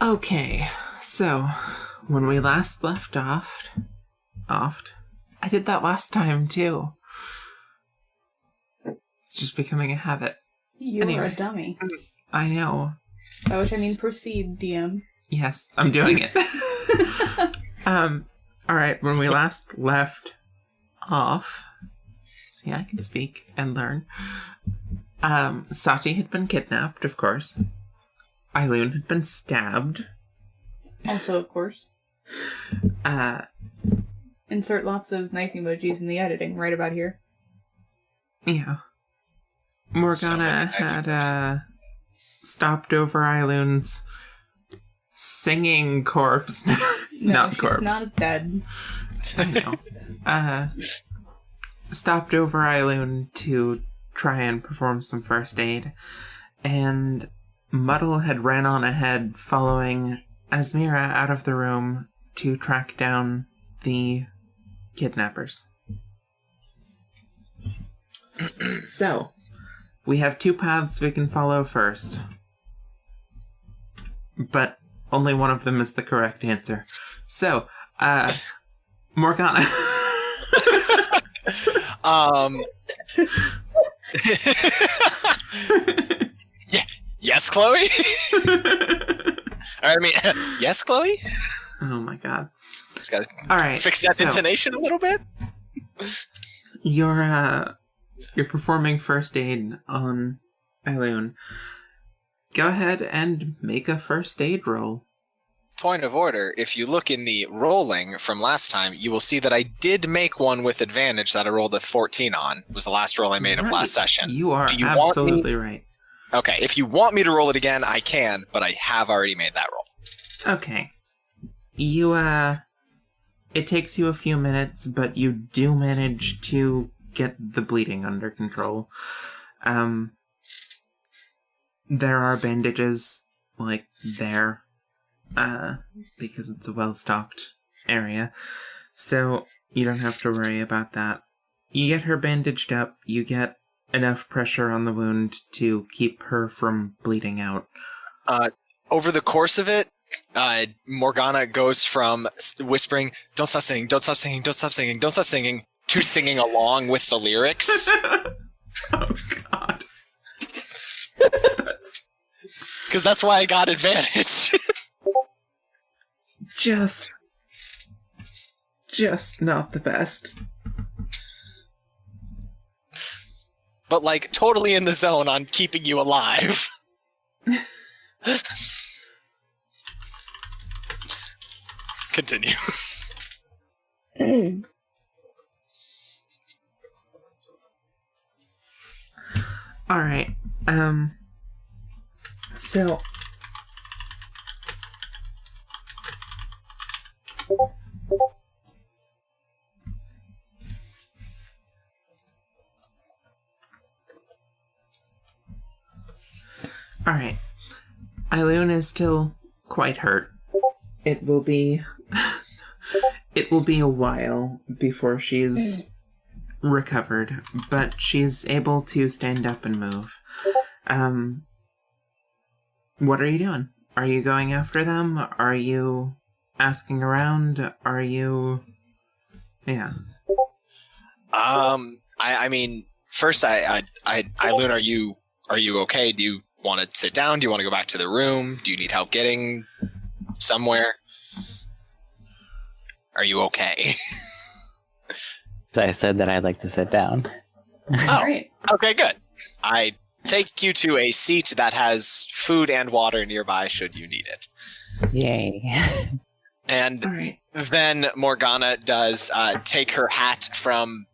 Okay, so when we last left off, I did that last time too. It's just becoming a habit. You're a dummy. I know. By which I mean proceed, DM. Yes, I'm doing it. Alright, when we last left off, see, I can speak and learn. Saati had been kidnapped, of course. Eilun had been stabbed. Also, of course. Insert lots of knife emojis in the editing right about here. Yeah. Morgana had stopped over Eilun's singing corpse. No, not she's corpse. Not dead. I know. Stopped over Eilun to try and perform some first aid. And Muddle had ran on ahead, following Asmira out of the room to track down the kidnappers. So, we have two paths we can follow first. But only one of them is the correct answer. So, Morgana. Yeah. Yes, Chloe? I mean, yes, Chloe? Oh my god. Just gotta All right, fix that intonation a little bit. You're performing first aid on Eilun. Go ahead and make a first aid roll. Point of order, if you look in the rolling from last time, you will see that I did make one with advantage that I rolled a 14 on. It was the last roll I made of last session. You are absolutely right. Okay, if you want me to roll it again, I can, but I have already made that roll. Okay. You, it takes you a few minutes, but you do manage to get the bleeding under control. There are bandages, like, there, because it's a well-stocked area, so you don't have to worry about that. You get her bandaged up, you get enough pressure on the wound to keep her from bleeding out. Over the course of it, Morgana goes from whispering, "Don't stop singing, don't stop singing, don't stop singing, don't stop singing," to singing along with the lyrics. Oh, God. Because that's why I got advantage. Just not the best. But, like, totally in the zone on keeping you alive. Continue. Alright, so... Alright, Eilun is still quite hurt. It will be a while before she's recovered, but she's able to stand up and move. What are you doing? Are you going after them? Are you asking around? Are you... Yeah. I mean, first, Eilun, are you okay? Do you want to sit down? Do you want to go back to the room? Do you need help getting somewhere? Are you okay? So I said that I'd like to sit down. Oh, Great. okay, good. I take you to a seat that has food and water nearby should you need it. Yay. And Alright. then Morgana does take her hat from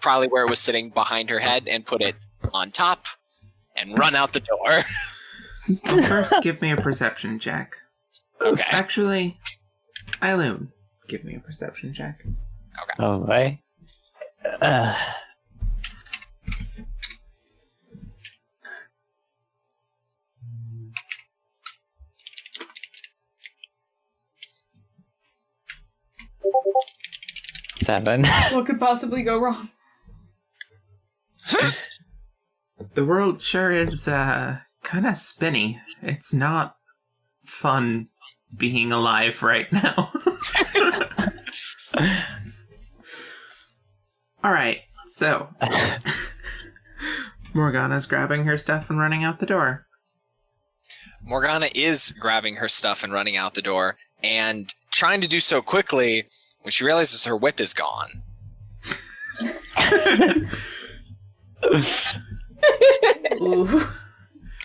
probably where it was sitting behind her head and put it on top and run out the door. Well, first, give me a perception check. Okay. Actually, Eilun, give me a perception check. Okay. Oh, boy. 7. What could possibly go wrong? The world sure is kind of spinny. It's not fun being alive right now. Alright, so Morgana's grabbing her stuff and running out the door. Morgana is grabbing her stuff and running out the door, and trying to do so quickly when she realizes her whip is gone. Ooh.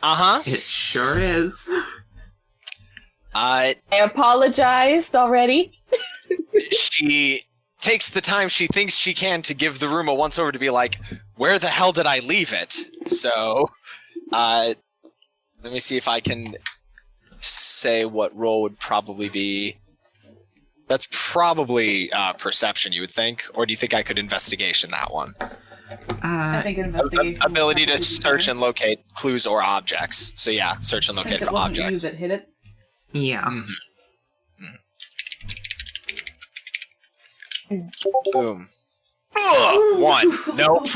Uh-huh. It sure is. I apologized already. She takes the time she thinks she can to give the room a once-over to be like, where the hell did I leave it? So, let me see if I can say what roll would probably be. That's probably perception, you would think. Or do you think I could investigation that one? I think an investigation. Ability to search and locate clues or objects. So yeah, search and locate for objects. You that hit it. Yeah. Boom. Ugh, 1. Nope.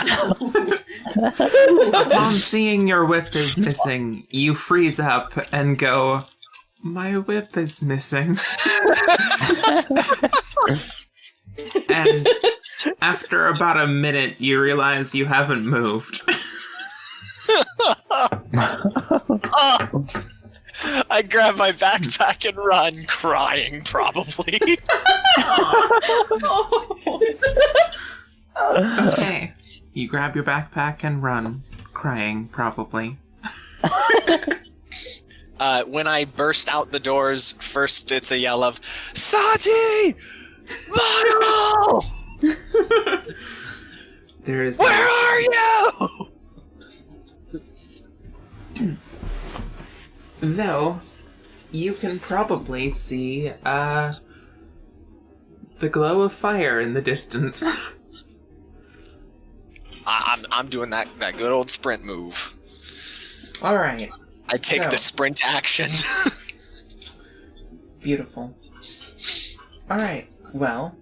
Upon seeing your whip is missing, you freeze up and go, my whip is missing. And after about a minute, you realize you haven't moved. I grab my backpack and run, crying, probably. Okay. You grab your backpack and run, crying, probably. When I burst out the doors, first it's a yell of, Saati! Model! There is Where are you? Though, you can probably see, the glow of fire in the distance. I'm doing that good old sprint move. Alright. I take the sprint action. Beautiful. Alright, well.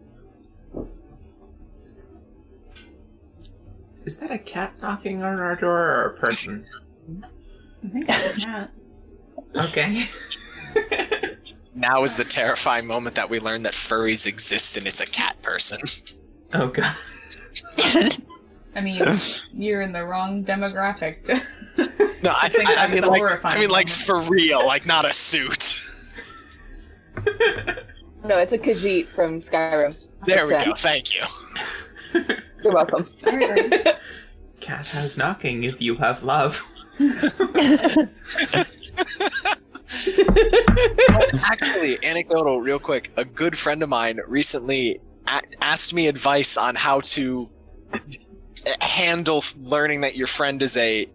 Is that a cat knocking on our door or a person? I think it's a cat. Okay. Now is the terrifying moment that we learn that furries exist and it's a cat person. Oh god. I mean, you're in the wrong demographic. No, I mean the like horrifying for real, like not a suit. No, it's a Khajiit from Skyrim. There we go. Thank you. You're welcome. Alright. Cat has knocking if you have love. Actually, anecdotal, real quick. A good friend of mine recently asked me advice on how to handle learning that your friend is a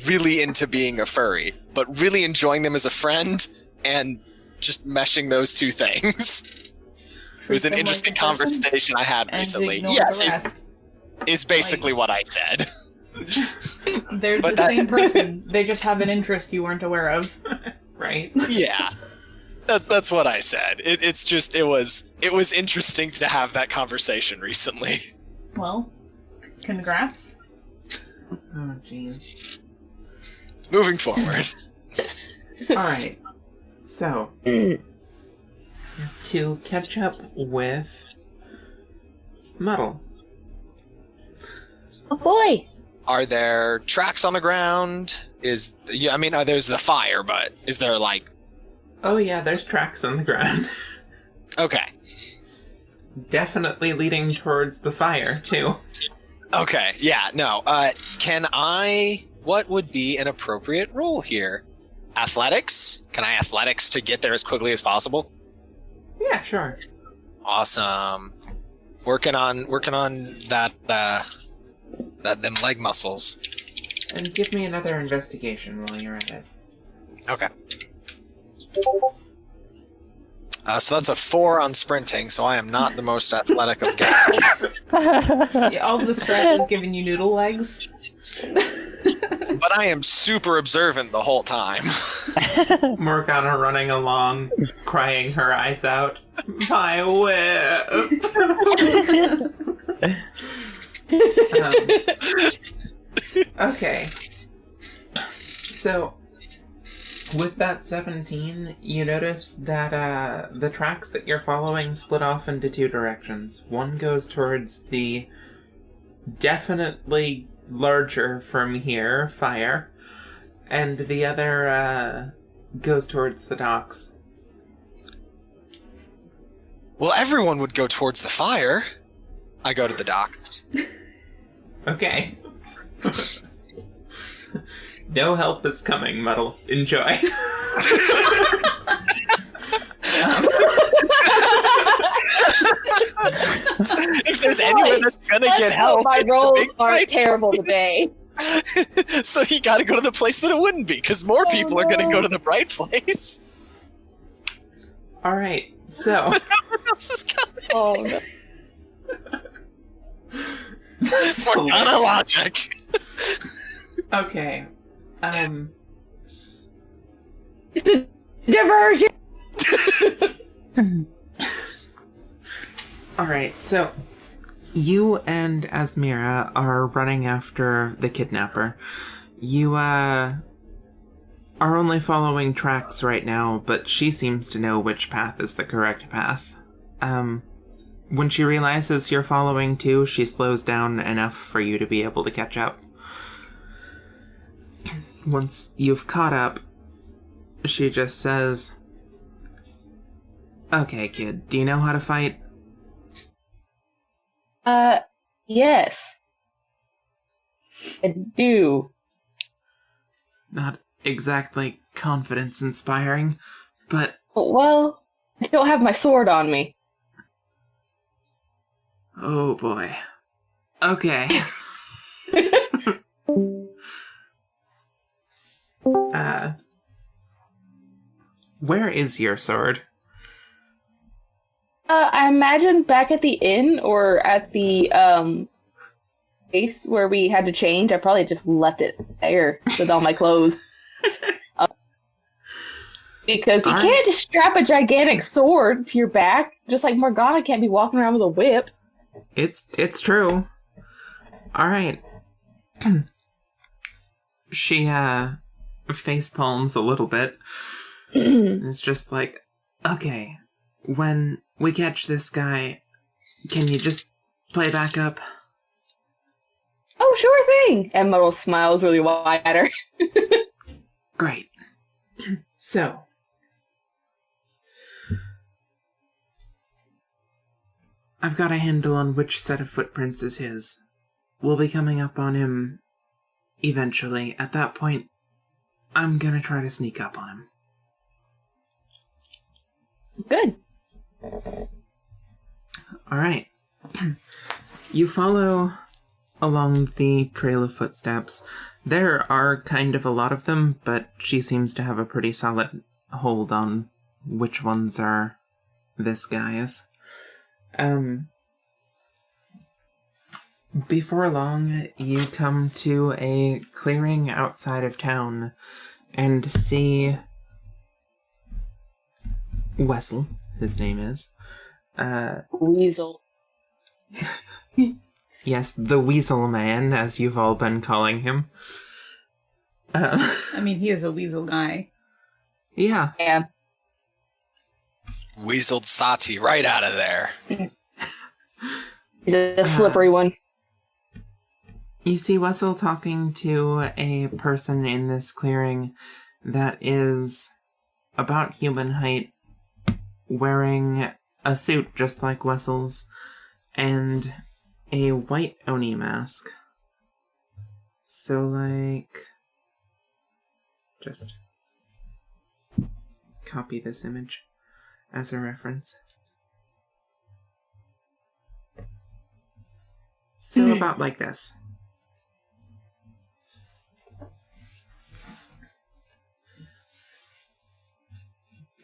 really into being a furry, but really enjoying them as a friend, and just meshing those two things. It was an interesting conversation I had recently. Yes, is basically what I said. They're the same person. They just have an interest you weren't aware of. Right? Yeah. That's what I said. It was interesting to have that conversation recently. Well, congrats. Oh, jeez. Moving forward. Alright. So, to catch up with Muddle. Oh boy! Are there tracks on the ground? There's the fire, but is there like... Oh yeah, there's tracks on the ground. Okay. Definitely leading towards the fire, too. Okay, yeah, no. What would be an appropriate role here? Athletics? Can I athletics to get there as quickly as possible? Yeah, sure. Awesome. Working on that them leg muscles. And give me another investigation while you're at it. Okay. So that's a 4 on sprinting, so I am not the most athletic of guys. Yeah, all the stress is giving you noodle legs. But I am super observant the whole time. Morgana running along, crying her eyes out. My whip! Okay. So, With that 17, you notice that the tracks that you're following split off into two directions. One goes towards the definitely larger from here fire, and the other goes towards the docks. Well, everyone would go towards the fire. I go to the docks. Okay. No help is coming, Muddle. Enjoy. If there's anyone that's gonna get help, My it's the rolls big are right terrible place. today. So you gotta go to the place that it wouldn't be, because more people are gonna no. go to the bright place. Alright, so... No one else is coming. Oh no. That's We're not a hilarious. logic. Okay. It's a diversion. Alright, so... You and Asmira are running after the kidnapper. You, are only following tracks right now, but she seems to know which path is the correct path. When she realizes you're following too, she slows down enough for you to be able to catch up. Once you've caught up, she just says, "Okay, kid, do you know how to fight?" Yes. I do. Not exactly confidence-inspiring, but... Well, I don't have my sword on me. Oh boy. Okay. Where is your sword? I imagine back at the inn or at the place where we had to change. I probably just left it there with all my clothes. Because you All right. can't just strap a gigantic sword to your back, just like Morgana can't be walking around with a whip. It's true. Alright. She, face palms a little bit. It's just like, okay, when we catch this guy, can you just play back up? Oh, sure thing! And Muddle smiles really wide at her. Great. So, I've got a handle on which set of footprints is his. We'll be coming up on him eventually. At that point, I'm gonna try to sneak up on him. Good. Alright. You follow along the trail of footsteps. There are kind of a lot of them, but she seems to have a pretty solid hold on which ones are this guy's. Before long, you come to a clearing outside of town and see Wessel, his name is. Weasel. Yes, the Weasel Man, as you've all been calling him. I mean, he is a weasel guy. Yeah. Yeah. Weaseled Saati right out of there. He's a slippery one. You see Wessel talking to a person in this clearing that is about human height, wearing a suit just like Wessel's, and a white Oni mask. So, like... Just copy this image as a reference. So about like this.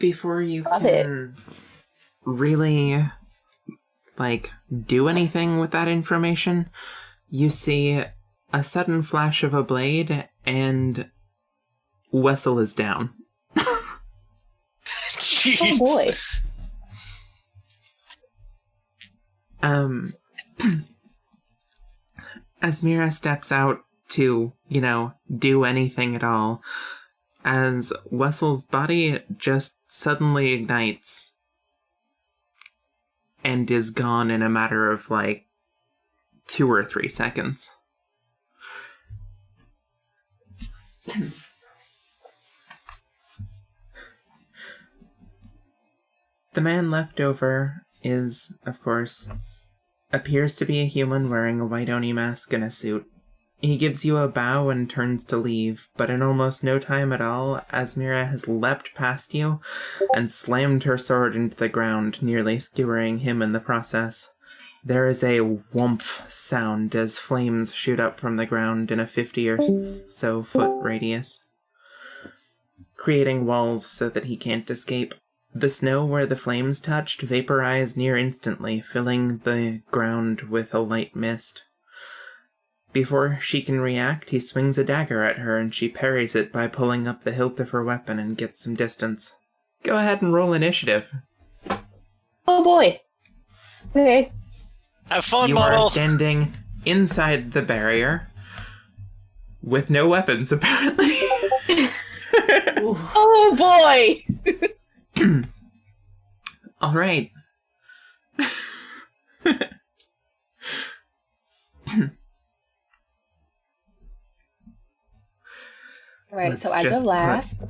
Before you Love can really, like, do anything with that information, you see a sudden flash of a blade, and Wessel is down. Jeez. Oh boy. Asmira steps out to, do anything at all. as Wessel's body just suddenly ignites and is gone in a matter of, 2 or 3 seconds. The man left over is, of course, appears to be a human wearing a white Oni mask and a suit. He gives you a bow and turns to leave, but in almost no time at all, Asmira has leapt past you and slammed her sword into the ground, nearly skewering him in the process. There is a whoomp sound as flames shoot up from the ground in a 50 or so foot radius, creating walls so that he can't escape. The snow where the flames touched vaporized near instantly, filling the ground with a light mist. Before she can react, he swings a dagger at her and she parries it by pulling up the hilt of her weapon and gets some distance. Go ahead and roll initiative. Oh boy. Okay. Have fun, You model. are standing inside the barrier with no weapons, apparently. Oh boy! All right. Alright, Let's so I go just last.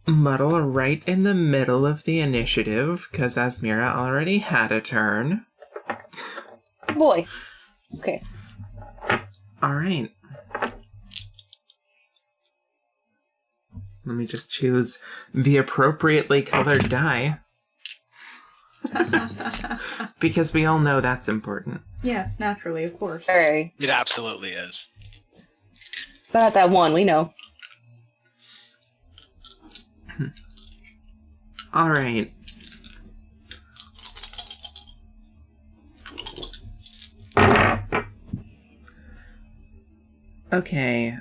Muddle right in the middle of the initiative, because Asmira already had a turn. Boy. Okay. All right. Let me just choose the appropriately colored die. Because we all know that's important. Yes, naturally, of course. Alright. It absolutely is. Got that one, we know. All right. Okay,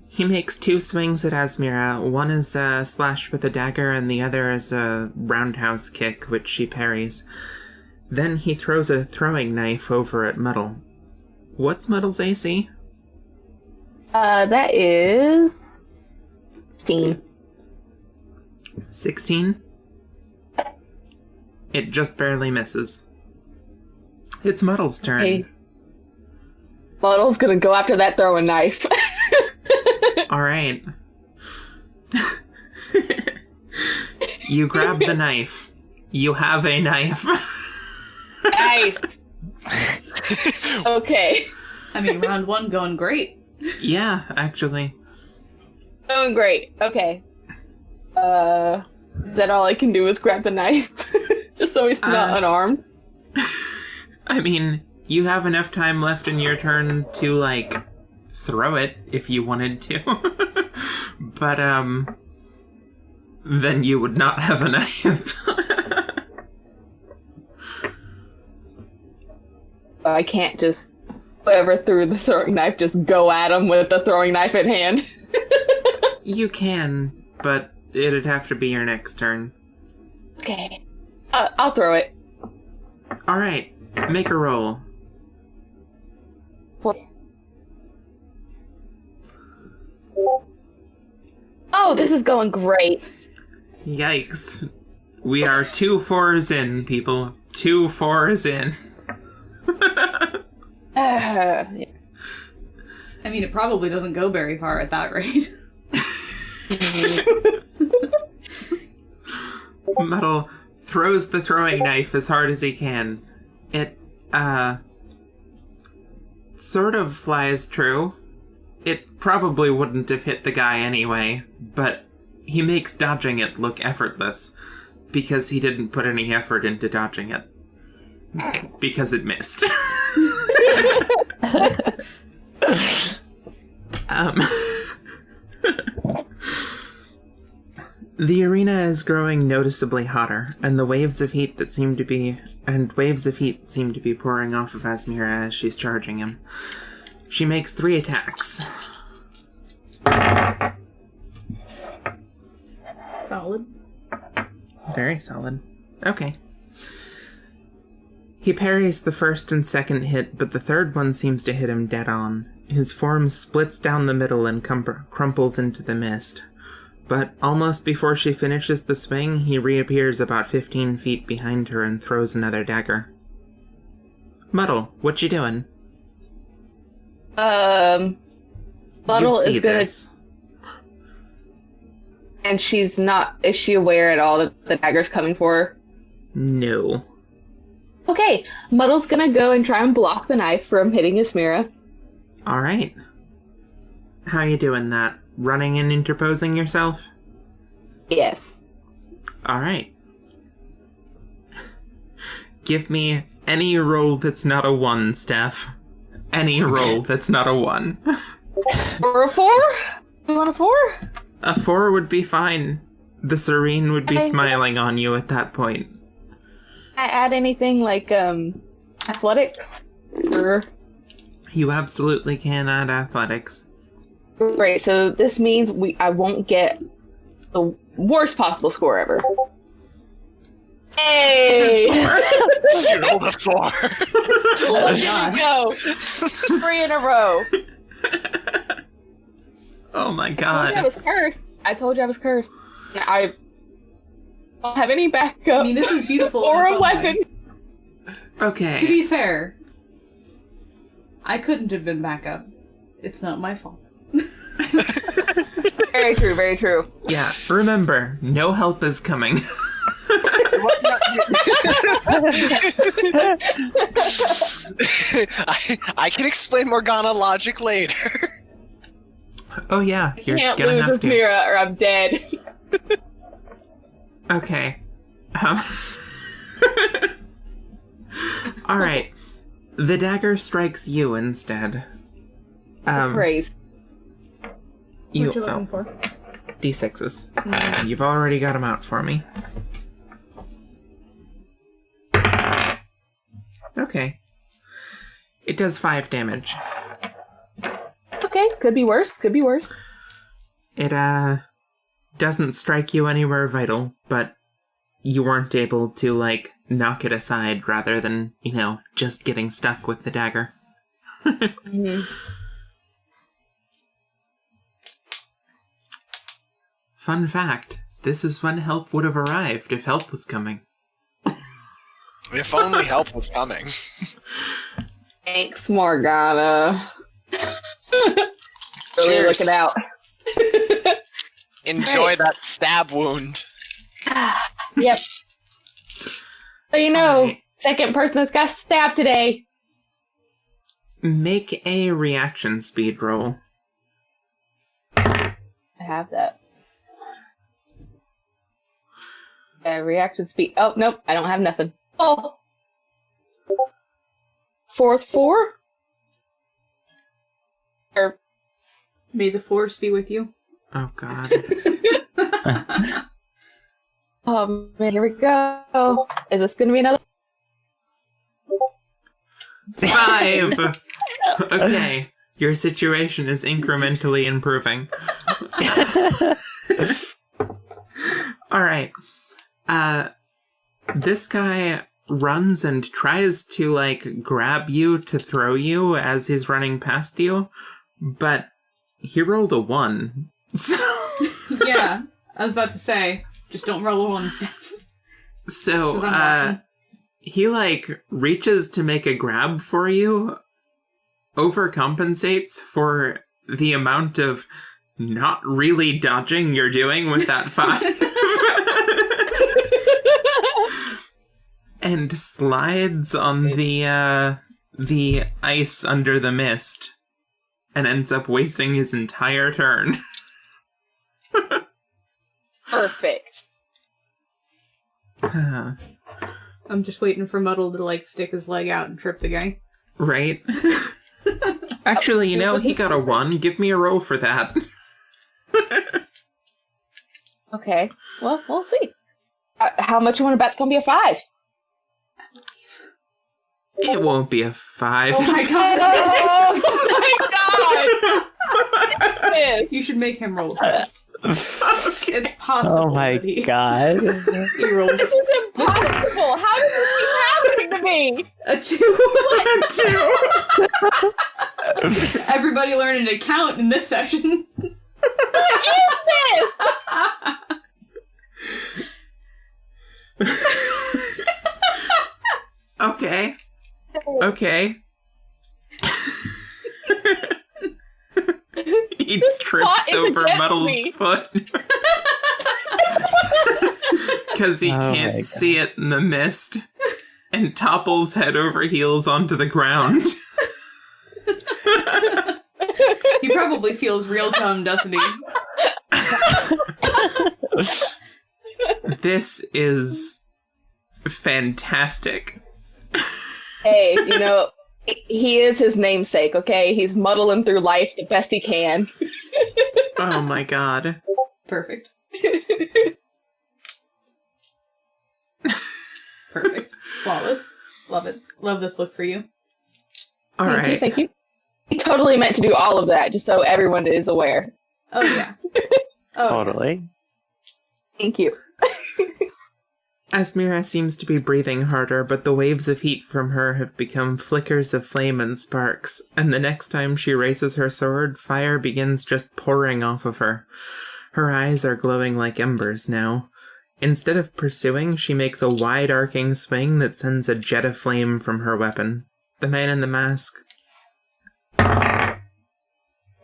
he makes 2 swings at Asmira. One is a slash with a dagger, and the other is a roundhouse kick, which she parries. Then he throws a throwing knife over at Muddle. What's Muddle's AC? That is 16. 16? It just barely misses. It's Muddle's turn. Hey. Muddle's gonna go after that throwing knife. Alright. You grab the knife. You have a knife. Nice. Okay. I mean, round 1 going great. Yeah, actually. Doing great. Okay. Is that all I can do is grab the knife? Just so he's not unarmed? I mean, you have enough time left in your turn to, throw it if you wanted to. But, then you would not have a knife. I can't just, whoever threw the throwing knife, just go at him with the throwing knife in hand. You can, but it'd have to be your next turn. Okay. I'll throw it. Alright, make a roll. Oh, this is going great. Yikes. We are 2 4s in, people. 2 4s in. I mean, it probably doesn't go very far at that rate. Muddle throws the throwing knife as hard as he can. It, sort of flies true. It probably wouldn't have hit the guy anyway, but he makes dodging it look effortless, because he didn't put any effort into dodging it. Because it missed. The arena is growing noticeably hotter, and waves of heat seem to be pouring off of Asmira as she's charging him. She makes 3 attacks. Solid. Very solid. Okay. He parries the first and second hit, but the third one seems to hit him dead on. His form splits down the middle and crumples into the mist. But almost before she finishes the swing, he reappears about 15 feet behind her and throws another dagger. Muddle, what you doing? Muddle is gonna... This. And she's not... Is she aware at all that the dagger's coming for her? No. Okay, Muddle's gonna go and try and block the knife from hitting Ismira. Alright. How you doing that? Running and interposing yourself? Yes. Alright. Give me any roll that's not a 1, Steph. Any roll that's not a 1. Or a 4? You want a 4? A 4 would be fine. The Serene would be smiling on you at that point. I add anything like, athletics? Or... You absolutely can add athletics. Great, so this means I won't get the worst possible score ever. Hey! You rolled a 4. Oh my god. Go! 3 in a row. Oh my I god. told you I was cursed. I don't have any backup. I mean, this is beautiful. Or in a its own weapon. way. Okay. To be fair, I couldn't have been backup. It's not my fault. Very true, very true. Yeah, remember, no help is coming. I can explain Morgana logic later. Oh yeah, you're Can't gonna lose have with to. Mira or I'm dead. Okay. Alright. The dagger strikes you instead. Praise. What you looking for? D6s. You've already got them out for me. Okay. It does 5 damage. Okay, could be worse, could be worse. It, doesn't strike you anywhere vital, but you weren't able to, like, knock it aside rather than, just getting stuck with the dagger. Mm-hmm. Fun fact, this is when help would have arrived if help was coming. If only help was coming. Thanks, Morgana. Really Cheers. looking out. Enjoy Right. that stab wound. Yep. So Alright. second person that's got stabbed today. Make a reaction speed roll. I have that. Reaction speed. Oh, nope, I don't have nothing. Oh. Fourth 4? Or May the force be with you. Oh god. oh man, here we go. Is this gonna be another? 5! Okay, your situation is incrementally improving. Alright. This guy runs and tries to, like, grab you to throw you as he's running past you, but he rolled a 1. So, Yeah, I was about to say, just don't roll a 1 stuff. so 'Cause I'm watching. he, like, reaches to make a grab for you, overcompensates for the amount of not really dodging you're doing with that 5. And slides on the ice under the mist and ends up wasting his entire turn. Perfect. I'm just waiting for Muddle to, like, stick his leg out and trip the guy. Right? Actually, he got a 1. Give me a roll for that. Okay. Well, we'll see. How much you want to bet's gonna be a 5? It won't be a 5. Oh my god! Oh my god! Yes. You should make him roll first. Okay. It's possible. Oh my that he god. rolls This is impossible! How does this keep happening to me? a 2. Everybody learning to count in this session. What is this? Okay. Okay. He This trips spot is over against Muddle's me. foot. Because he Oh my can't God. see it in the mist. And topples head over heels onto the ground. He probably feels real dumb, doesn't he? This is fantastic. Hey, you know, he is his namesake, okay? He's muddling through life the best he can. Oh my god. Perfect. Perfect. Flawless. Love it. Love this look for you. Alright. Thank you. He totally meant to do all of that, just so everyone is aware. Oh, yeah. Oh, Totally. Thank you. Asmira seems to be breathing harder, but the waves of heat from her have become flickers of flame and sparks, and the next time she raises her sword, fire begins just pouring off of her. Her eyes are glowing like embers now. Instead of pursuing, she makes a wide arcing swing that sends a jet of flame from her weapon. The man in the mask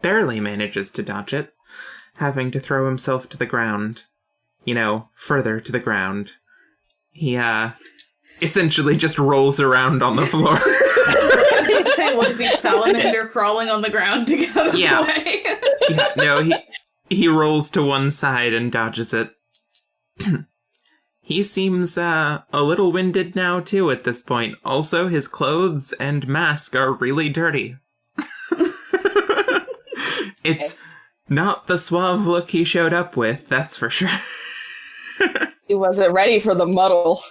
barely manages to dodge it, having to throw himself to the ground. You know, further to the ground. He, essentially just rolls around on the floor. I was going to say, what is he, salamander crawling on the ground to get out of Yeah. the way? Yeah, no, he rolls to one side and dodges it. He seems, a little winded now, too, at this point. Also, his clothes and mask are really dirty. It's not the suave look he showed up with, that's for sure. He wasn't ready for the muddle.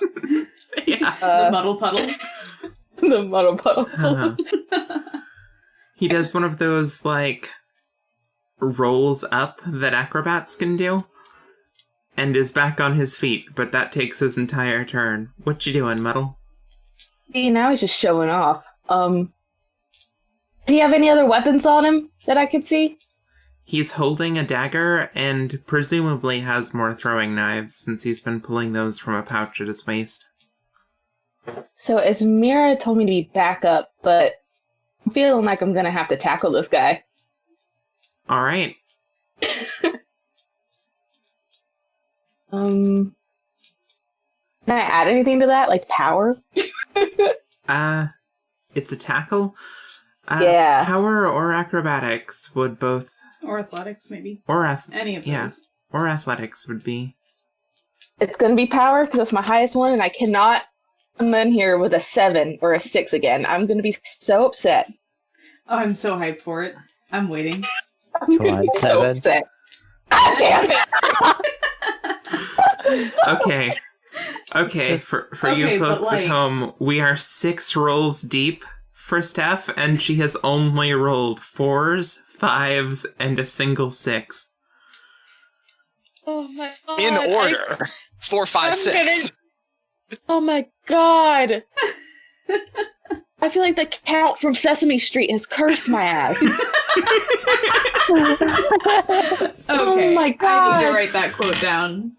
Yeah. The muddle puddle. The muddle puddle. Uh-huh. He does one of those, like, rolls up that acrobats can do, and is back on his feet, but that takes his entire turn. What you doing, Muddle? See, now he's just showing off. Do you have any other weapons on him that I could see? He's holding a dagger, and presumably has more throwing knives, since he's been pulling those from a pouch at his waist. So Asmira told me to be back up, but I'm feeling like I'm gonna have to tackle this guy. Alright. Can I add anything to that? Like power? It's a tackle? Yeah. Power or acrobatics would both... Or athletics, maybe. Or Any of yeah. those. Or athletics would be... It's gonna be power because that's my highest one, and I cannot come in here with a 7 or a 6 again. I'm gonna be so upset. Oh, I'm so hyped for it. I'm waiting. I'm Come gonna on, be so 7. upset. God damn it! Okay, for you Okay, but, folks at home, we are 6 rolls deep for Steph, and she has only rolled 4s, 5s, and a single 6. Oh my god. In order. 4, 5, I'm 6. Oh my god. I feel like the Count from Sesame Street has cursed my ass. Okay. Oh my I need god. to write that quote down.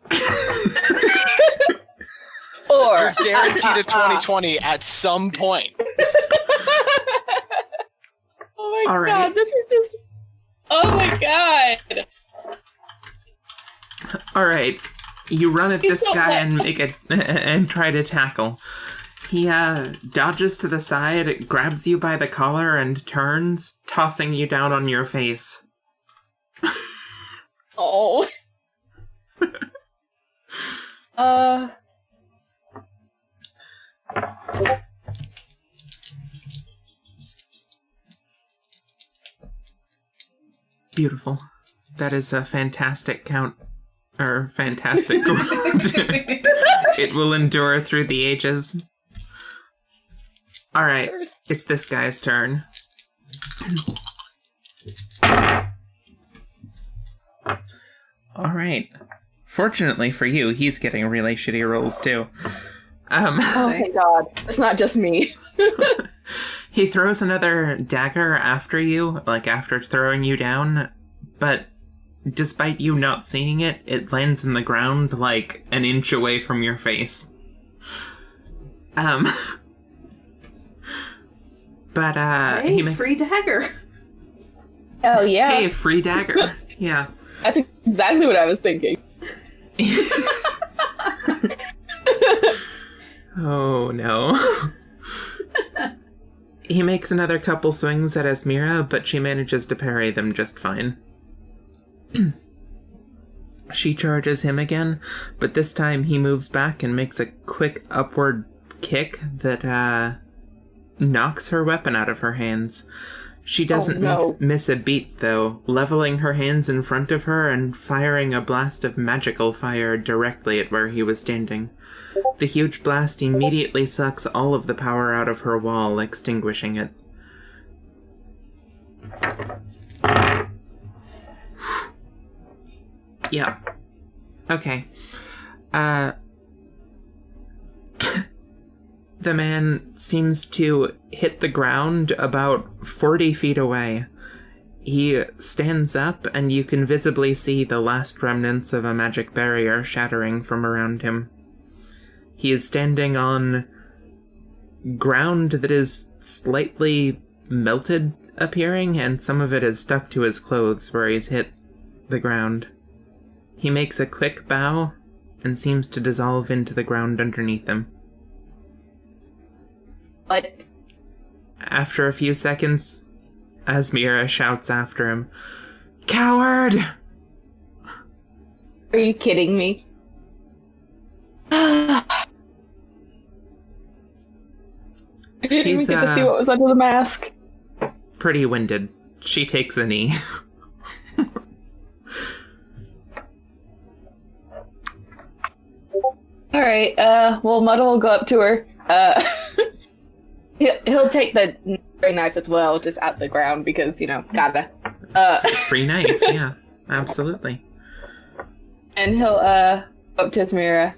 4. Guaranteed a 2020 at some point. Oh my All right. god, this is just... Oh my god. Alright, you run at this He's so guy wet. and make it and try to tackle. He dodges to the side, grabs you by the collar, and turns, tossing you down on your face. Oh. Beautiful. That is a fantastic count. Or fantastic wound. It will endure through the ages. Alright, it's this guy's turn. Alright. Fortunately for you, he's getting really shitty rolls too. Oh thank god. It's not just me. He throws another dagger after you, like after throwing you down, but despite you not seeing it, it lands in the ground like an inch away from your face. But Hey, he makes free dagger. Oh yeah, hey, free dagger. Yeah. that's exactly what I was thinking. Oh no. He makes another couple swings at Esmira, but she manages to parry them just fine. She charges him again, but this time he moves back and makes a quick upward kick that knocks her weapon out of her hands. She doesn't miss a beat, though, leveling her hands in front of her and firing a blast of magical fire directly at where he was standing. The huge blast immediately sucks all of the power out of her wall, extinguishing it. Yeah. Okay. The man seems to hit the ground about 40 feet away. He stands up, and you can visibly see the last remnants of a magic barrier shattering from around him. He is standing on ground that is slightly melted appearing, and some of it is stuck to his clothes where he's hit the ground. He makes a quick bow and seems to dissolve into the ground underneath him. What? After a few seconds, Esmira shouts after him, "Coward!" Are you kidding me? I didn't even get to see what was under the mask. Pretty winded. She takes a knee. Alright, well, Muddle will go up to her. He'll take the knife as well, just out the ground, because, gotta. Free knife, yeah, absolutely. And he'll, go up to Esmira.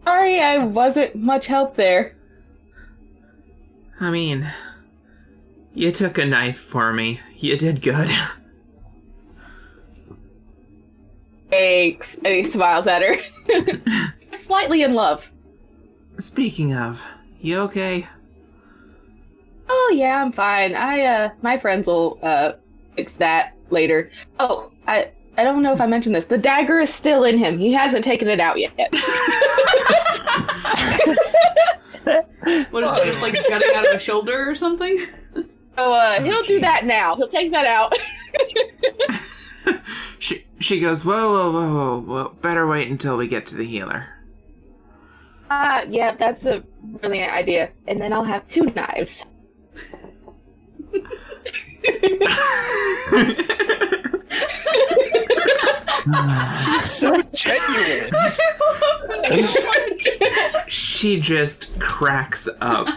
Sorry I wasn't much help there. I mean, you took a knife for me. You did good. Thanks. And he smiles at her. Slightly in love. Speaking of, you okay? Oh yeah, I'm fine. My friends will, fix that later. Oh, I don't know if I mentioned this. The dagger is still in him. He hasn't taken it out yet. What is it, just like jutting out of a shoulder or something? So, he'll do that now. He'll take that out. She goes, whoa, better wait until we get to the healer. Yeah, that's a brilliant idea. And then I'll have 2 knives. He's so genuine. She just cracks up.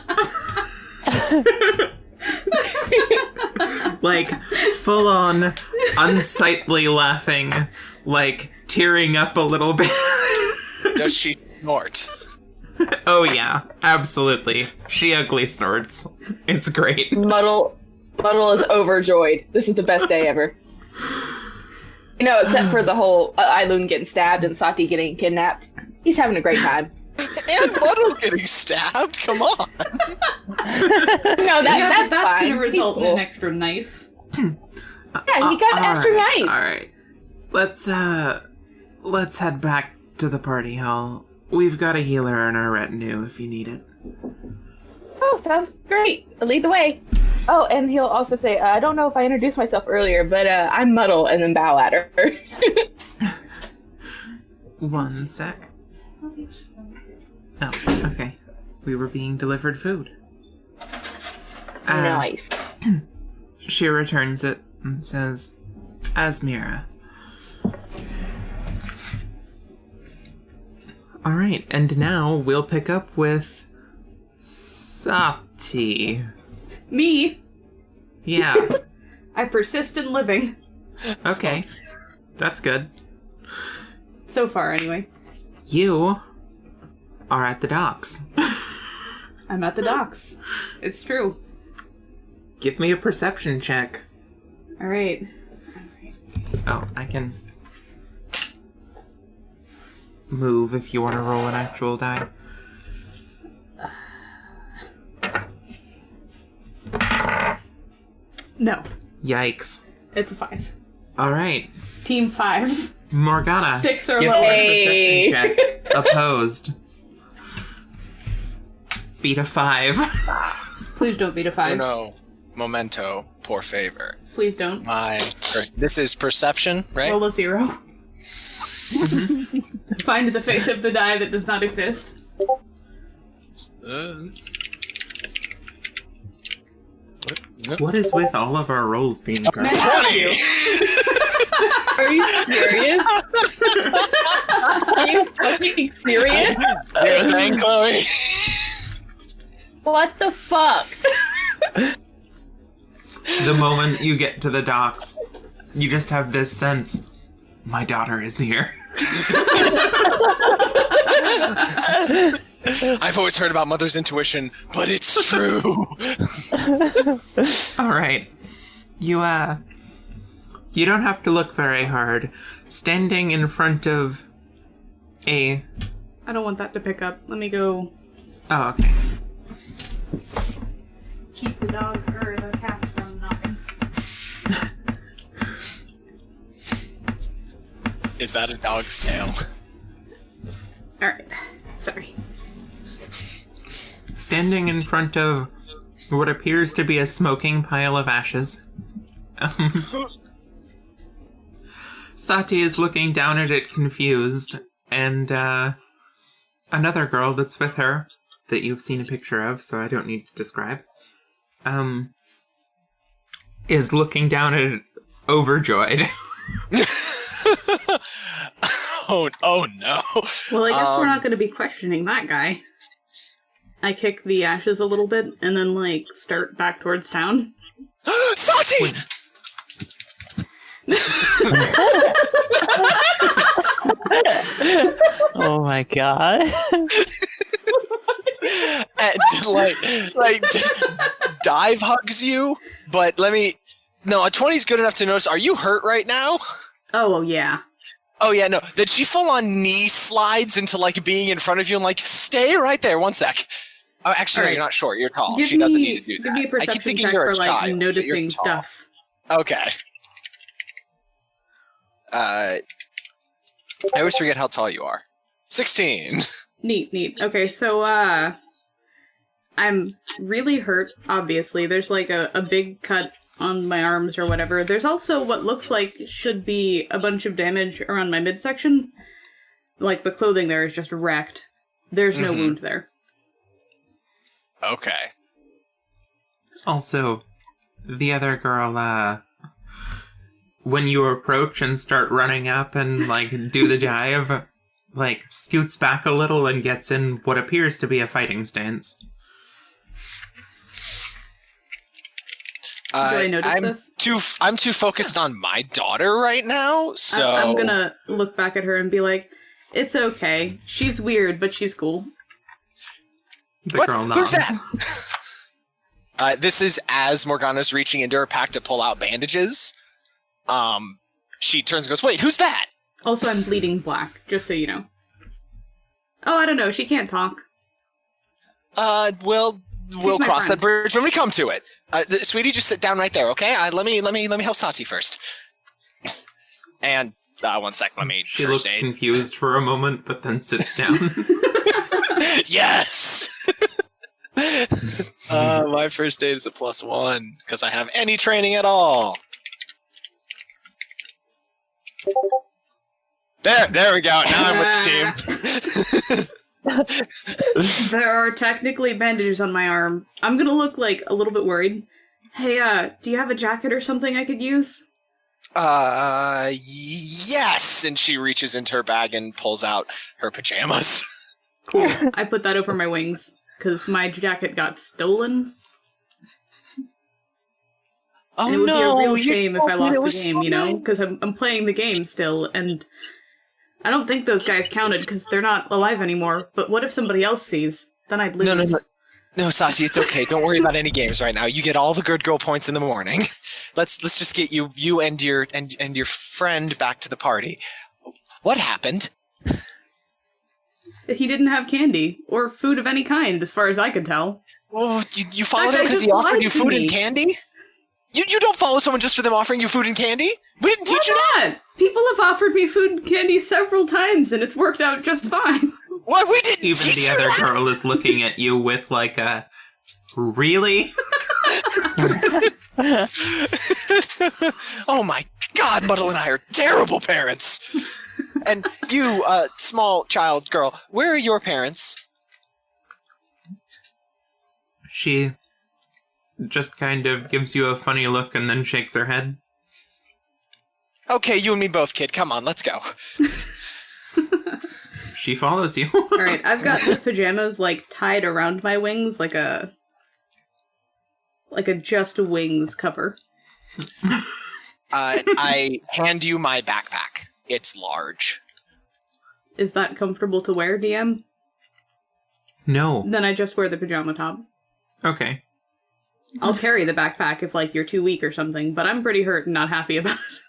Like, full on, unsightly laughing, like, tearing up a little bit. Does she snort? Oh yeah, absolutely. She ugly snorts. It's great. Muddle is overjoyed. This is the best day ever. Except for the whole Eilun getting stabbed and Saati getting kidnapped. He's having a great time. And Muddle getting stabbed? Come on. No, that's fine. Gonna result in an extra knife. Yeah, he got an extra knife. Alright. Let's head back to the party hall. We've got a healer in our retinue if you need it. Oh, sounds great. Lead the way. Oh, and he'll also say, I don't know if I introduced myself earlier, but I'm Muddle, and then bow at her. One sec. Oh, okay. We were being delivered food. Nice. She returns it and says, Esmira. Alright, and now we'll pick up with Saati. Me? Yeah. I persist in living. Okay. That's good. So far, anyway. You are at the docks. I'm at the docks. It's true. Give me a perception check. All right. Oh, I can move if you want to roll an actual die. No, Yikes. it's a 5. All right. Team 5s. Morgana. 6 or give lower. me a perception check. Opposed. Beat a 5. Please don't beat a 5. No. Memento, por favor. Please don't. This is perception, right? Roll a 0. Find the face of the die that does not exist. What is with all of our rolls being perfect? Thank you. Are you serious? Are you fucking serious? You're saying, Chloe? What the fuck? The moment you get to the docks, you just have this sense, my daughter is here. I've always heard about mother's intuition, but it's true. All right. You don't have to look very hard. Standing in front of a... I don't want that to pick up. Let me go Oh, okay. keep the dog or the cats from knocking. Is that a dog's tail? Alright. Sorry. Standing in front of what appears to be a smoking pile of ashes. Saati is looking down at it confused, and another girl that's with her, that you've seen a picture of, so I don't need to describe, is looking down at it overjoyed. Oh no. Well, I guess we're not going to be questioning that guy. I kick the ashes a little bit and then, start back towards town. Saati! Oh my god. And, dive hugs you, but no, a 20's good enough to notice. Are you hurt right now? Oh, well, yeah. Oh yeah, no. Then she full on knee slides into being in front of you and stay right there. One sec. Oh, actually, no, Right. you're not short. You're tall. Give she doesn't me- need to do that. Give me a I keep perception thinking check you're a for, child, but you're noticing tall. stuff. Okay. I always forget how tall you are. 16. Neat. Okay, so, I'm really hurt, obviously. There's, a big cut on my arms or whatever. There's also what looks like should be a bunch of damage around my midsection. The clothing there is just wrecked. There's no wound there. Okay. Also, the other girl, when you approach and start running up and, do the jive, scoots back a little and gets in what appears to be a fighting stance. Do I notice this? I'm too focused on my daughter right now, so... I'm gonna look back at her and be like, it's okay. She's weird, but she's cool. The What? girl nods. Who's that? This is as Morgana's reaching into her pack to pull out bandages. She turns and goes, wait, who's that? Also, I'm bleeding black, just so you know. Oh, I don't know. She can't talk. We'll my cross that friend. bridge when we come to it. Sweetie, just sit down right there, okay? Let me help Saati first. And 1 sec, let me She first looks aid. confused for a moment, but then sits down. Yes. My first aid is a +1 because I have any training at all. There we go. Now I'm with the team. There are technically bandages on my arm. I'm gonna look a little bit worried. Hey, do you have a jacket or something I could use? Yes. And she reaches into her bag and pulls out her pajamas. Cool. I put that over my wings, because my jacket got stolen. Oh And it would be a real you shame if I told me lost it the was game, fine. because I'm playing the game still, and I don't think those guys counted, because they're not alive anymore. But what if somebody else sees? Then I'd lose. No. No, Saati, it's okay. Don't worry about any games right now. You get all the good girl points in the morning. Let's just get you and your friend back to the party. What happened? He didn't have candy or food of any kind, as far as I could tell. Oh, you followed That him guy because he just offered lied you to food me. and candy? You don't follow someone just for them offering you food and candy? We didn't teach you that. What? People have offered me food and candy several times, and it's worked out just fine. What? We didn't Even teach the you other that. girl is looking at you with like a, really? Oh my God, Muddle and I are terrible parents. And you, small child girl, where are your parents? She just kind of gives you a funny look and then shakes her head. Okay, you and me both, kid. Come on, let's go. She follows you. All right, I've got the pajamas like tied around my wings, like a just wings cover. I hand you my backpack. It's large. Is that comfortable to wear, DM? No. Then I just wear the pajama top. Okay. I'll carry the backpack if like you're too weak or something, but I'm pretty hurt and not happy about it.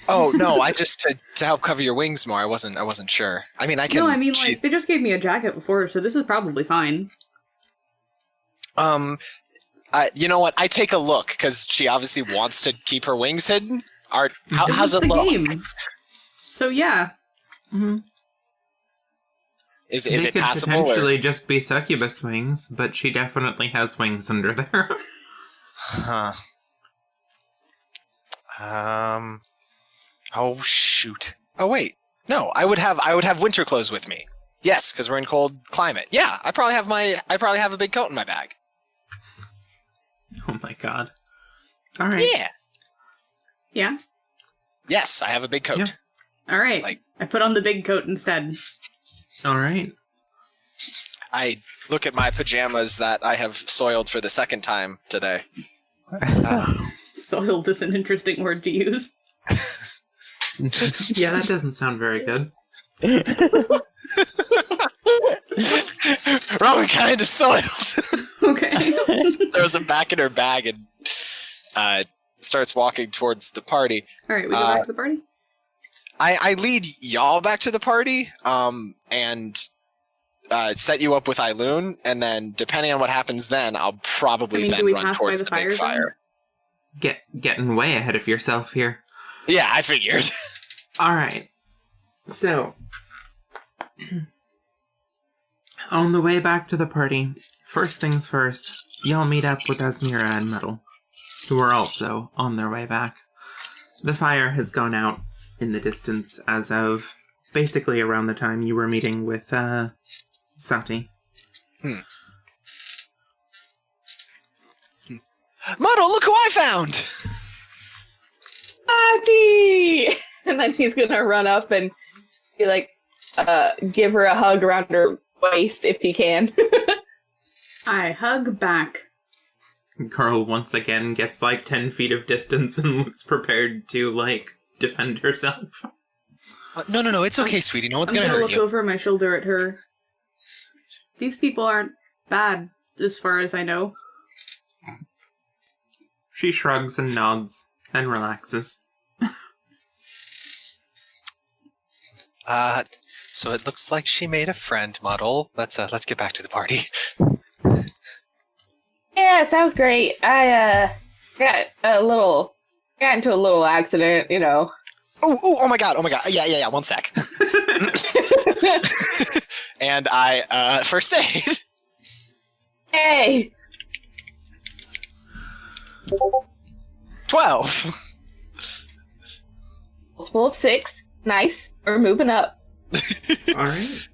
Oh no, I just to help cover your wings more. I wasn't sure. I mean, I can. No, I mean like they just gave me a jacket before, so this is probably fine. You know what? I take a look because she obviously wants to keep her wings hidden. How's it the look? game. So yeah. Mm-hmm. Is They it could passable? Or? potentially just be succubus wings, but she definitely has wings under there. Huh. Oh shoot. Oh wait. No, I would have winter clothes with me. Yes, because we're in cold climate. Yeah, I probably have a big coat in my bag. Oh my god. Alright. Yeah. Yeah. Yes, I have a big coat. Yeah. All right. Like- I put on the big coat instead. Alright. I look at my pajamas that I have soiled for the second time today. Soiled is an interesting word to use. Yeah, that doesn't sound very good. Wrong kind of soiled. Okay. Throws them back in her bag and starts walking towards the party. All right, we go back to the party. I lead y'all back to the party and set you up with Eilun, and then depending on what happens then, I'll probably do then we run pass by towards the the big fire zone? fire. Getting way ahead of yourself here. Yeah, I figured. Alright. So, on the way back to the party, first things first, y'all meet up with Asmira and Metal, who are also on their way back. The fire has gone out in the distance as of basically around the time you were meeting with Saati. Muddle, look who I found! Saati! And then he's gonna run up and be like, give her a hug around her waist if he can. I hug back. Carl once again gets like 10 feet of distance and looks prepared to like defend herself. No, it's okay, sweetie. No one's I'm gonna gonna hurt look you. over my shoulder at her. These people aren't bad, as far as I know. She shrugs and nods and relaxes. So it looks like she made a friend, Muddle. Let's get back to the party. Yeah, sounds great. I got into a little accident, you know. Oh my god. Yeah, 1 sec. And I first aid. Hey! 12. Multiple of 6. Nice. We're moving up. Alright.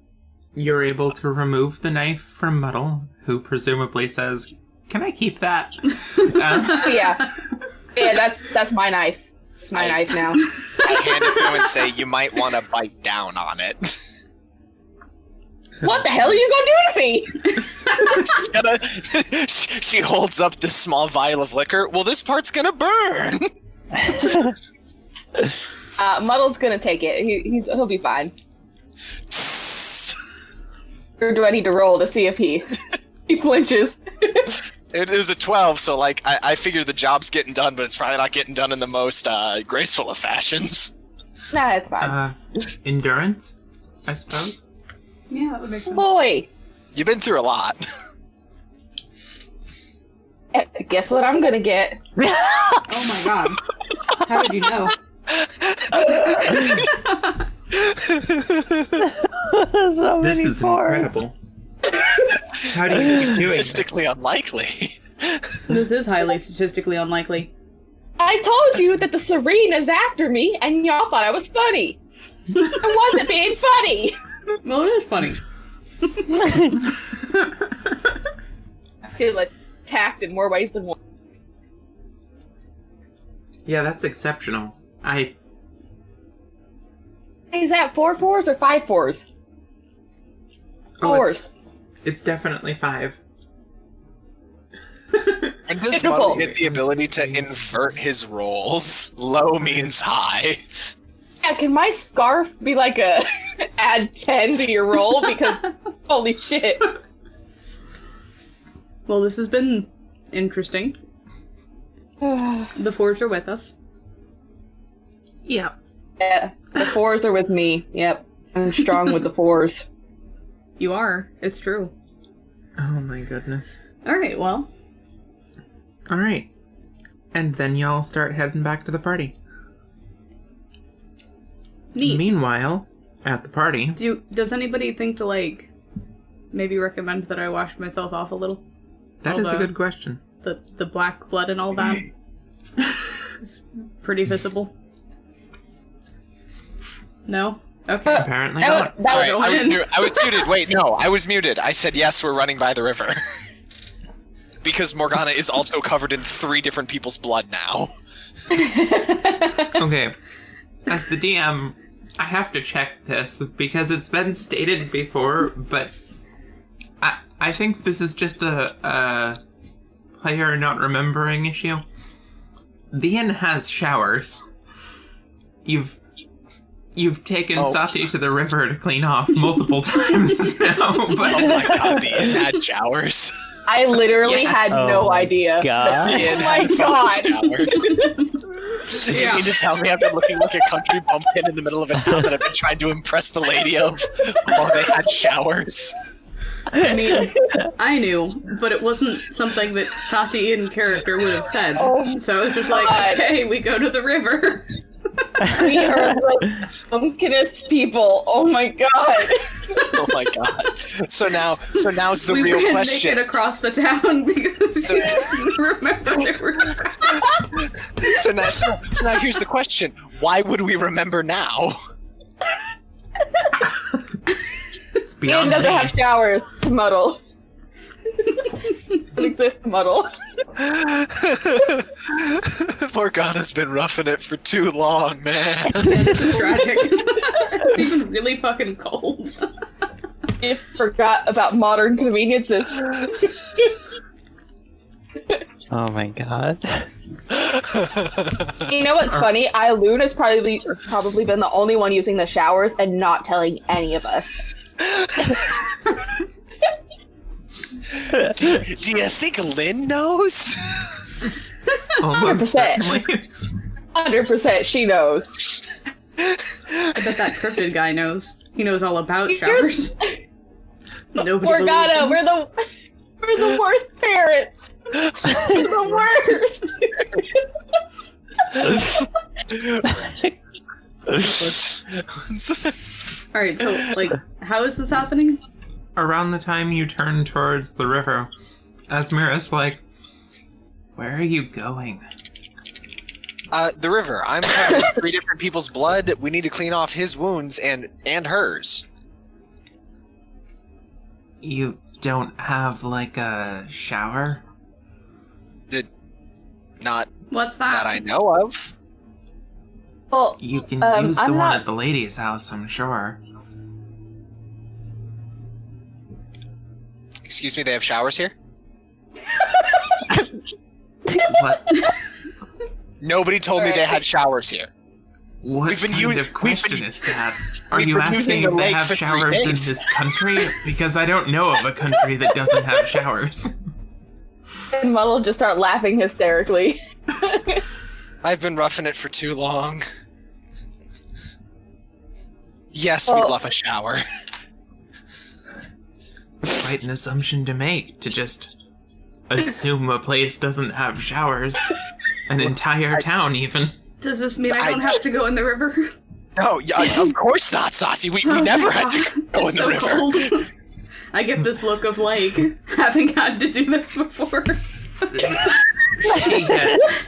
You're able to remove the knife from Muddle, who presumably says, "Can I keep that?" Yeah. Yeah, that's my knife. It's my knife now. I hand it to him and say, "You might want to bite down on it." What the hell are you gonna do to me? She holds up this small vial of liquor. Well, this part's gonna burn. Muddle's gonna take it. He'll be fine. Or do I need to roll to see if he flinches? It was a 12, so like I figure the job's getting done, but it's probably not getting done in the most graceful of fashions. Nah, it's fine. Endurance, I suppose. Yeah, that would make sense. Boy, You've been through a lot. guess what I'm gonna get? Oh my god. How did you know? So This many is fours. incredible. How do you keep doing this? Statistically unlikely. This is highly statistically unlikely. I told you that the Serene is after me, and y'all thought I was funny. I wasn't being funny. Well, it is funny. I feel attacked in more ways than one. Yeah, that's exceptional. Is that 4 fours or 5 fours? Oh, Fours. It's definitely 5. And does Wonderful. Muddle get the ability to invert his rolls? Low means high. Yeah, can my scarf be like a add 10 to your roll? Because holy shit. Well, this has been interesting. The fours are with us. Yep. Yeah, the 4s are with me. Yep, I'm strong with the 4s. You are. It's true. Oh my goodness. Alright, well. Alright. And then y'all start heading back to the party. Neat. Meanwhile, at the party... Does anybody think to, like, maybe recommend that I wash myself off a little? That is a good question. The black blood and all that. It's pretty visible. No? Okay. Apparently not. Alright, Go I was in. I was muted. Wait, no, I was muted. I said yes, we're running by the river. Because Morgana is also covered in 3 different people's blood now. Okay. As the DM, I have to check this because it's been stated before, but I think this is just a player not remembering issue. The inn has showers. You've taken Saati to the river to clean off multiple times now, but Oh my god, the inn had showers. I literally Yes. had Oh no my idea. God. The inn Oh my had god. showers. You mean to tell me I've been looking like a country bumpkin in the middle of a town that I've been trying to impress the lady of? Oh, they had showers. I mean, I knew, but it wasn't something that Saati in character would have said. So I was just like, God. okay, we go to the river. We are like pumpkinest people. Oh my god. Oh my god. So now's the We real ran question. naked across the town because So- we didn't remember there were... So now here's the question. Why would we remember now? it's Ian beyond doesn't me. have showers to muddle. Doesn't exist to muddle. Morgana's been roughing it for too long, man. This is tragic. It's even really fucking cold. You forgot about modern conveniences. Oh my god. You know what's funny? Eilun has probably been the only one using the showers and not telling any of us. Do you think Lynn knows? Almost 100%. certainly. 100% she knows. I bet that cryptid guy knows. He knows all about showers. Nobody Morgana, believes him. we're the worst parents. We're the worst. Alright, so, like, how is this happening? Around the time you turn towards the river, Asmira's like, where are you going? The river. I'm covered in 3 different people's blood. We need to clean off his wounds and hers. You don't have, like, a shower? Not What's that? that I know of. Well, You can use the I'm one not- at the lady's house, I'm sure. Excuse me, they have showers here? What? Nobody told me they had showers here. What We've been kind u- of we've question been- is that? Are we've you been using asking the if they lake have for 3 showers in days. this country? Because I don't know of a country that doesn't have showers. And Muddle just start laughing hysterically. I've been roughing it for too long. Yes, Well- we'd love a shower. Quite an assumption to make, to just assume a place doesn't have showers. An entire town, even. Does this mean I don't have to go in the river? No, yeah, of course not, Saati. We Oh, never thank had to God. go in It's the so river. cold. I get this look of, like, having had to do this before. She gets,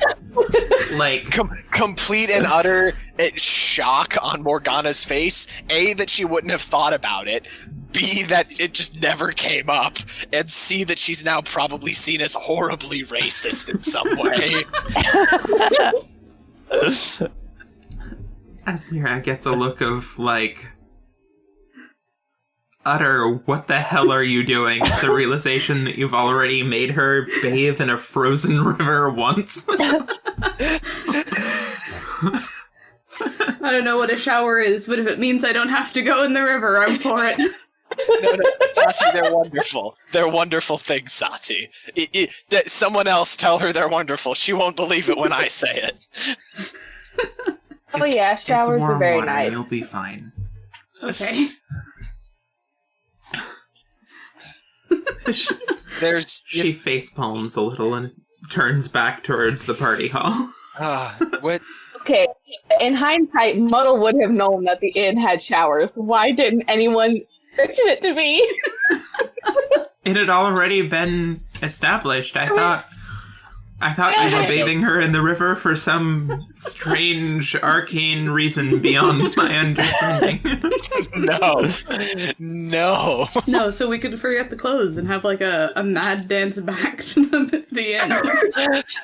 like, Complete and utter shock on Morgana's face. A, that she wouldn't have thought about it. B, that it just never came up. And C, that she's now probably seen as horribly racist in some way. Asmira gets a look of, like, utter, what the hell are you doing? The realization that you've already made her bathe in a frozen river once. I don't know what a shower is, but if it means I don't have to go in the river, I'm for it. No, Saati, they're wonderful. They're wonderful things, Saati. Someone else tell her they're wonderful. She won't believe it when I say it. Oh yeah, showers it's warm are very water, nice. You'll be fine. Okay. She face palms a little and turns back towards the party hall. What? Okay, in hindsight, Muddle would have known that the inn had showers. Why didn't anyone mention it to me? It had already been established. I thought you were bathing her in the river for some strange arcane reason beyond my understanding. No. No, so we could forget the clothes and have like a mad dance back to the end.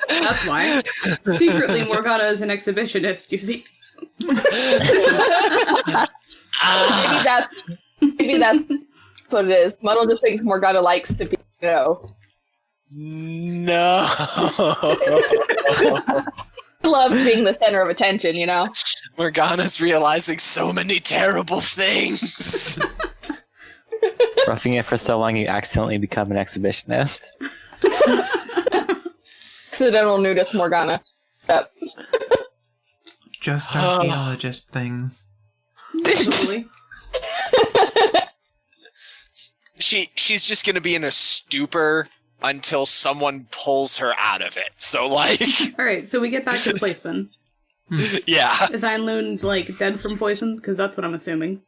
That's why. Secretly, Morgana is an exhibitionist, you see. Maybe that's what it is. Muddle just thinks Morgana likes to be, No. loves being the center of attention, Morgana's realizing so many terrible things. Roughing it for so long, you accidentally become an exhibitionist. Accidental nudist Morgana. Yep. Just archaeologist things. Totally. She's just gonna be in a stupor until someone pulls her out of it. So, like... Alright, so we get back to the place then. Yeah. Is Eilun, like, dead from poison? Because that's what I'm assuming.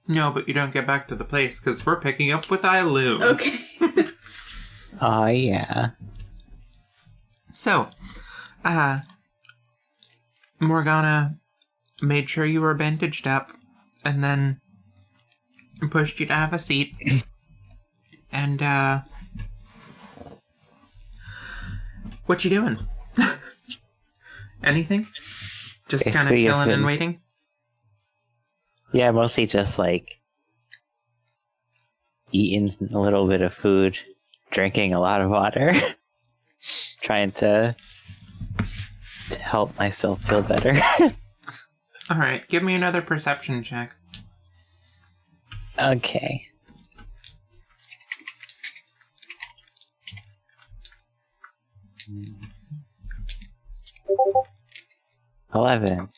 No, but you don't get back to the place because we're picking up with Eilun. Okay. Oh, yeah. So, Morgana made sure you were bandaged up and then pushed you to have a seat. And, what you doing? Anything? Just kind of Basically, chilling and waiting? Yeah, mostly just, eating a little bit of food, drinking a lot of water, trying to help myself feel better. Alright, give me another perception check. Okay. $11.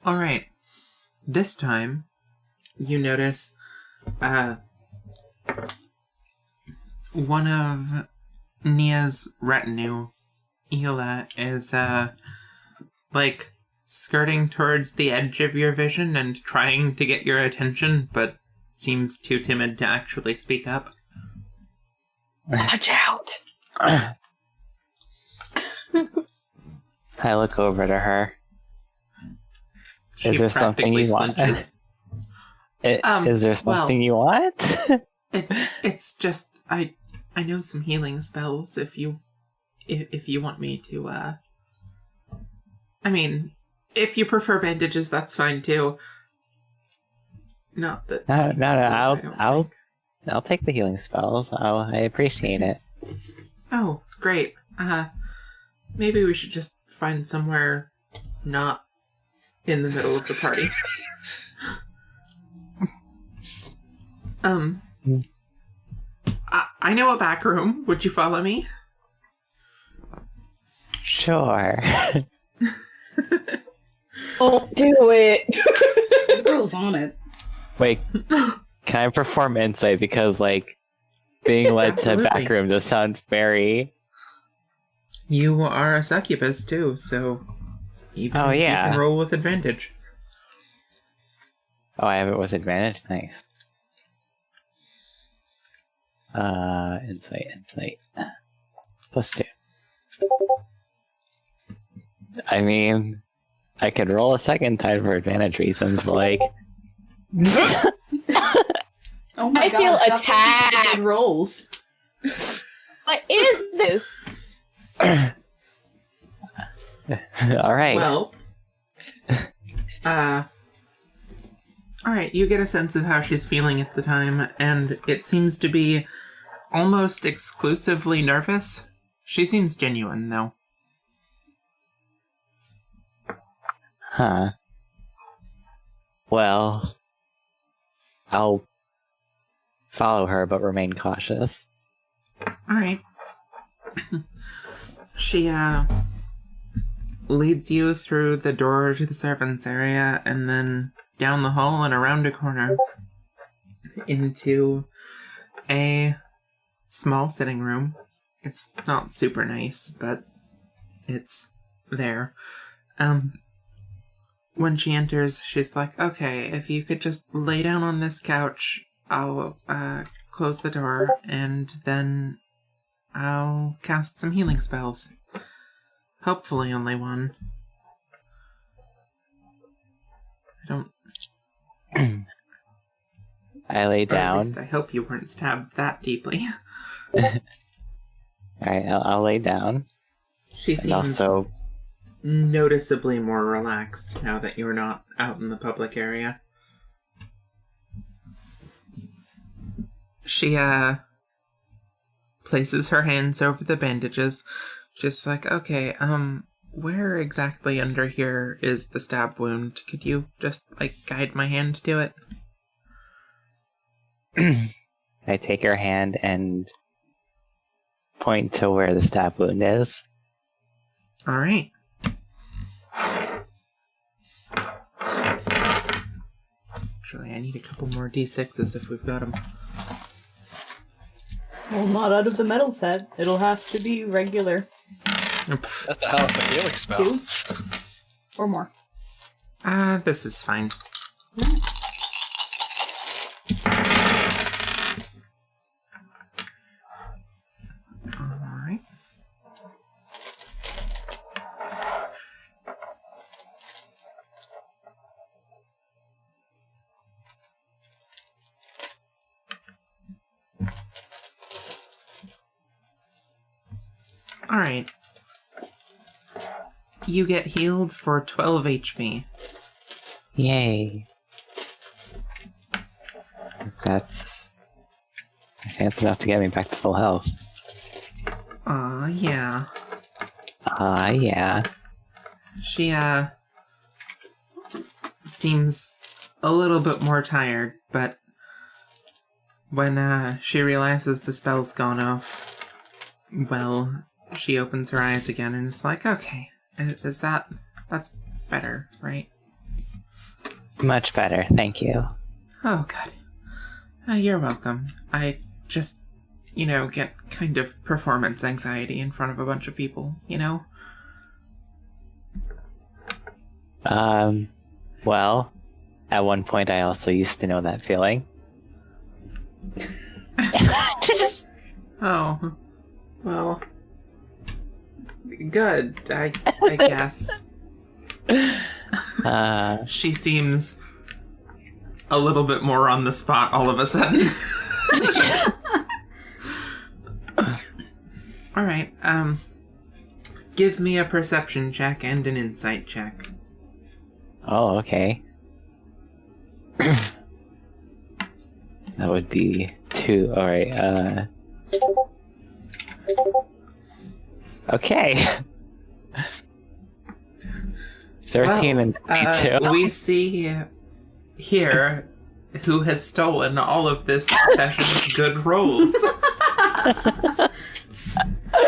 Alright. This time, you notice, one of Nia's retinue, Hila, is, skirting towards the edge of your vision and trying to get your attention, but seems too timid to actually speak up. Watch out! I look over to her. She Is there something practically you want? flinches. Is there something you want? It's just I know some healing spells if you want me to I mean, if you prefer bandages, that's fine too. Not that No. I'll take the healing spells. I appreciate it. Oh, great. Maybe we should just find somewhere not in the middle of the party. I know a back room. Would you follow me? Sure. Don't do it. The girl's on it. Wait, can I perform insight? Because, like, being led to a back Absolutely. room does sound very... You are a succubus, too, so... Even Oh, yeah. You can roll with advantage. Oh, I have it with advantage? Nice. Insight. +2. I mean, I could roll a second time for advantage reasons, but, like... Oh my I god, feel stop attacked. taking good rolls. What is this? Alright. Well... Alright, you get a sense of how she's feeling at the time, and it seems to be almost exclusively nervous. She seems genuine, though. Huh. Well, I'll follow her, but remain cautious. Alright. She, leads you through the door to the servants' area, and then down the hall and around a corner into a small sitting room. It's not super nice, but it's there. When she enters, she's like, okay, if you could just lay down on this couch, I'll, close the door, and then I'll cast some healing spells. Hopefully only one. I don't... I lay Or at down. least I hope you weren't stabbed that deeply. Alright, I'll lay down. She And seems also, noticeably more relaxed now that you're not out in the public area. She, places her hands over the bandages, just like, okay, where exactly under here is the stab wound? Could you just, like, guide my hand to it? I take her hand and point to where the stab wound is. Alright. Actually, I need a couple more d6s if we've got them. Well, not out of the metal set. It'll have to be regular. That's a hell of a healing spell. 2 or more. This is fine. Alright. Alright. You get healed for 12 HP. Yay. That's enough to get me back to full health. Yeah. Yeah. She, seems a little bit more tired, but when, she realizes the spell's gone off, well, she opens her eyes again and is like, okay, that's better, right? Much better, thank you. Oh, good. You're welcome. I just, get kind of performance anxiety in front of a bunch of people, Well, at one point I also used to know that feeling. Oh, well, good, I guess. She seems a little bit more on the spot all of a sudden. Alright, give me a perception check and an insight check. Oh, okay. That would be 2. Alright, okay. 13 and 22. We see here who has stolen all of this session's good rolls.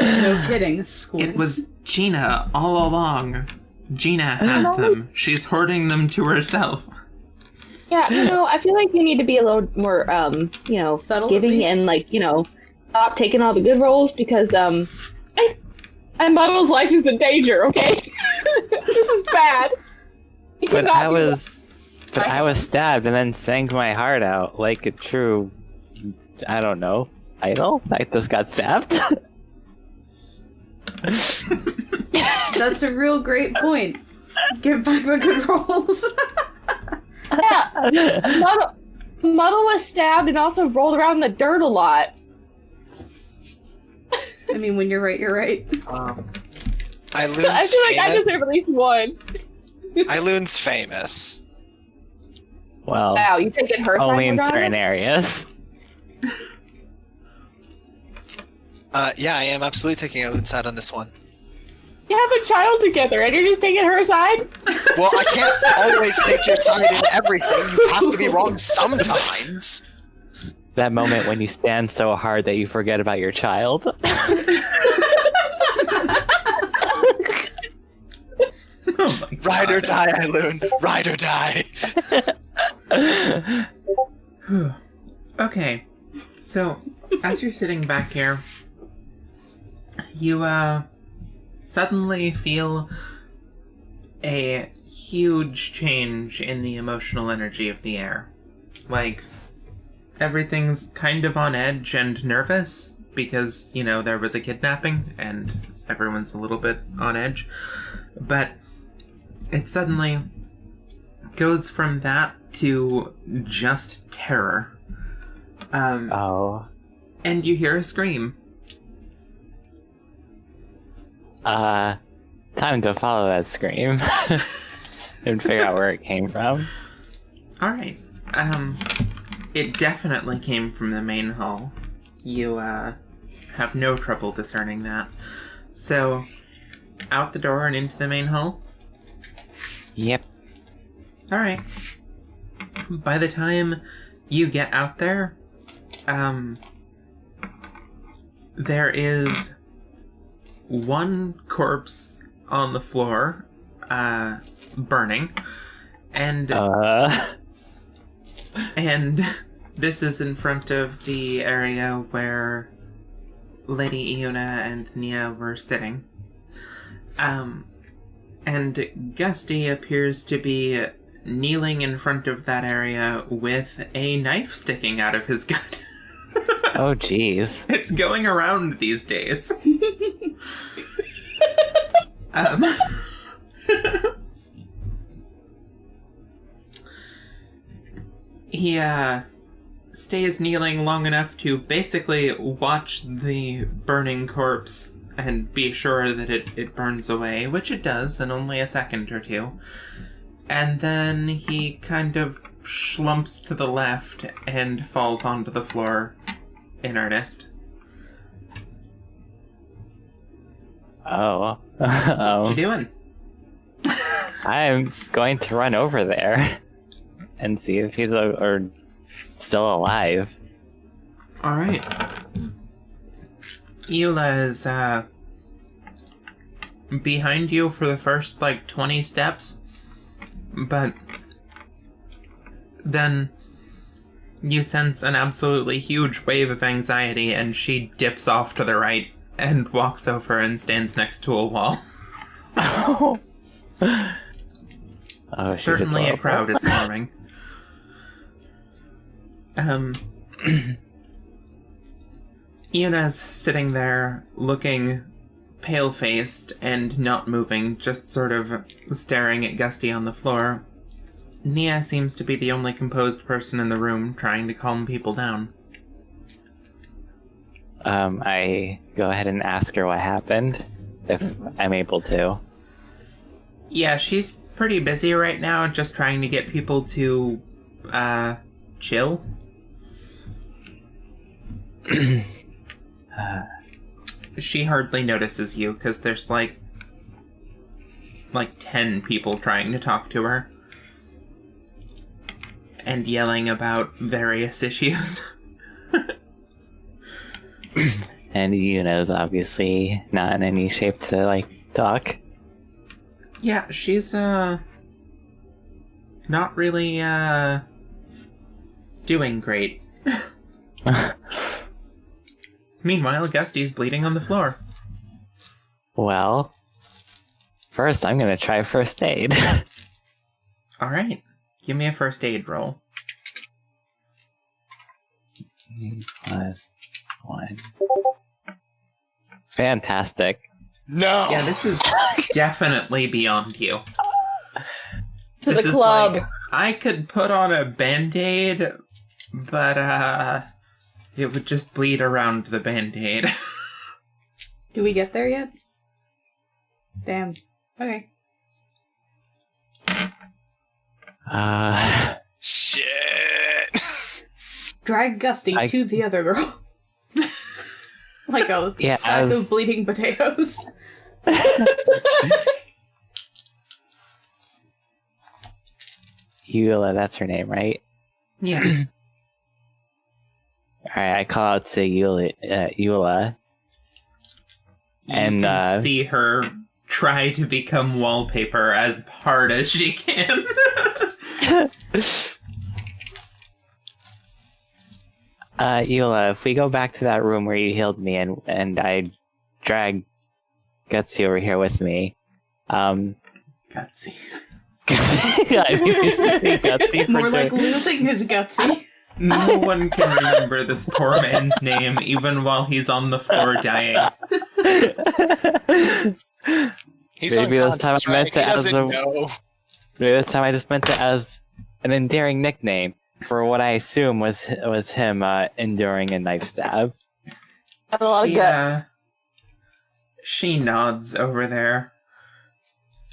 No kidding. School. It was Gina all along. Gina had them. She's hoarding them to herself. Yeah, I feel like you need to be a little more, Subtle, giving and, stop taking all the good roles because, my Muddle's life is in danger, okay? This is bad. But I was stabbed and then sang my heart out like a true, I don't know, idol that just got stabbed. That's a real great point. Give back the good rolls. Yeah, Muddle was stabbed and also rolled around in the dirt a lot. I mean, when you're right, you're right. Eilun's I feel like I deserve at least one. Eilun's famous. Well, Wow, you taking her side, only in Morgana? certain areas. Yeah, I am absolutely taking Eilun's side on this one. You have a child together and you're just taking her side? Well, I can't always take your side in everything. You have to be wrong sometimes. That moment when you stand so hard that you forget about your child. Oh my God. Ride or die, Eilun. Ride or die. Okay, so as you're sitting back here, you suddenly feel a huge change in the emotional energy of the air. Like, everything's kind of on edge and nervous because, there was a kidnapping and everyone's a little bit on edge. But it suddenly goes from that to just terror. Oh. And you hear a scream. Time to follow that scream. And figure out where it came from. Alright. It definitely came from the main hall. You, have no trouble discerning that. So, out the door and into the main hall? Yep. Alright. By the time you get out there, there is one corpse on the floor, burning, and this is in front of the area where Lady Iuna and Nia were sitting. And Gusty appears to be kneeling in front of that area with a knife sticking out of his gut. Oh, jeez. It's going around these days. He stays kneeling long enough to basically watch the burning corpse and be sure that it burns away, which it does in only a second or two. And then he kind of slumps to the left and falls onto the floor in earnest. Oh. What you doing? I'm going to run over there and see if he's still alive. Alright. Eula is, behind you for the first, 20 steps. But then you sense an absolutely huge wave of anxiety, and she dips off to the right and walks over and stands next to a wall. Oh, she's Certainly a adorable. crowd is forming. Iona's sitting there looking pale-faced and not moving, just sort of staring at Gusty on the floor. Nia seems to be the only composed person in the room, trying to calm people down. I go ahead and ask her what happened, if I'm able to. Yeah, she's pretty busy right now, just trying to get people to, chill. She hardly notices you, because there's, like 10 people trying to talk to her. And yelling about various issues. And Yuna's obviously not in any shape to, like, talk. Yeah, she's, not really, doing great. Meanwhile, Gusty's bleeding on the floor. Well, first I'm gonna try first aid. Alright, give me a first aid roll. +1. Fantastic. No. Yeah, this is definitely beyond you. To This the is club. like, I could put on a band-aid, but, it would just bleed around the band-aid. Do we get there yet? Damn. Okay. Shit. Drag Gusty to the other girl. Like a Yeah, sack of bleeding potatoes. Eula, that's her name, right? Yeah. Alright, I call out to Eula. You And, can see her try to become wallpaper as hard as she can. Eula, if we go back to that room where you healed me and I drag Gutsy over here with me, Gutsy. I mean, Gutsy More for like doing- losing his gutsy. No one can remember this poor man's name, even while he's on the floor dying. He's Maybe this unconscious, time I meant right? to He as doesn't a- know. Maybe this time I just meant it as an endearing nickname for what I assume was him enduring a knife stab. Got a lot of guts. She nods over there.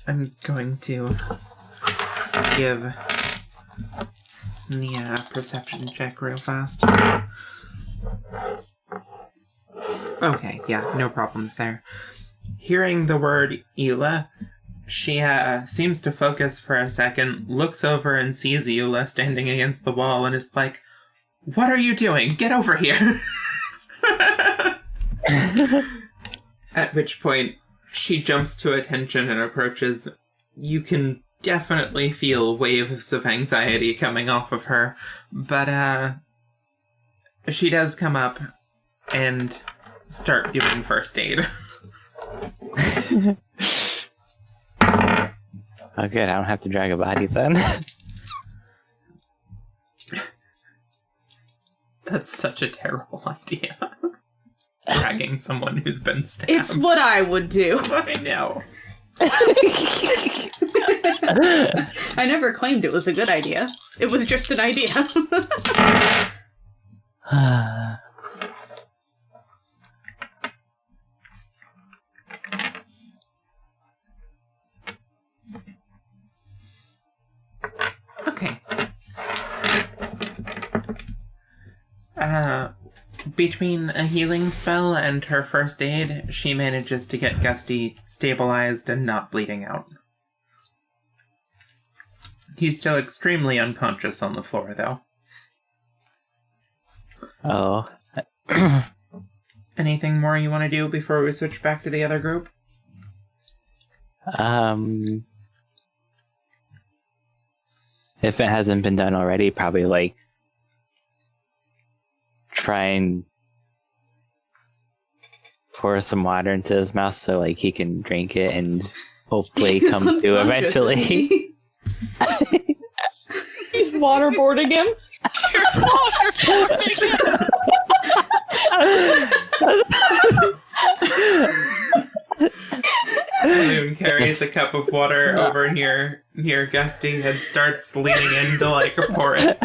I'm going to give me a perception check real fast. Okay, yeah, no problems there. Hearing the word Eula, she seems to focus for a second, looks over and sees Eula standing against the wall and is like, "What are you doing? Get over here!" At which point, she jumps to attention and approaches. You can definitely feel waves of anxiety coming off of her, but she does come up and start doing first aid. Oh, good. I don't have to drag a body then. That's such a terrible idea. Dragging someone who's been stabbed. It's what I would do. I know. I never claimed it was a good idea. It was just an idea. Okay. Between a healing spell and her first aid, she manages to get Gusty stabilized and not bleeding out. He's still extremely unconscious on the floor, though. Oh. Anything more you want to do before we switch back to the other group? If it hasn't been done already, probably like try and pour some water into his mouth so like he can drink it and hopefully come to eventually. He's waterboarding him. Loon carries a cup of water over near Gusty and starts leaning in to like pour it.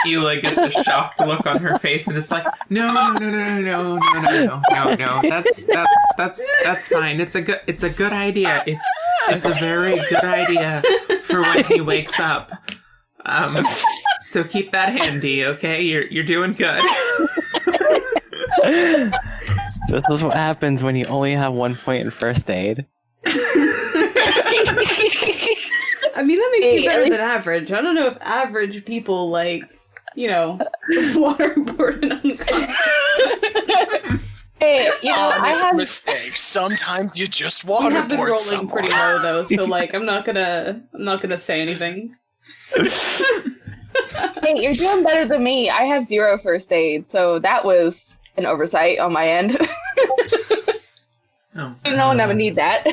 Eula gets a shocked look on her face and is like, no, that's fine. It's a good idea. It's a very good idea for when he wakes up. So keep that handy, okay? You're doing good. This is what happens when you only have 1 point in first aid. I mean, that makes you better than average. I don't know if average people, like, you know, waterboard and unconscious. Hey, you know, I Honest have mistake. Sometimes you just We have been waterboard rolling someone. pretty low though, so like I'm not gonna say anything. Hey, you're doing better than me. I have 0 first aid, so that was an oversight on my end. Oh, No one ever need that.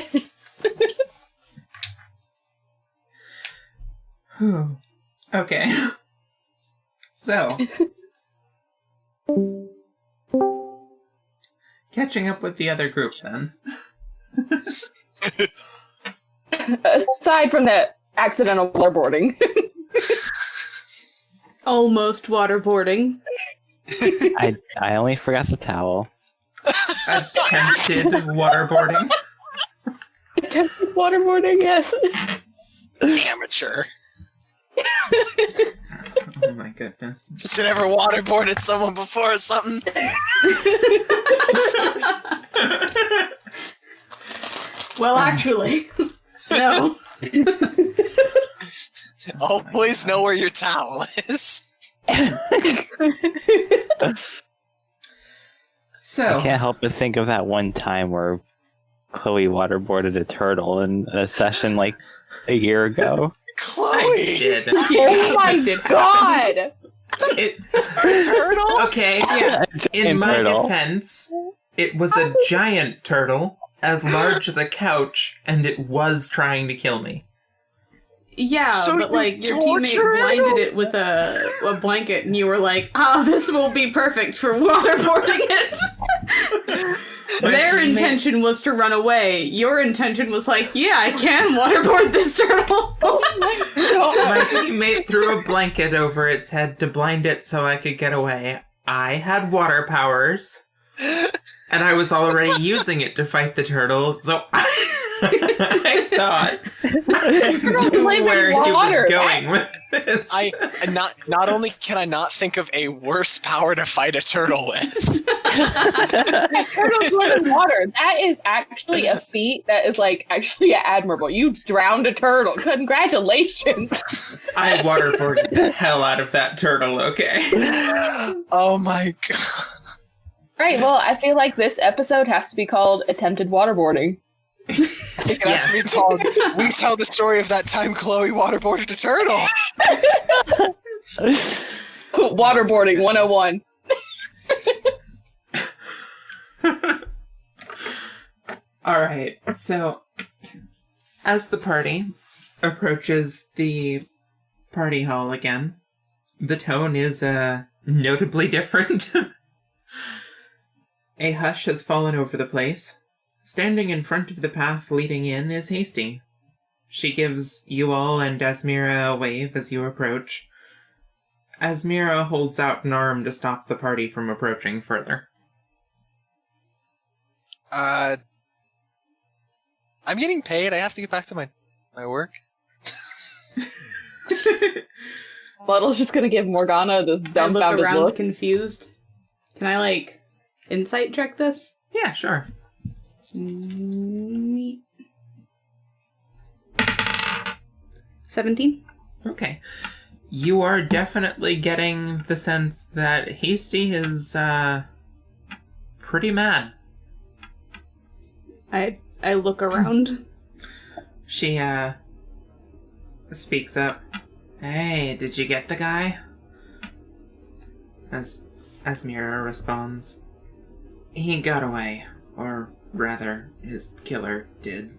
Whew. Okay. So, catching up with the other group then. Aside from that accidental waterboarding. Almost waterboarding. I only forgot the towel. Attempted waterboarding. Attempted waterboarding, yes. Amateur. Oh my goodness. Should ever waterboarded someone before or something? Well, actually, no. Always know where your towel is. So, I can't help but think of that one time where Chloe waterboarded a turtle in a session like a year ago. Chloe! I did. Oh my god! Turtle? Okay, Yeah. in my turtle. defense, it was a giant turtle, as large as a couch, and it was trying to kill me. Yeah, So but you like your torture teammate it? blinded it with a blanket, and you were like, "Ah, this will be perfect for waterboarding it." My Their teammate- intention was to run away. Your intention was like, "Yeah, I can waterboard this turtle." My teammate threw a blanket over its head to blind it so I could get away. I had water powers, and I was already using it to fight the turtles, so I thought I knew live in where he water. was going with this. I not only can I not think of a worse power to fight a turtle with. Turtles live in water. That is actually a feat that is like actually admirable. You drowned a turtle. Congratulations. I waterboarded the hell out of that turtle, okay? Oh my god. Right, well, I feel like this episode has to be called Attempted Waterboarding. It has to be told. We tell the story of that time Chloe waterboarded a turtle. Waterboarding 101. Alright, so as the party approaches the party hall again, the tone is notably different. A hush has fallen over the place. Standing in front of the path leading in is Hasty. She gives you all and Asmira a wave as you approach. Asmira holds out an arm to stop the party from approaching further. I'm getting paid. I have to get back to my work. Muddle's just gonna give Morgana this I look dumbfounded around look. confused. Can I like insight check this? Yeah, sure. 17? Okay. You are definitely getting the sense that Hasty is, pretty mad. I look around. She, speaks up. Hey, did you get the guy? Asmira responds. He got away. Or rather, his killer did.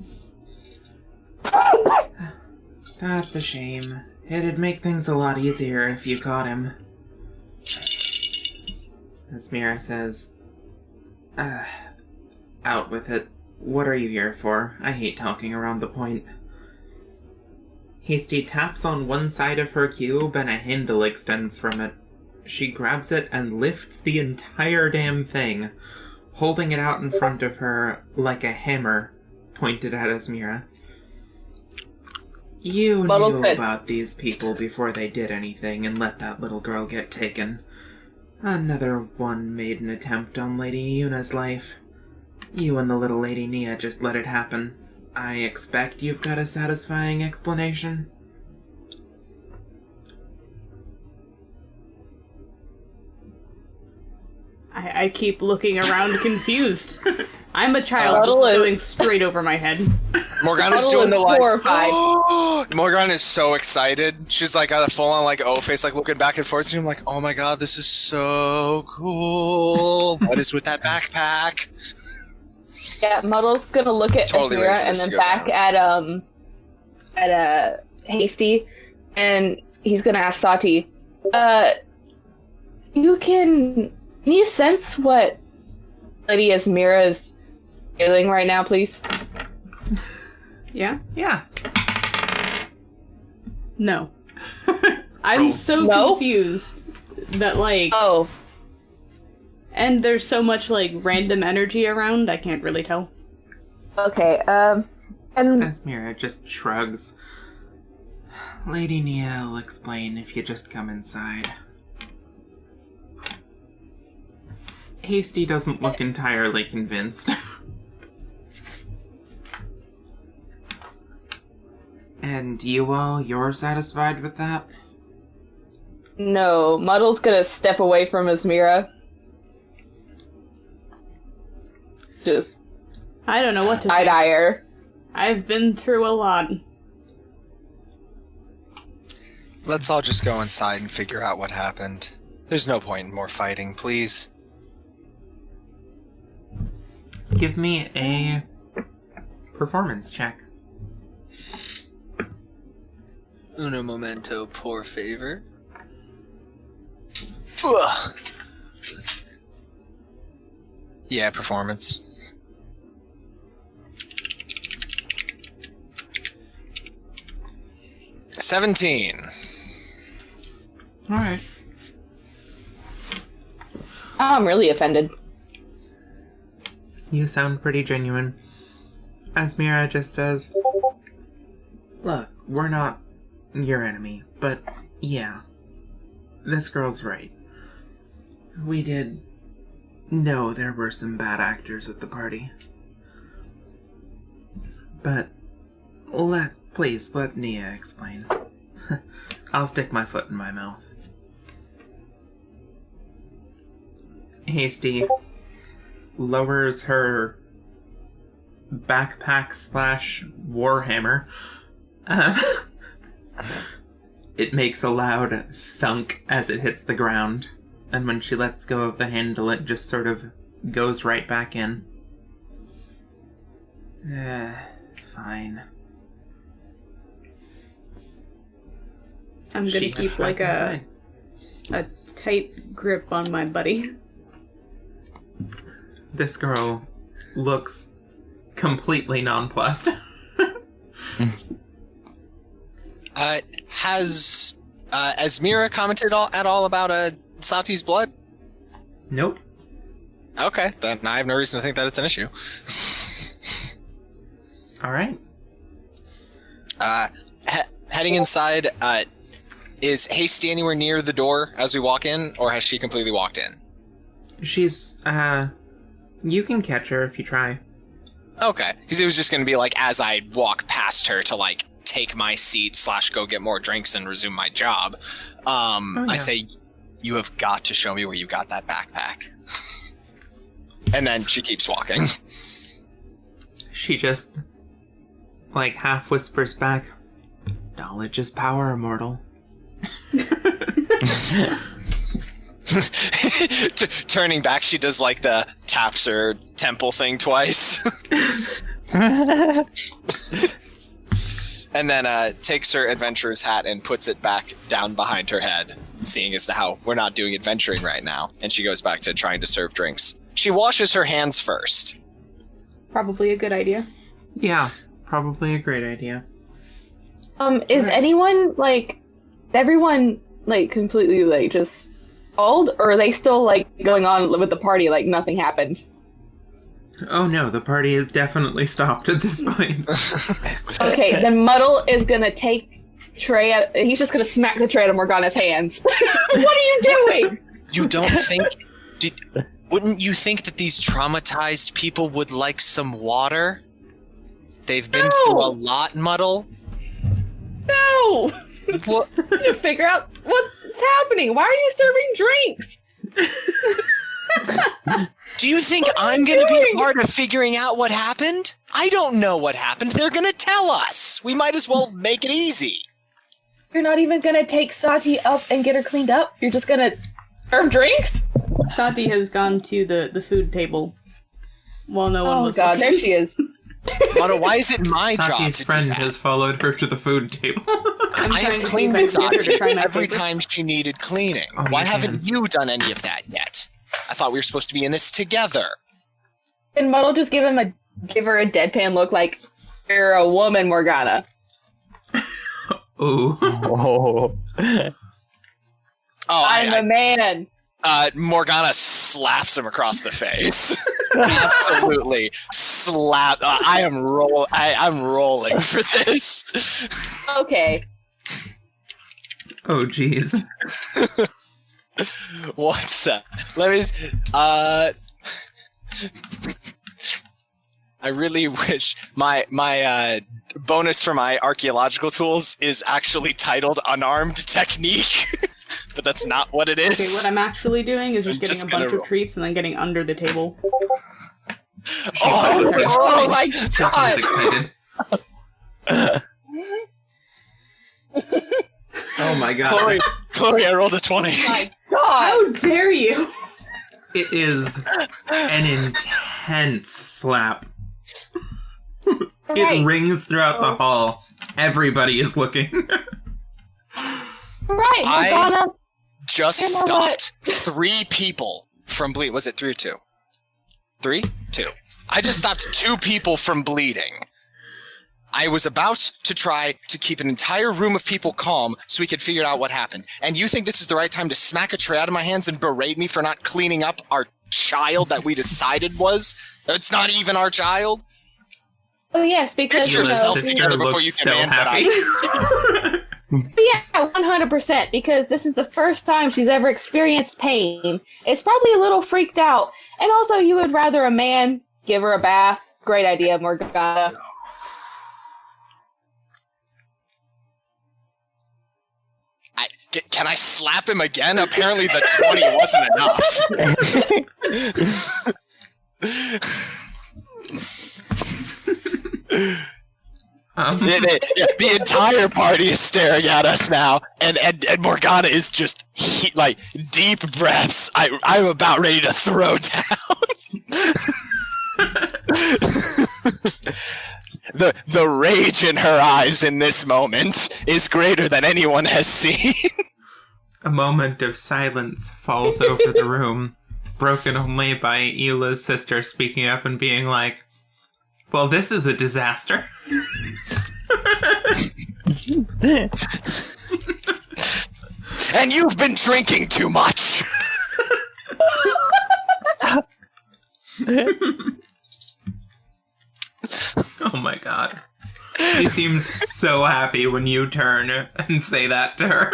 That's a shame. It'd make things a lot easier if you caught him. Asmira says, out with it. What are you here for? I hate talking around the point. Hasty taps on one side of her cube and a handle extends from it. She grabs it and lifts the entire damn thing, holding it out in front of her like a hammer pointed at Asmira. You Muddle knew said- about these people before they did anything and let that little girl get taken. Another one made an attempt on Lady Yuna's life. You and the little Lady Nia just let it happen. I expect you've got a satisfying explanation. I keep looking around confused. I'm a child. This Muddle is is- going straight over my head. Morgana's Muddle doing is the like. horrified. Morgana is so excited. She's like got a full on like O face, like looking back and forth. And I'm like, oh my god, this is so cool. What is with that backpack? Yeah, Muddle's gonna look at Totally Asmira ready for and this then to go back down. at Hasty, and he's gonna ask Saati, can you sense what Lady Asmira is feeling right now, please? Yeah? Yeah. No. I'm so No? confused that, like... Oh, And there's so much, like, random energy around, I can't really tell. okay, and Asmira just shrugs. Lady Nia will explain if you just come inside. Hasty doesn't look entirely convinced. And you're satisfied with that? no, Muddle's gonna step away from Asmira. Just I don't know what to think. side-eye her. I've been through a lot. Let's all just go inside and figure out what happened. There's no point in more fighting, please. Give me a performance check. Uno momento, por favor. Ugh. Yeah, performance. $17. Alright. I'm really offended. You sound pretty genuine. Asmira just says, look, we're not your enemy, but yeah, this girl's right. We did know there were some bad actors at the party. But please let Nia explain. I'll stick my foot in my mouth. Hasty lowers her backpack / warhammer. It makes a loud thunk as it hits the ground, and when she lets go of the handle, it just sort of goes right back in. Fine. I'm She gonna heads keep, like, back a inside. tight grip on my buddy. This girl looks completely nonplussed. Has Asmira commented at all about Saati's blood? Nope. Okay, then I have no reason to think that it's an issue. Alright. Heading inside, is Hasty anywhere near the door as we walk in, or has she completely walked in? She's, you can catch her if you try. Okay, because it was just going to be like as I walk past her to like take my seat / go get more drinks and resume my job. yeah. I say, you have got to show me where you got that backpack. And then she keeps walking. She just, like, half whispers back, knowledge is power, immortal. Turning back, she does like the taps her temple thing twice. And then takes her adventurer's hat and puts it back down behind her head, seeing as to how we're not doing adventuring right now. And she goes back to trying to serve drinks. She washes her hands first. Probably a good idea. Yeah, probably a great idea. Is anyone, like, everyone, like, completely, like, just old, or are they still, like, going on with the party like nothing happened? Oh no, the party is definitely stopped at this point. Okay, then Muddle is gonna take tray out, he's just gonna smack the tray out of Morgana's hands. What are you doing? You don't think... Wouldn't you think that these traumatized people would like some water? They've been through a lot, Muddle. No! What? To figure out what's happening. Why are you serving drinks? Do you think I'm going to be a part of figuring out what happened? I don't know what happened. They're going to tell us. We might as well make it easy. You're not even gonna take Saati up and get her cleaned up? You're just gonna serve drinks? Saati has gone to the food table while no one was God, looking. there she is. Motto, why is it my job Saki's to friend do that? has followed her to the food table. I'm I trying have to see cleaned if I can get her to try Saati my every favorites. time she needed cleaning. Oh, Why you haven't can. you done any of that yet? I thought we were supposed to be in this together. And Muddle just give her a deadpan look like, you're a woman, Morgana. Ooh. Oh. Oh, I'm a man. Morgana slaps him across the face. Absolutely slap. I'm rolling for this. Okay. Oh, jeez. What's up? Let me. I really wish my bonus for my archaeological tools is actually titled Unarmed Technique, but that's not what it is. Okay, what I'm actually doing is just I'm getting just a bunch gonna of treats and then getting under the table. Oh, She Oh my god. succeeded. Oh my god. Chloe, I rolled a 20. My god. How dare you? It is an intense slap. It Right. rings throughout the hall. Everybody is looking. Right, Morgana. Just You know what? stopped 3 people from bleeding. Was it 3 or 2? 3? 2. I just stopped 2 people from bleeding. I was about to try to keep an entire room of people calm so we could figure out what happened. And you think this is the right time to smack a tray out of my hands and berate me for not cleaning up our child that we decided was? It's not even our child? Oh yes, because Get you know, yourself sister together before looks you so demand that happy. I... yeah, 100%. Because this is the first time she's ever experienced pain. It's probably a little freaked out, and also you would rather a man give her a bath. Great idea, Morgana. Can I slap him again? Apparently the 20 wasn't enough. The entire party is staring at us now, and Morgana is just like deep breaths. I'm about ready to throw down. The rage in her eyes in this moment is greater than anyone has seen. A moment of silence falls over the room, broken only by Eula's sister speaking up and being like, well, this is a disaster. And you've been drinking too much. Oh my god. She seems so happy when you turn and say that to her.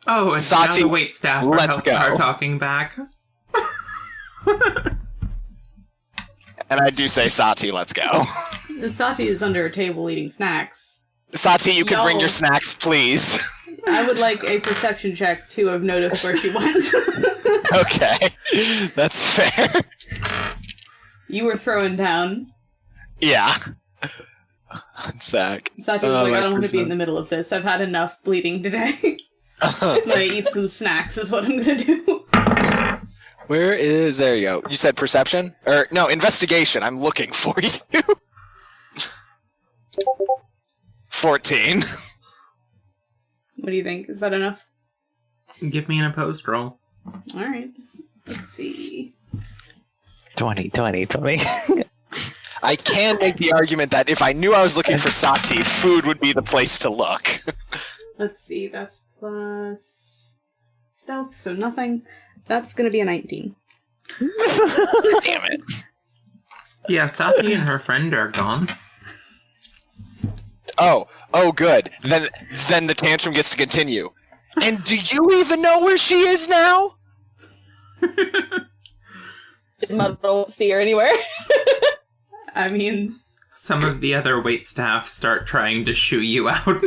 Oh, and now Saati, the waitstaff let's go. are talking back. And I do say, Saati, let's go. Saati is under a table eating snacks. Saati, you can bring Yo. your snacks, please. I would like a perception check to have noticed where she went. Okay, that's fair. You were throwing down. Yeah. Zach. Saati was like, I don't want to be in the middle of this. I've had enough bleeding today. I'm gonna eat some snacks is what I'm gonna do. Where is... There you go. You said perception? Or, no, investigation. I'm looking for you. 14. What do you think? Is that enough? Give me an opposed roll. Alright. Let's see. 20. I can make the argument that if I knew I was looking for Saati, food would be the place to look. Let's see. That's plus stealth, so nothing. That's gonna be a 19. Damn it. Yeah, Saati and her friend are gone. Oh, good. Then the tantrum gets to continue. And do you even know where she is now? Muddle won't see her anywhere. I mean, Some of the other waitstaff start trying to shoo you out.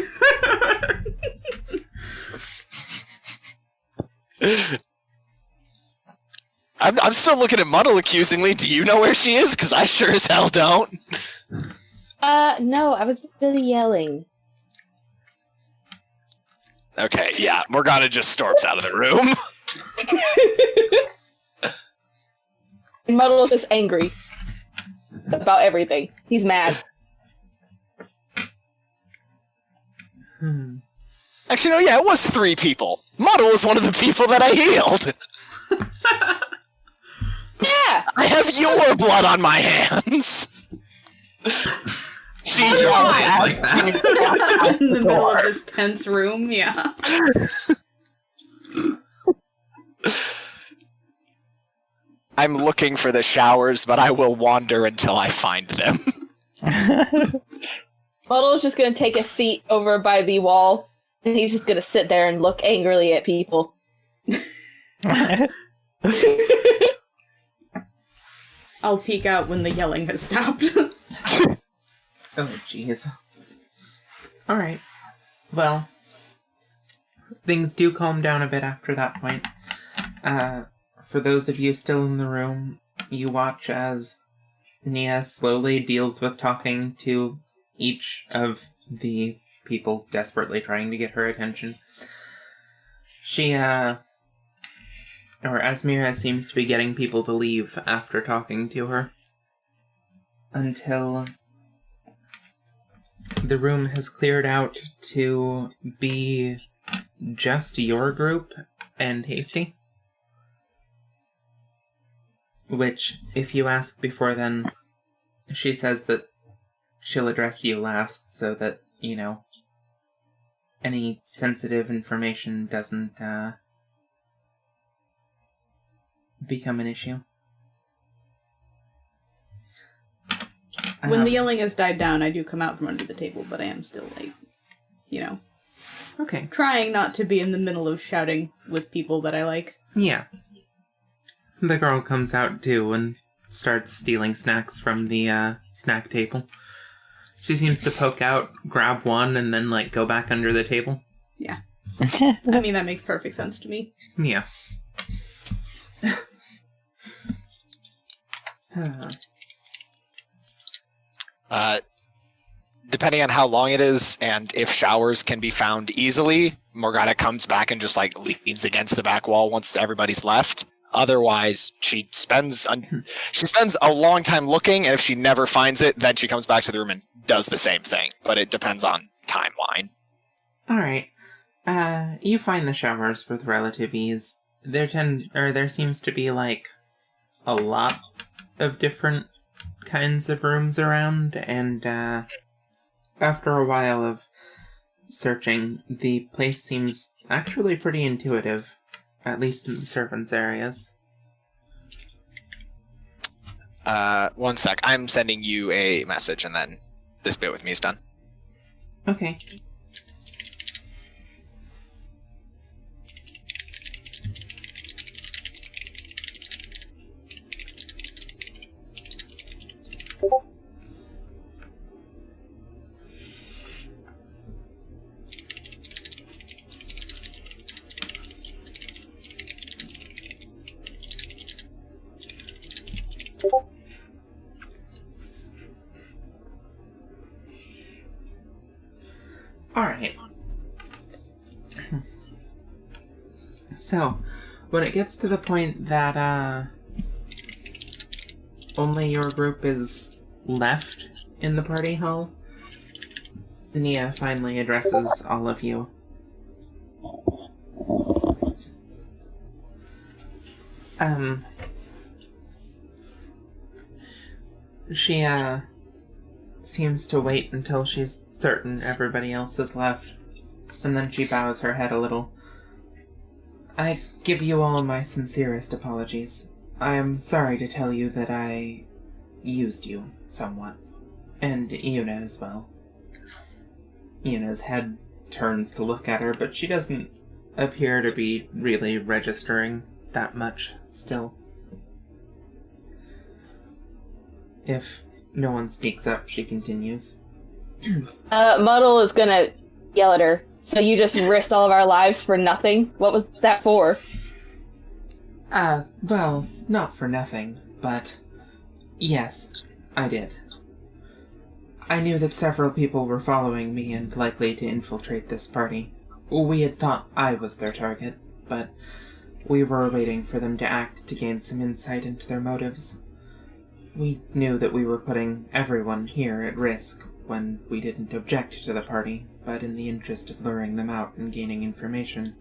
I'm still looking at Muddle accusingly. Do you know where she is? Because I sure as hell don't. No, I was really yelling. Okay, yeah. Morgana just storms out of the room. And Muddle's just angry about everything. He's mad. Actually, no, yeah, it was 3 people. Muddle was one of the people that I healed. Yeah! I have your blood on my hands. She Always like that. In the middle of this tense room, yeah. I'm looking for the showers, but I will wander until I find them. Muddle's just gonna take a seat over by the wall, and he's just gonna sit there and look angrily at people. I'll peek out when the yelling has stopped. Oh, jeez. Alright. Well, things do calm down a bit after that point. For those of you still in the room, you watch as Nia slowly deals with talking to each of the people desperately trying to get her attention. She, or Asmira seems to be getting people to leave after talking to her. Until the room has cleared out to be just your group and Hasty. Which, if you ask before then, she says that she'll address you last so that, you know, any sensitive information doesn't, become an issue. When the yelling has died down, I do come out from under the table, but I am still, like, you know, Okay. trying not to be in the middle of shouting with people that I like. Yeah. The girl comes out too and starts stealing snacks from the snack table. She seems to poke out, grab one, and then, like, go back under the table. Yeah. I mean, that makes perfect sense to me. Yeah. Depending on how long it is, and if showers can be found easily, Morgana comes back and just, like, leans against the back wall once everybody's left. Otherwise, she spends a long time looking, and if she never finds it, then she comes back to the room and does the same thing. But it depends on timeline. Alright. You find the showers with relative ease. There seems to be, like, a lot of different kinds of rooms around, and, after a while of searching, the place seems actually pretty intuitive, at least in the servants' areas. 1 sec. I'm sending you a message, and then this bit with me is done. Okay. Alright. So, when it gets to the point that, only your group is left in the party hall, Nia finally addresses all of you. She, seems to wait until she's certain everybody else is left, and then she bows her head a little. I give you all my sincerest apologies. I am sorry to tell you that I used you somewhat, and Iuna as well. Iuna's head turns to look at her, but she doesn't appear to be really registering that much still. If no one speaks up, she continues. Muddle is gonna yell at her. So you just risked all of our lives for nothing? What was that for? Well, not for nothing, but yes, I did. I knew that several people were following me and likely to infiltrate this party. We had thought I was their target, but we were waiting for them to act to gain some insight into their motives. We knew that we were putting everyone here at risk when we didn't object to the party, but in the interest of luring them out and gaining information,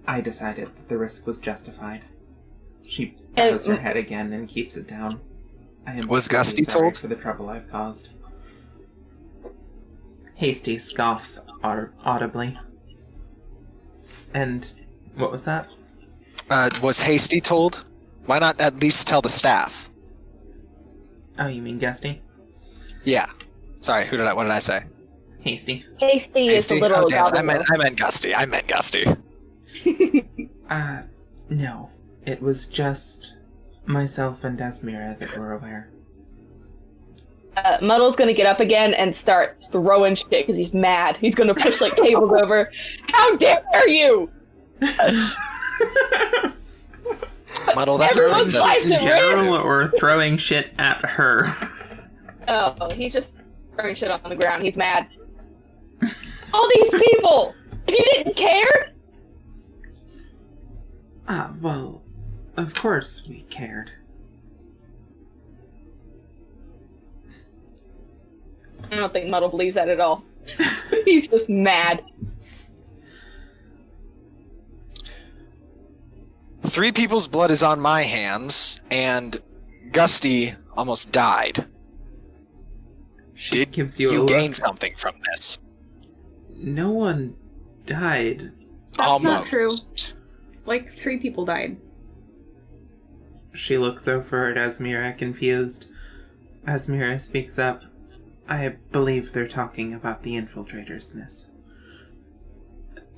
I decided that the risk was justified. She bows her head again and keeps it down. I am Was Gusty sorry told? for the trouble I've caused. Hasty scoffs audibly. And what was that? Was Hasty told? Why not at least tell the staff? Oh, you mean Gusty? Yeah. Sorry, what did I say? Hasty. Hasty is a little Oh, damn it. goblin. I meant Gusty. No. It was just myself and Desmira that were aware. Muddle's gonna get up again and start throwing shit because he's mad. He's gonna push like tables over. How dare you! Muddle, that's a Everyone's princess. life In is general, or throwing shit at her? Oh, he's just throwing shit on the ground. He's mad. All these people! And you didn't care? Well, of course we cared. I don't think Muddle believes that at all. He's just mad. 3 people's blood is on my hands, and Gusty almost died. She gives you a you look. gain something from this? No one died. That's not true. Like 3 people died. She looks over at Asmira, confused. Asmira speaks up. I believe they're talking about the infiltrators, miss.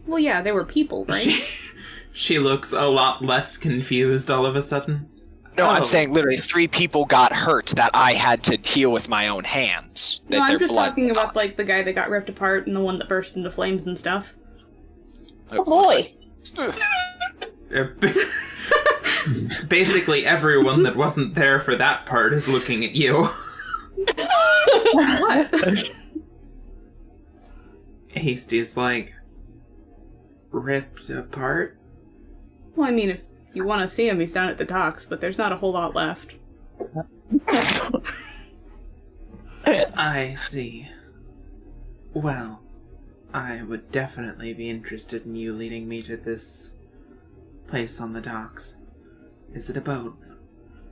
Well, yeah, they were people, right? She looks a lot less confused all of a sudden. No, Oh. I'm saying literally 3 people got hurt that I had to heal with my own hands. That No, their I'm just blood talking was about, on. like, the guy that got ripped apart and the one that burst into flames and stuff. Oh boy. Basically, everyone that wasn't there for that part is looking at you. What? Hasty's like, ripped apart? Well, I mean, if you want to see him, he's down at the docks, but there's not a whole lot left. I see. Well, I would definitely be interested in you leading me to this place on the docks. Is it a boat?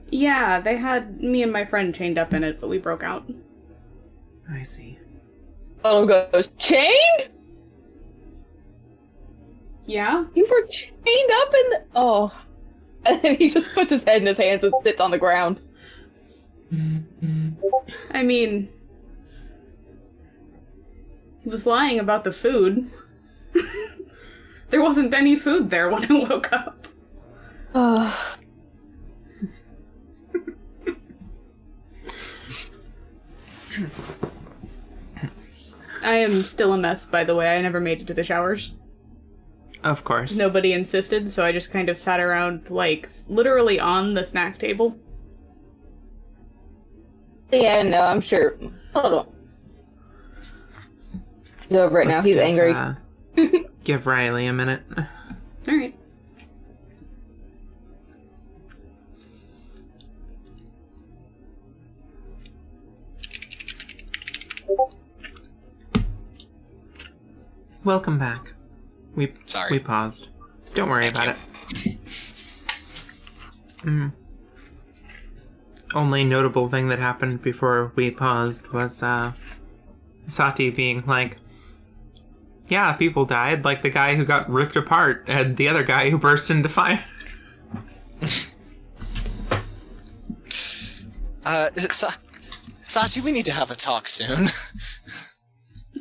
Yeah, they had me and my friend chained up in it, but we broke out. I see. Muddle goes, chained? Yeah? You were chained up in the... Oh. And then he just puts his head in his hands and sits on the ground. I mean... He was lying about the food. There wasn't any food there when I woke up. Oh. I am still a mess, by the way. I never made it to the showers. Of course. Nobody insisted, so I just kind of sat around, like, literally on the snack table. Yeah, no, I'm sure. Hold on. He's over it now. Let's He's give, angry. Give Riley a minute. Alright. Welcome back. We Sorry. We paused. Don't worry about it. Only notable thing that happened before we paused was Saati being like, yeah, people died, like the guy who got ripped apart and the other guy who burst into fire. Saati, we need to have a talk soon.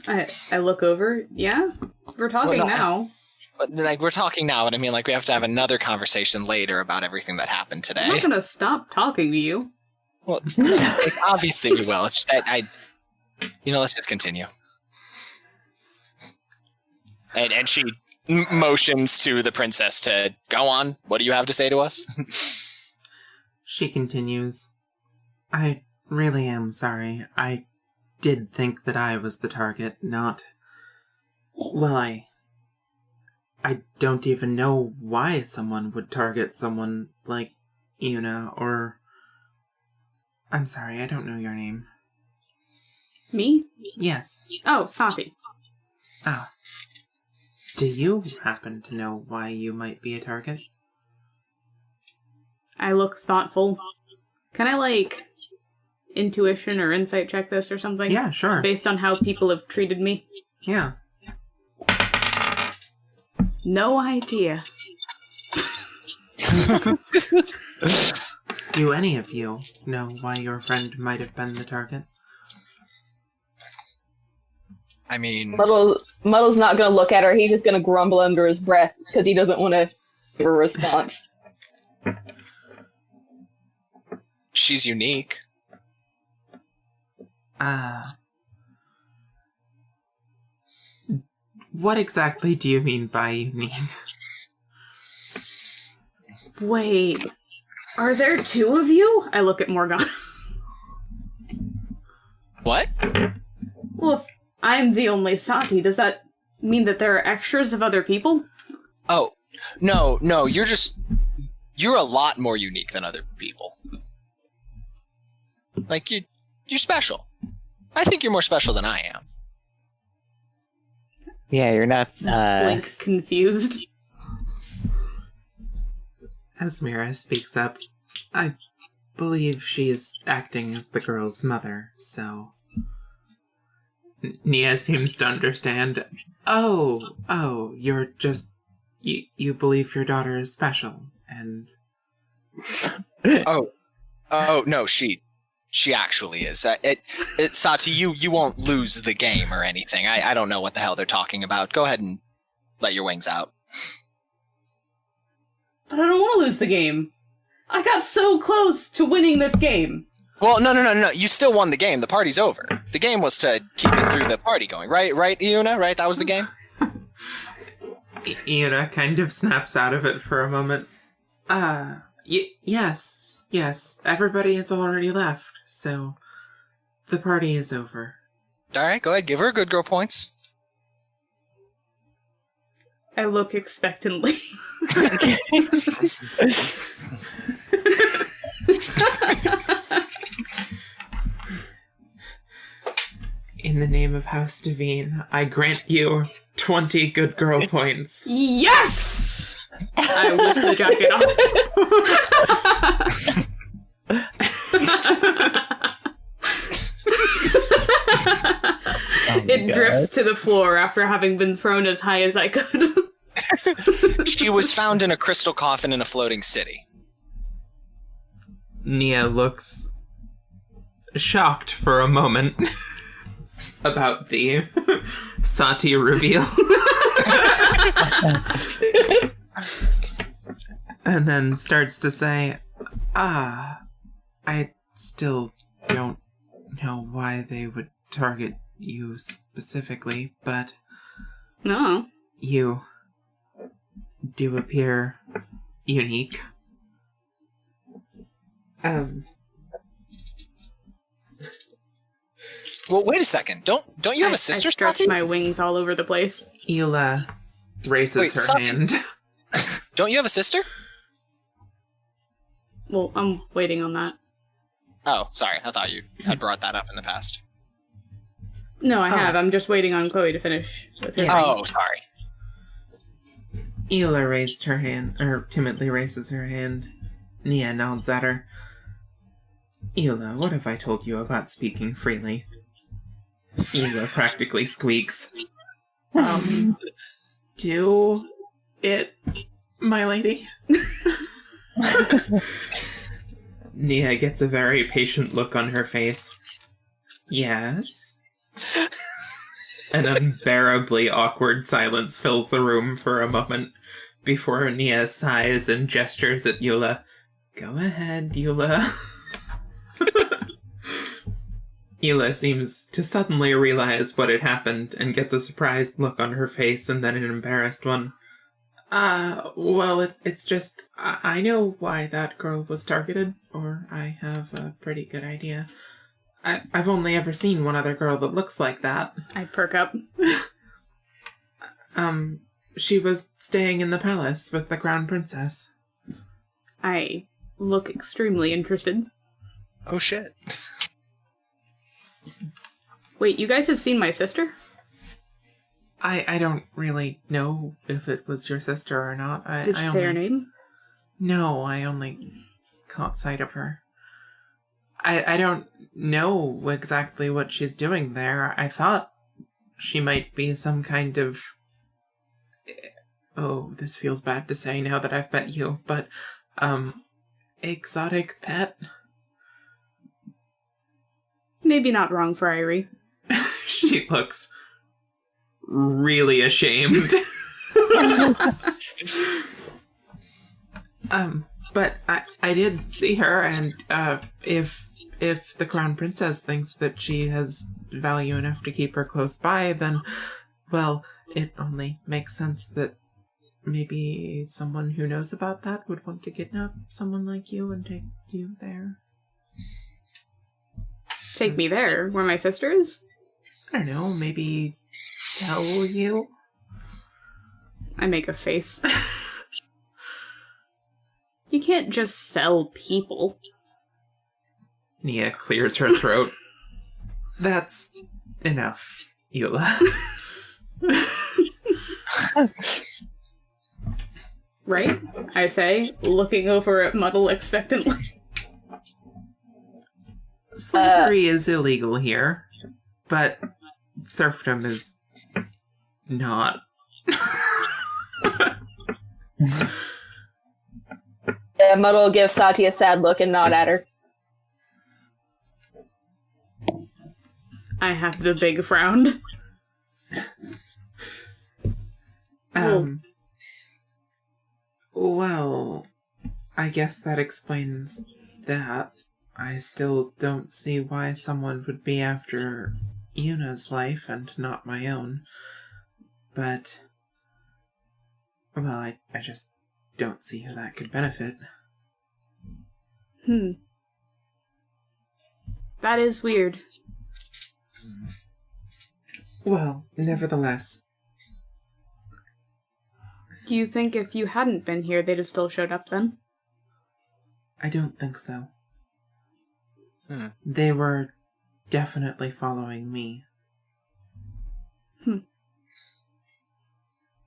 I look over. Yeah? We're talking Well, no, now. But like we're talking now, and I mean like we have to have another conversation later about everything that happened today. I'm not gonna stop talking to you. Well, like, obviously we will. It's just that let's just continue. And she motions to the princess to go on. What do you have to say to us? She continues, I really am sorry. I did think that I was the target, not... Well, I don't even know why someone would target someone like Una, or... I'm sorry, I don't know your name. Me? Yes. Oh, Saati. Ah. Do you happen to know why you might be a target? I look thoughtful. Can I, like, intuition or insight check this or something? Yeah, sure. Based on how people have treated me? Yeah. No idea. Do any of you know why your friend might have been the target? I mean... Muddle's not gonna look at her, he's just gonna grumble under his breath, because he doesn't want to give a response. She's unique. What exactly do you mean by unique? Wait, are there two of you? I look at Morgan. What? Well, if I'm the only Saati, does that mean that there are extras of other people? Oh, no, you're a lot more unique than other people. Like, you're special. I think you're more special than I am. Yeah, you're not. Blink, confused. Asmira speaks up. I believe she is acting as the girl's mother, so... Nia seems to understand. Oh, you're just... You believe your daughter is special, and... Oh, no, she actually is. Saati, you won't lose the game or anything. I don't know what the hell they're talking about. Go ahead and let your wings out. But I don't want to lose the game. I got so close to winning this game. Well, no. You still won the game. The party's over. The game was to keep it through the party going. Right, Iuna? Right? That was the game? Iuna kind of snaps out of it for a moment. Yes. Everybody has already left, so the party is over. Alright, go ahead. Give her a good girl points. I look expectantly. In the name of House Devine, I grant you 20 good girl points. Yes! I whip the jacket off. It drifts to the floor after having been thrown as high as I could. She was found in a crystal coffin in a floating city. Nia looks shocked for a moment about the Saati reveal. And then starts to say, I still don't know why they would target you specifically, but No. you do appear unique. Well, wait a second. Don't you have a sister, I stretch Saati? my wings all over the place. Ela raises Wait, her Saati. hand. Don't you have a sister? Well, I'm waiting on that. Oh, sorry. I thought you had brought that up in the past. No, I have. I'm just waiting on Chloe to finish with her. Yeah. Oh, sorry. Ela raised her hand, or timidly raises her hand. Nia nods at her. Ela, what have I told you about speaking freely? Ela practically squeaks. Do it, my lady. Nia gets a very patient look on her face. Yes? An unbearably awkward silence fills the room for a moment before Nia sighs and gestures at Eula. Go ahead, Eula. Eula seems to suddenly realize what had happened and gets a surprised look on her face and then an embarrassed one. Well, it's just, I know why that girl was targeted, or I have a pretty good idea. I've only ever seen one other girl that looks like that. I perk up. She was staying in the palace with the crown princess. I look extremely interested. Oh shit. Wait, you guys have seen my sister? I don't really know if it was your sister or not. Did you say her name? No, I only caught sight of her. I don't know exactly what she's doing there. I thought she might be some kind of... Oh, this feels bad to say now that I've met you, but, exotic pet? Maybe not wrong for Irie. She looks really ashamed. But I did see her, and if the crown princess thinks that she has value enough to keep her close by, then, well, it only makes sense that maybe someone who knows about that would want to kidnap someone like you and take you there. Take me there, where my sister is? I don't know, maybe sell you? I make a face. You can't just sell people. Nia clears her throat. That's enough, Eula. Right? I say, looking over at Muddle expectantly. Slavery is illegal here, but serfdom is not. Yeah, Muddle gives Saati a sad look and nod at her. I have the big frown. Well, I guess that explains that. I still don't see why someone would be after Yuna's life and not my own. But, well, I just don't see how that could benefit. That is weird. Well, nevertheless. Do you think if you hadn't been here, they'd have still showed up then? I don't think so. They were definitely following me.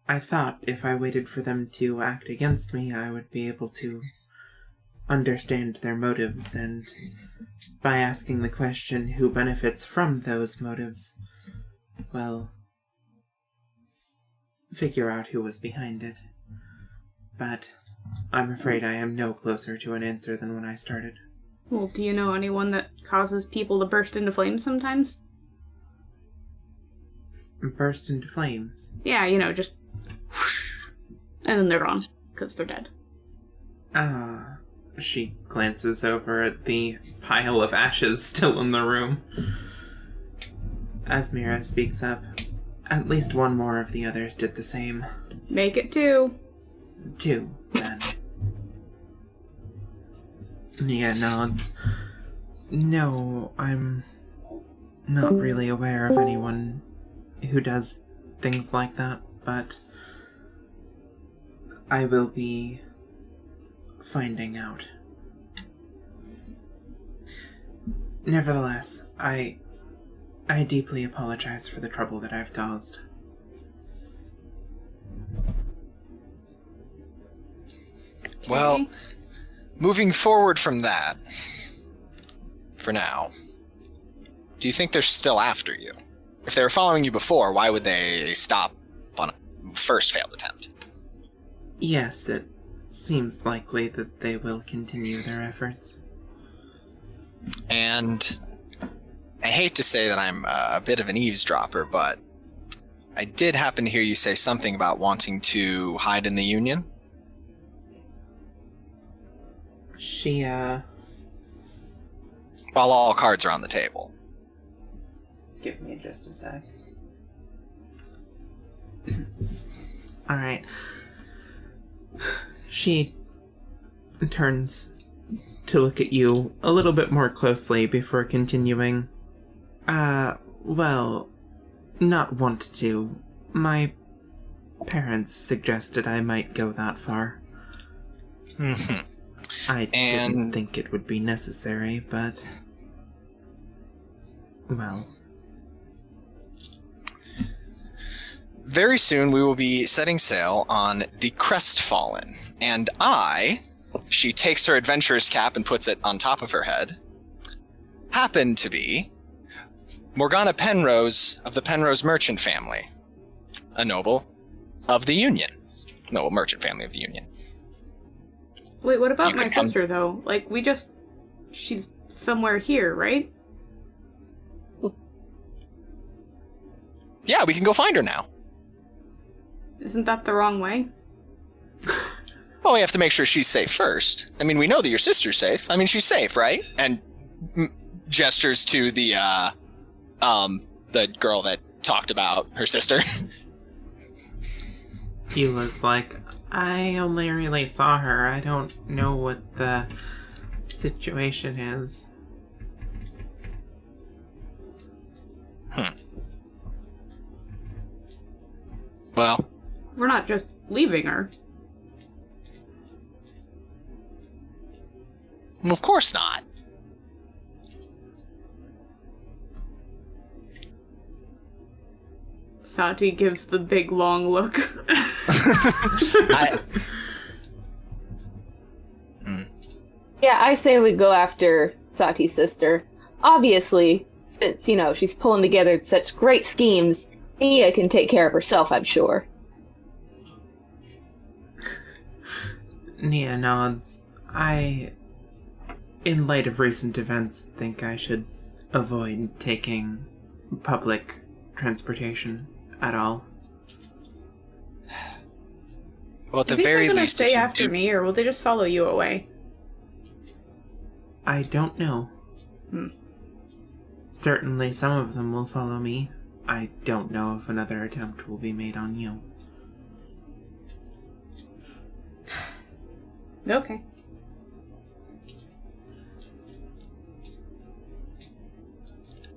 I thought if I waited for them to act against me, I would be able to understand their motives, and by asking the question who benefits from those motives, well, figure out who was behind it. But I'm afraid I am no closer to an answer than when I started. Well, do you know anyone that causes people to burst into flames sometimes? Burst into flames? Yeah, you know, just whoosh, and then they're gone, because they're dead. She glances over at the pile of ashes still in the room. Asmira speaks up. At least one more of the others did the same. Make it 2. 2, then. Nia nods. No, I'm not really aware of anyone who does things like that, but I will be finding out. Nevertheless, I deeply apologize for the trouble that I've caused. Well, moving forward from that, for now, do you think they're still after you? If they were following you before, why would they stop on a first failed attempt? Yes, it seems likely that they will continue their efforts. And I hate to say that I'm a bit of an eavesdropper, but I did happen to hear you say something about wanting to hide in the Union. She, While all cards are on the table. Give me just a sec. Alright. She turns to look at you a little bit more closely before continuing. Well, not want to. My parents suggested I might go that far. Mhm. I didn't think it would be necessary, but... well... Very soon we will be setting sail on the Crestfallen, and she takes her adventurer's cap and puts it on top of her head, happen to be Morgana Penrose of the Penrose merchant family, a noble of the Union. Noble merchant family of the Union. Wait, what about You my could come- sister, though? Like, she's somewhere here, right? Yeah, we can go find her now. Isn't that the wrong way? Well, we have to make sure she's safe first. I mean, we know that your sister's safe. I mean, she's safe, right? And gestures to the girl that talked about her sister. Eula's like, I only really saw her. I don't know what the situation is. Well, We're not just leaving her. of course not. Saati gives the big long look. Yeah, I say we go after Saati's sister. Obviously, since, she's pulling together such great schemes, Nia can take care of herself, I'm sure. Nia nods. In light of recent events, think I should avoid taking public transportation at all. Well, at the Do you think very they're gonna least, if stay you after do- me, or will they just follow you away? I don't know. Certainly some of them will follow me. I don't know if another attempt will be made on you. Okay.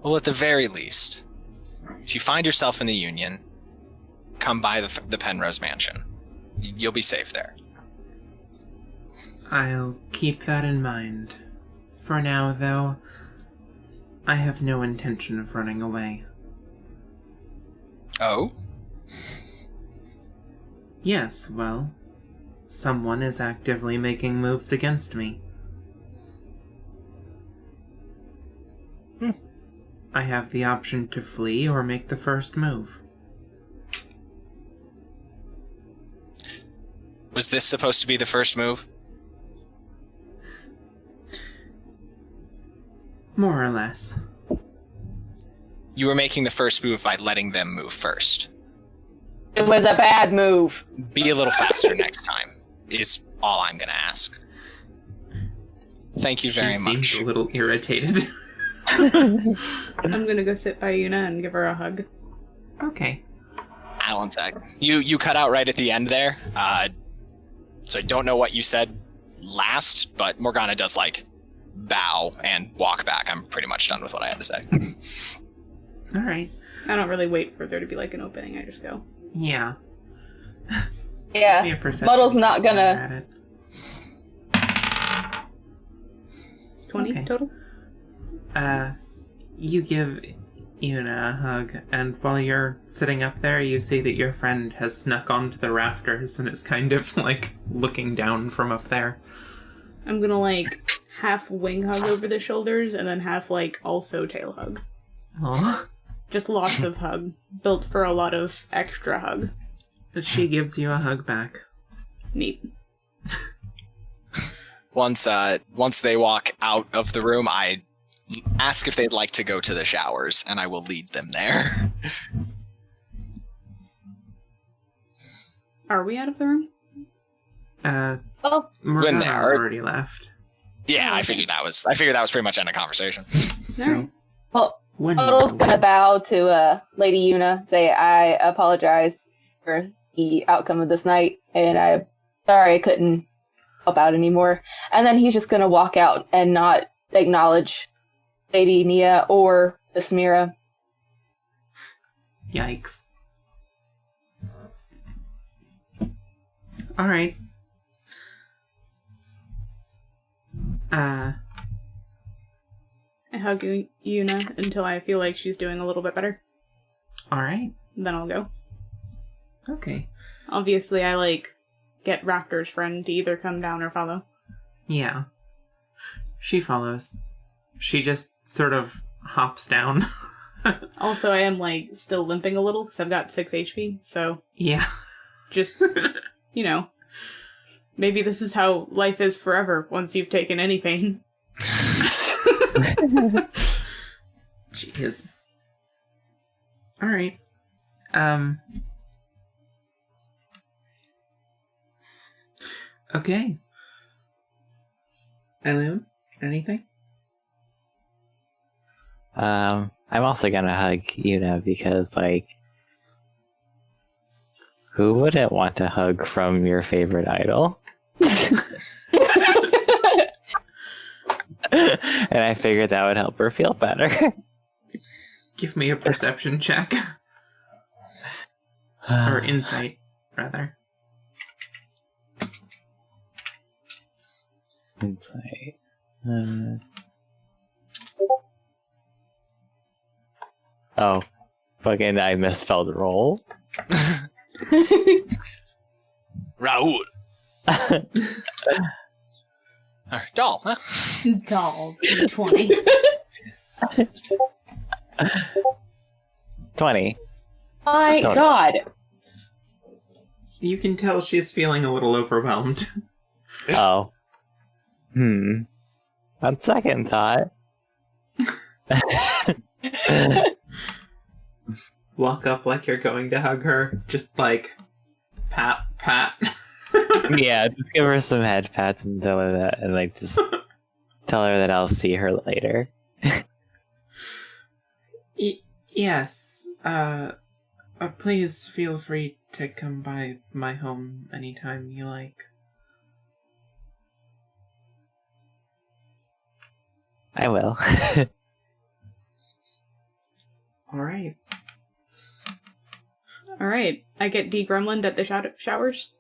Well, at the very least, if you find yourself in the Union, come by the Penrose Mansion. You'll be safe there. I'll keep that in mind. For now, though, I have no intention of running away. Oh? Yes, well, someone is actively making moves against me. I have the option to flee or make the first move. Was this supposed to be the first move? More or less. You were making the first move by letting them move first. It was a bad move. Be a little faster next time, is all I'm going to ask. Thank you very She much. seems a little irritated. I'm gonna go sit by Una and give her a hug. Okay. One sec. You cut out right at the end there. So I don't know what you said last, but Morgana does bow and walk back. I'm pretty much done with what I had to say. Alright. I don't really wait for there to be an opening, I just go. Yeah. Be a Yeah, perception Muddle's check not while gonna... you're at it. 20 Okay. total? You give Una a hug, and while you're sitting up there, you see that your friend has snuck onto the rafters and is kind of, looking down from up there. I'm gonna, half wing hug over the shoulders, and then half, also tail hug. Aw. Just lots of hug. Built for a lot of extra hug. She gives you a hug back. Neat. Once they walk out of the room, I ask if they'd like to go to the showers, and I will lead them there. Are we out of the room? Oh, Morgana they are- already left. Yeah, Oh, I okay. figured that was pretty much end of conversation. So, Alright. well, when Muddle's gonna bow to Lady Una, say, I apologize for the outcome of this night, and I Sorry, I couldn't help out anymore. And then he's just gonna walk out and not acknowledge Lady Nia or the Smira. Yikes. Alright. I hug Yuna until I feel like she's doing a little bit better. Alright. Then I'll go. Okay. Obviously, I, get Raptor's friend to either come down or follow. Yeah. She follows. She just sort of hops down. Also, I am, still limping a little because I've got 6 HP, so Yeah. just, maybe this is how life is forever once you've taken any pain. Jeez. Alright. Okay. Eilun, anything? I'm also gonna hug Yuna because, who wouldn't want a hug from your favorite idol? And I figured that would help her feel better. Give me a perception check. Or insight, rather. Insight. Oh, fucking! I misspelled roll. Raoul. Doll, huh? Doll, 20. 20. My Don't- God. You can tell she's feeling a little overwhelmed. Oh. On second thought. Walk up like you're going to hug her. Just pat, pat. Yeah, just give her some head pats and tell her that, and just tell her that I'll see her later. Yes. Please feel free to come by my home anytime you like. I will. Alright. Alright, I get de-gremlined at the showers.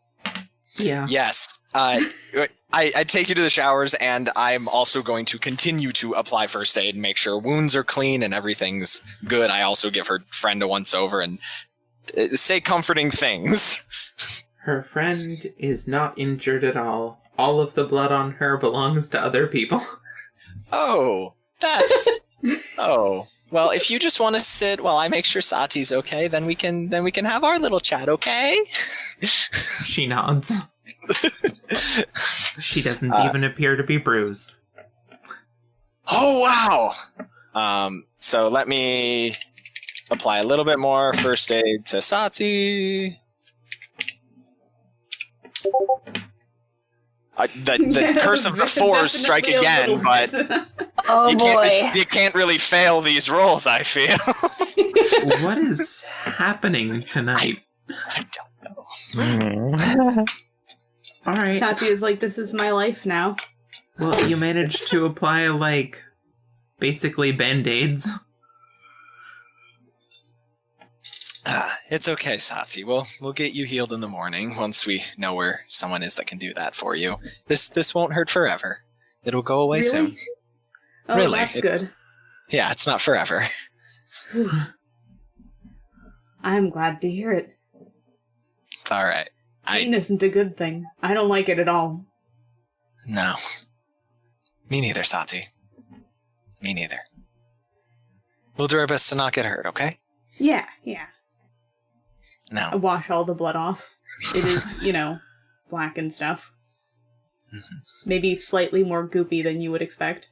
Yeah. Yes. I take you to the showers, and I'm also going to continue to apply first aid and make sure wounds are clean and everything's good. I also give her friend a once over and say comforting things. Her friend is not injured at all. All of the blood on her belongs to other people. Oh, that's... Oh. Well, if you just want to sit while I make sure Saati's okay, then we can have our little chat, okay? She nods. She doesn't even appear to be bruised. Oh, wow! So let me apply a little bit more first aid to Saati. The curse of the fours strike again, but Oh boy. you can't really fail these rolls, I feel. What is happening tonight? I don't know. Alright. Saati is like, this is my life now. Well, you managed to apply, basically band-aids. It's okay, Saati. We'll get you healed in the morning once we know where someone is that can do that for you. This won't hurt forever. It'll go away Really? soon. Oh, Really, that's it's- good. Yeah, it's not forever. Whew. I'm glad to hear it. It's all right. Pain isn't a good thing. I don't like it at all. No. Me neither, Saati. Me neither. We'll do our best to not get hurt, okay? Yeah. I No. wash all the blood off. It is, black and stuff. Mm-hmm. Maybe slightly more goopy than you would expect.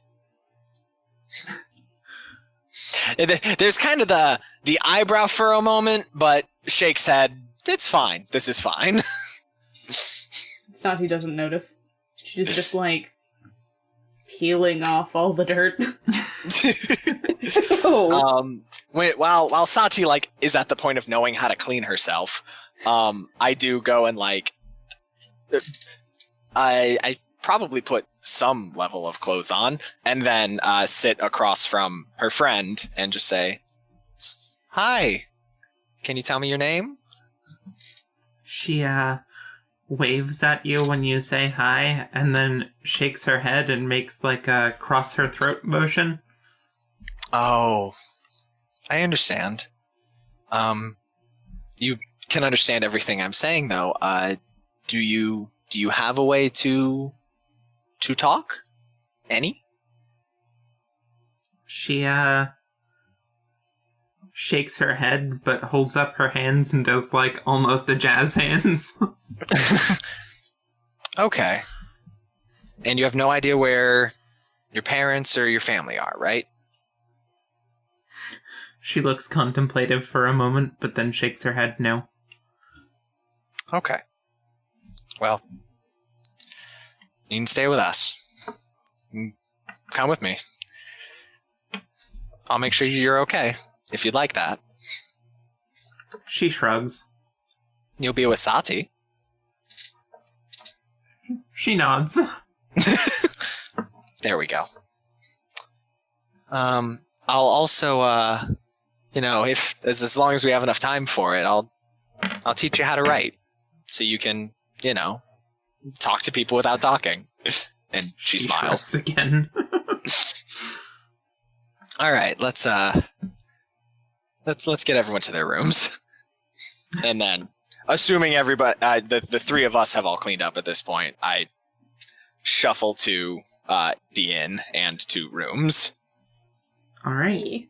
There's kind of the eyebrow furrow moment, but shakes head. It's fine. This is fine. Saati doesn't notice. She's just peeling off all the dirt. Oh. While Saati is at the point of knowing how to clean herself, I do go and I probably put some level of clothes on, and then sit across from her friend and just say, "Hi, can you tell me your name?" She waves at you when you say hi, and then shakes her head and makes like a cross her throat motion. Oh, I understand. You can understand everything I'm saying, though. Do you have a way to talk? Any? She shakes her head, but holds up her hands and does like almost a jazz hands. Okay. And you have no idea where your parents or your family are, right? She looks contemplative for a moment, but then shakes her head no. Okay. Well, you can stay with us. Come with me. I'll make sure you're okay, if you'd like that. She shrugs. You'll be with Saati. She nods. There we go. I'll also, if as long as we have enough time for it, I'll teach you how to write, so you can, talk to people without talking. And she smiles shrugs again. All right, let's get everyone to their rooms, and then, assuming everybody, the three of us have all cleaned up at this point, I shuffle to the inn and to rooms. All right.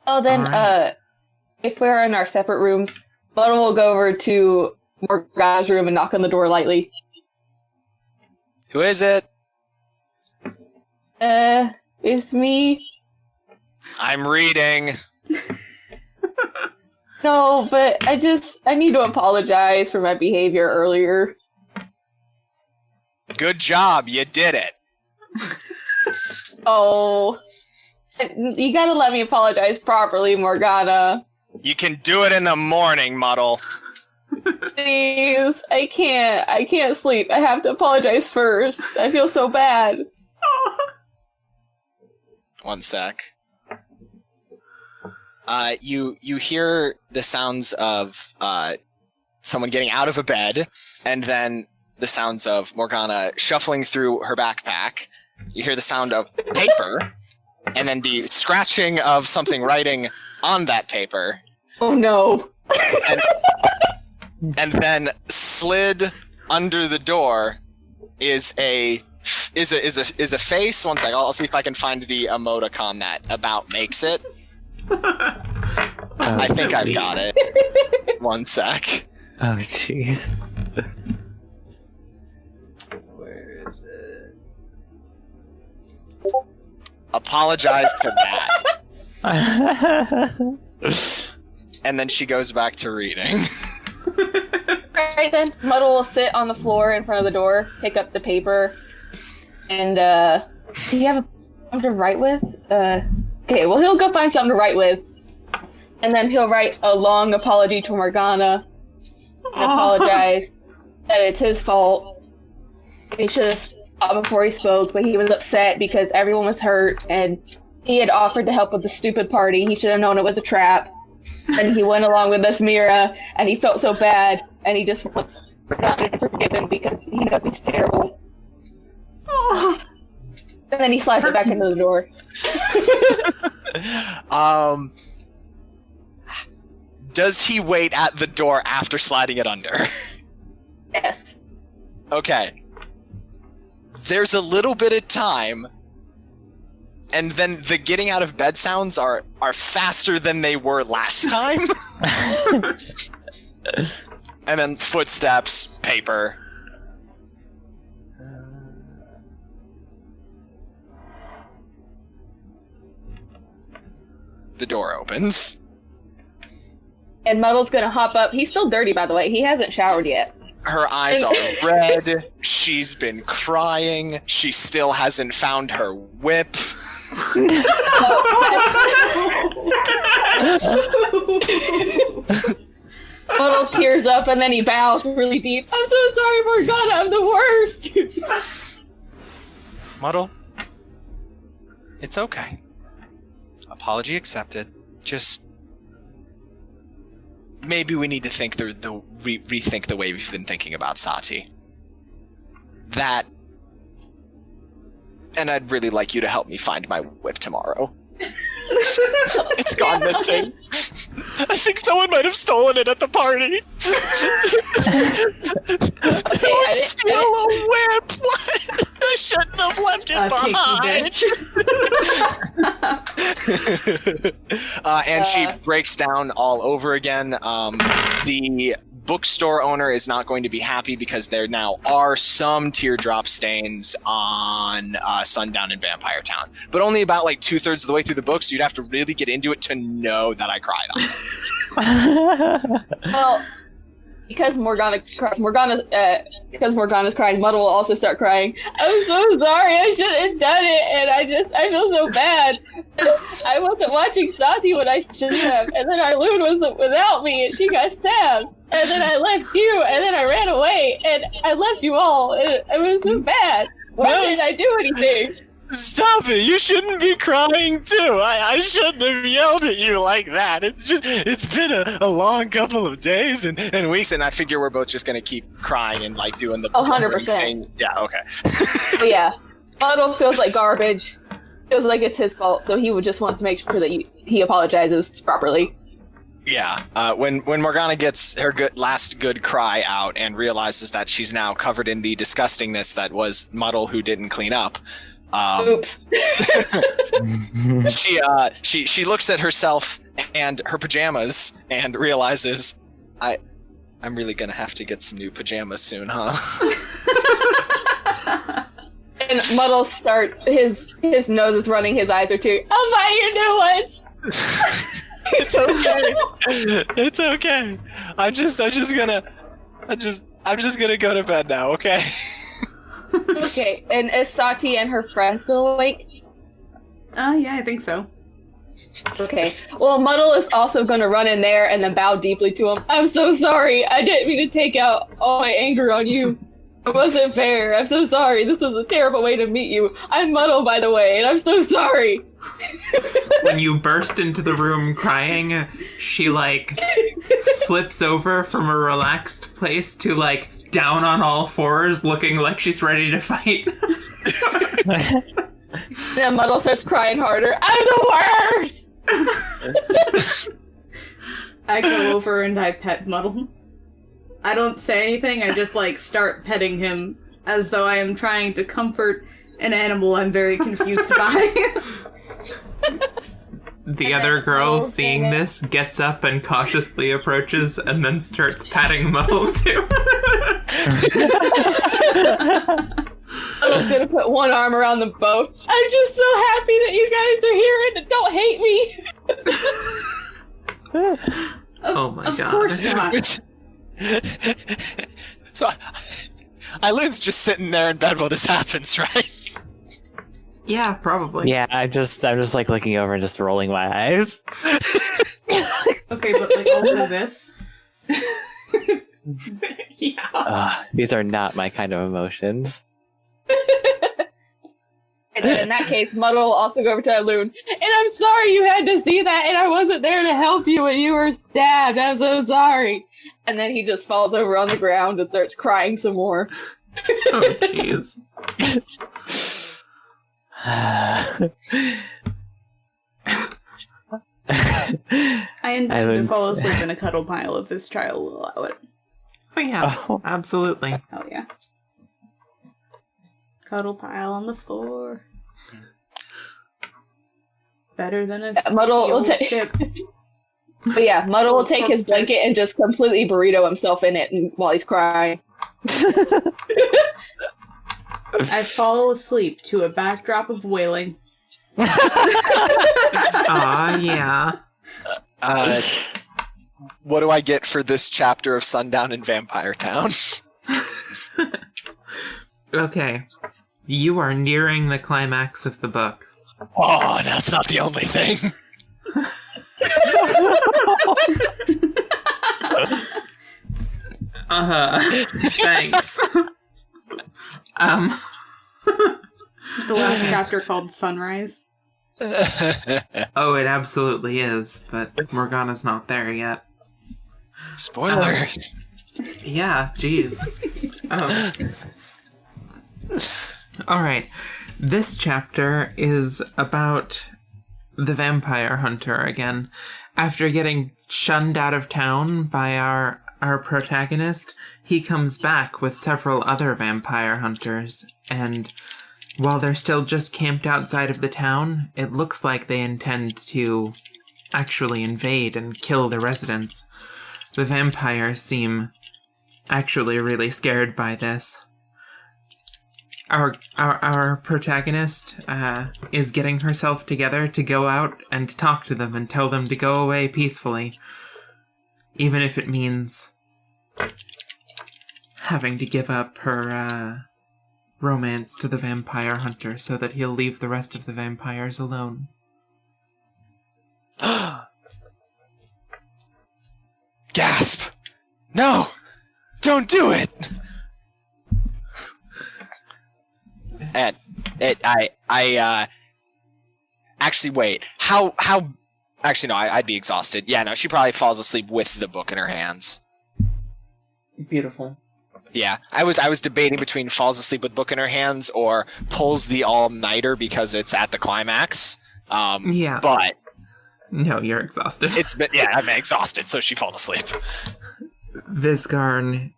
Oh, then, Alright. if we're in our separate rooms, Bottom will go over to Morgana's room and knock on the door lightly. Who is it? It's me. I'm reading. No, but I need to apologize for my behavior earlier. Good job, you did it. Oh, you gotta let me apologize properly, Morgana. You can do it in the morning, Muddle. Please, I can't sleep. I have to apologize first. I feel so bad. One sec. You hear the sounds of someone getting out of a bed, and then the sounds of Morgana shuffling through her backpack. You hear the sound of paper, and then the scratching of something writing on that paper. Oh no. And then slid under the door is a face. One sec, I'll see if I can find the emoticon that about makes it. I think I've got it. One sec. Oh, jeez. Where is it? Apologize to that. And then she goes back to reading. Alright then, Muddle will sit on the floor in front of the door, pick up the paper, and, do you have something to write with? Okay, well he'll go find something to write with, and then he'll write a long apology to Morgana, and apologize that it's his fault. He should have stopped before he spoke, but he was upset because everyone was hurt, and he had offered to help with the stupid party. He should have known it was a trap. And he went along with this Mira, and he felt so bad, and he just wants Morgana to forgive him because he knows he's terrible. And then he slides it back into the door. Does he wait at the door after sliding it under? Yes. Okay. There's a little bit of time, and then the getting out of bed sounds are faster than they were last time. And then footsteps, paper. The door opens. And Muddle's gonna hop up. He's still dirty, by the way. He hasn't showered yet. Her eyes are red. She's been crying. She still hasn't found her whip. Muddle up and then he bows really deep. I'm so sorry, Morgana, I'm the worst. Muddle, it's okay. Apology accepted. Just maybe we need to think rethink the way we've been thinking about Saati. That, and I'd really like you to help me find my whip tomorrow. It's gone missing. I think someone might have stolen it at the party. Don't steal a whip! What? I shouldn't have left it behind. And she breaks down all over again. The bookstore owner is not going to be happy because there now are some teardrop stains on Sundown in Vampire Town, but only about like 2/3 of the way through the book, so you'd have to really get into it to know that I cried on it. Well, because Morgana's crying, Muddle will also start crying. I'm so sorry, I shouldn't have done it, and I feel so bad. I wasn't watching Saati when I should have, and then Eilun was without me, and she got stabbed. And then I left you, and then I ran away, and I left you all. It was so bad. Why didn't I do anything? Stop it! You shouldn't be crying too. I shouldn't have yelled at you like that. It's been a long couple of days and weeks, and I figure we're both just gonna keep crying and like doing the 100% thing. Yeah, okay. But yeah, Muddle feels like garbage. Feels like it's his fault, so he would just want to make sure that he apologizes properly. Yeah, when Morgana gets her last good cry out and realizes that she's now covered in the disgustingness that was Muddle who didn't clean up, Oops. she looks at herself and her pajamas and realizes, I'm really gonna have to get some new pajamas soon, huh? And Muddle his nose is running, his eyes are tearing. I'll buy you new ones. It's okay. It's okay. I'm just gonna go to bed now, okay? Okay, and is Saati and her friend still awake? Yeah, I think so. Okay. Well, Muddle is also going to run in there and then bow deeply to him. I'm so sorry. I didn't mean to take out all my anger on you. It wasn't fair. I'm so sorry. This was a terrible way to meet you. I'm Muddle, by the way, and I'm so sorry. When you burst into the room crying, she, like, flips over from a relaxed place to, like, down on all fours, looking like she's ready to fight. Then Muddle starts crying harder. I'm the worst! I go over and I pet Muddle. I don't say anything, I just, like, start petting him as though I am trying to comfort an animal I'm very confused by. The other girl, seeing this, gets up and cautiously approaches and then starts patting Muddle too. I'm gonna put one arm around them both. I'm just so happy that you guys are here and don't hate me. Oh my god. Of course not. So, Eilun's just sitting there in bed while this happens, right? Yeah, probably. Yeah, I'm just like looking over and just rolling my eyes. Okay, but like also this. Yeah. These are not my kind of emotions. And then in that case, Muddle will also go over to Eilun. And I'm sorry you had to see that, and I wasn't there to help you when you were stabbed. I'm so sorry. And then he just falls over on the ground and starts crying some more. Oh, jeez. I intend to fall asleep in a cuddle pile if this child will allow it. Oh yeah, absolutely. Oh yeah. Cuddle pile on the floor. Better than a Muddle will ship. But yeah, Muddle will take his blanket and just completely burrito himself in it while he's crying. I fall asleep to a backdrop of wailing. Aw, yeah. What do I get for this chapter of Sundown in Vampire Town? Okay. You are nearing the climax of the book. Oh, that's not the only thing. Thanks. The last chapter called Sunrise. Oh, it absolutely is, but Morgana's not there yet. Spoilers. Yeah, jeez. Alright. This chapter is about the vampire hunter again. After getting shunned out of town by our protagonist, he comes back with several other vampire hunters, and while they're still just camped outside of the town, it looks like they intend to actually invade and kill the residents. The vampires seem actually really scared by this. Our protagonist is getting herself together to go out and talk to them and tell them to go away peacefully, even if it means having to give up her romance to the vampire hunter so that he'll leave the rest of the vampires alone. Gasp! No! Don't do it! Actually, wait. How? Actually, no. I'd be exhausted. Yeah, no. She probably falls asleep with the book in her hands. Beautiful. Yeah, I was debating between falls asleep with book in her hands or pulls the all-nighter because it's at the climax. Yeah. But no, you're exhausted. I'm exhausted, so she falls asleep. Visgarn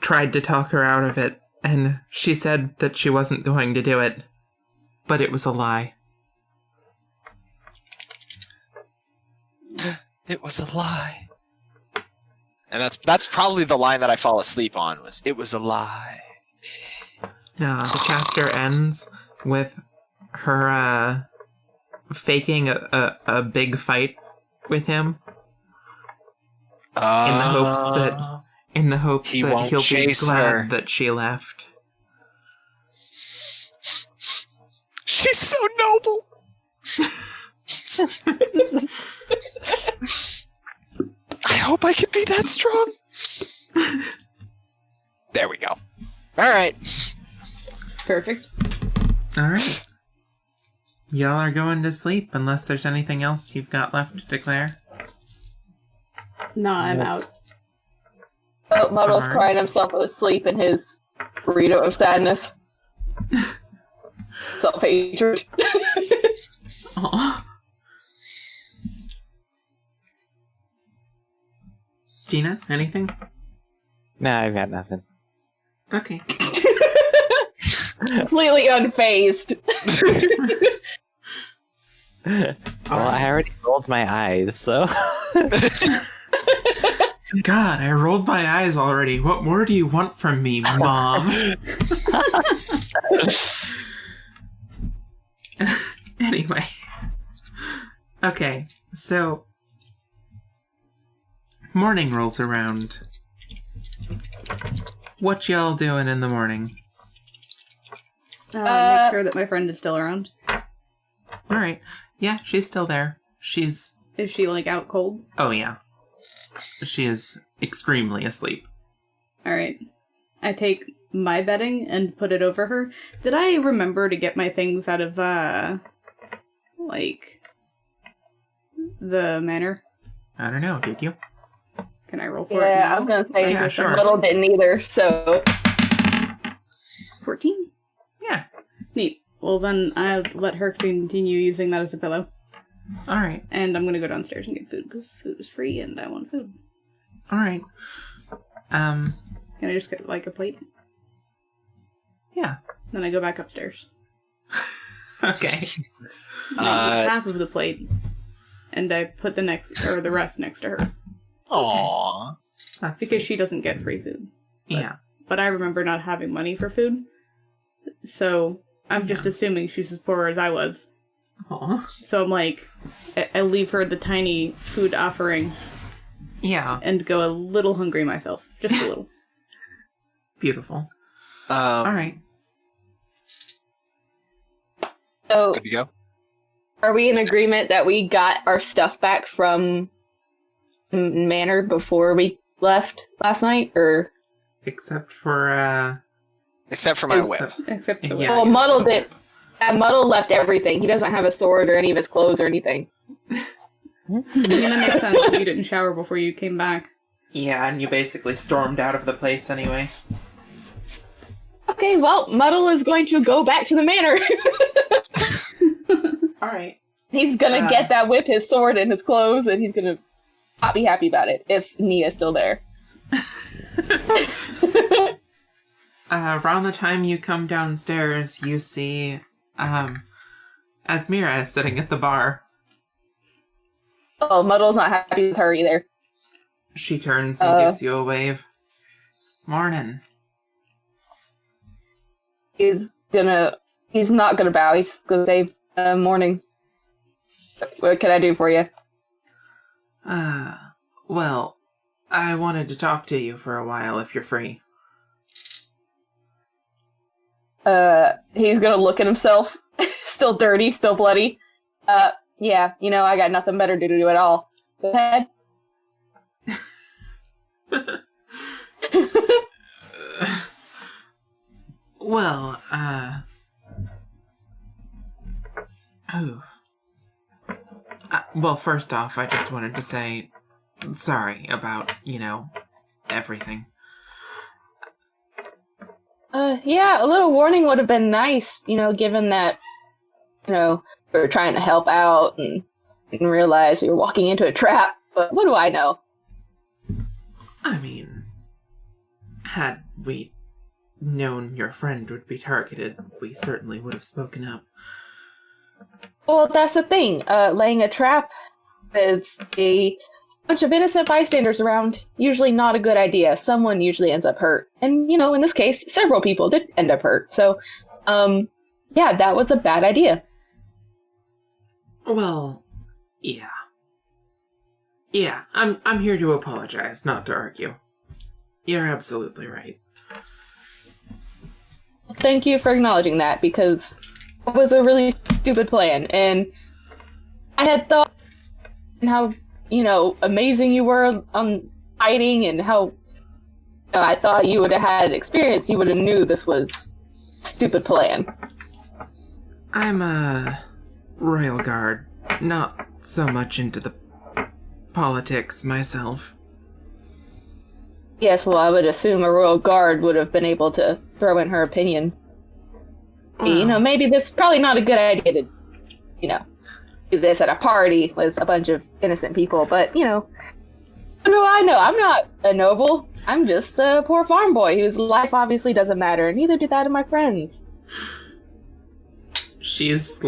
tried to talk her out of it, and she said that she wasn't going to do it, but it was a lie. It was a lie. And that's probably the line that I fall asleep on, was, it was a lie. No, the chapter ends with her faking a big fight with him in the hopes that he'll be glad that she left. She's so noble. I hope I can be that strong. There we go. All right. Perfect. All right. Y'all are going to sleep unless there's anything else you've got left to declare. No, I'm out. Oh, Muddle's Alright. crying himself asleep in his burrito of sadness. Self-hatred. Aw. Gina, anything? No, I've got nothing. Okay. Completely unfazed. Well, I already rolled my eyes, so. God, I rolled my eyes already. What more do you want from me, Mom? Anyway. Okay, so morning rolls around. What y'all doing in the morning? Make sure that my friend is still around. Alright. Yeah, she's still there. Is she, like, out cold? Oh, yeah. She is extremely asleep. Alright. I take my bedding and put it over her. Did I remember to get my things out of, like, the manor? I don't know, did you? Can I roll for it Yeah, now? I was gonna say, Yeah, sure. Muddle didn't either, so. 14? Yeah. Neat. Well, then I'll let her continue using that as a pillow. Alright. And I'm gonna go downstairs and get food, because food is free and I want food. Alright. Can I just get, like, a plate? Yeah. Then I go back upstairs. Okay. And I eat half of the plate, and I put the rest next to her. Aww. That's Because she doesn't get free food. yeah. But I remember not having money for food. So I'm just assuming she's as poor as I was. Aw. So I'm like, I leave her the tiny food offering Yeah. and go a little hungry myself. Just a little. Beautiful. Alright. So, Good to go. are we in agreement that we got our stuff back from Manor before we left last night, or? Except for my whip. Except the Yeah. whip. Well, Muddle did. Muddle left everything. He doesn't have a sword or any of his clothes or anything. I mean, that makes sense if you didn't shower before you came back. Yeah, and you basically stormed out of the place anyway. Okay, well, Muddle is going to go back to the manor. Alright. He's gonna get that whip, his sword, and his clothes, and he's gonna not be happy about it if Nia's still there. Around the time you come downstairs, you see, Asmira sitting at the bar. Oh, Muddle's not happy with her either. She turns and gives you a wave. Morning. He's not gonna bow, he's gonna say, morning. What can I do for you? Well, I wanted to talk to you for a while if you're free. He's gonna look at himself. Still dirty, still bloody. Yeah, I got nothing better to do at all. Go ahead. Well, well, first off, I just wanted to say sorry about, everything. Yeah, a little warning would have been nice, given that, we were trying to help out and didn't realize we were walking into a trap. But what do I know? I mean, had we known your friend would be targeted, we certainly would have spoken up. Well, that's the thing. Laying a trap with a bunch of innocent bystanders around, usually not a good idea. Someone usually ends up hurt. And, in this case, several people did end up hurt. So, yeah, that was a bad idea. Well, yeah. Yeah, I'm here to apologize, not to argue. You're absolutely right. Thank you for acknowledging that, because it was a really stupid plan, and I had thought how, amazing you were on fighting, and how I thought you would have had experience, you would have knew this was a stupid plan. I'm a royal guard, not so much into the politics myself. Yes, well, I would assume a royal guard would have been able to throw in her opinion. Well, Maybe this is probably not a good idea to, do this at a party with a bunch of innocent people, but, what do I know? I'm not a noble. I'm just a poor farm boy whose life obviously doesn't matter, and neither do that of my friends. She's,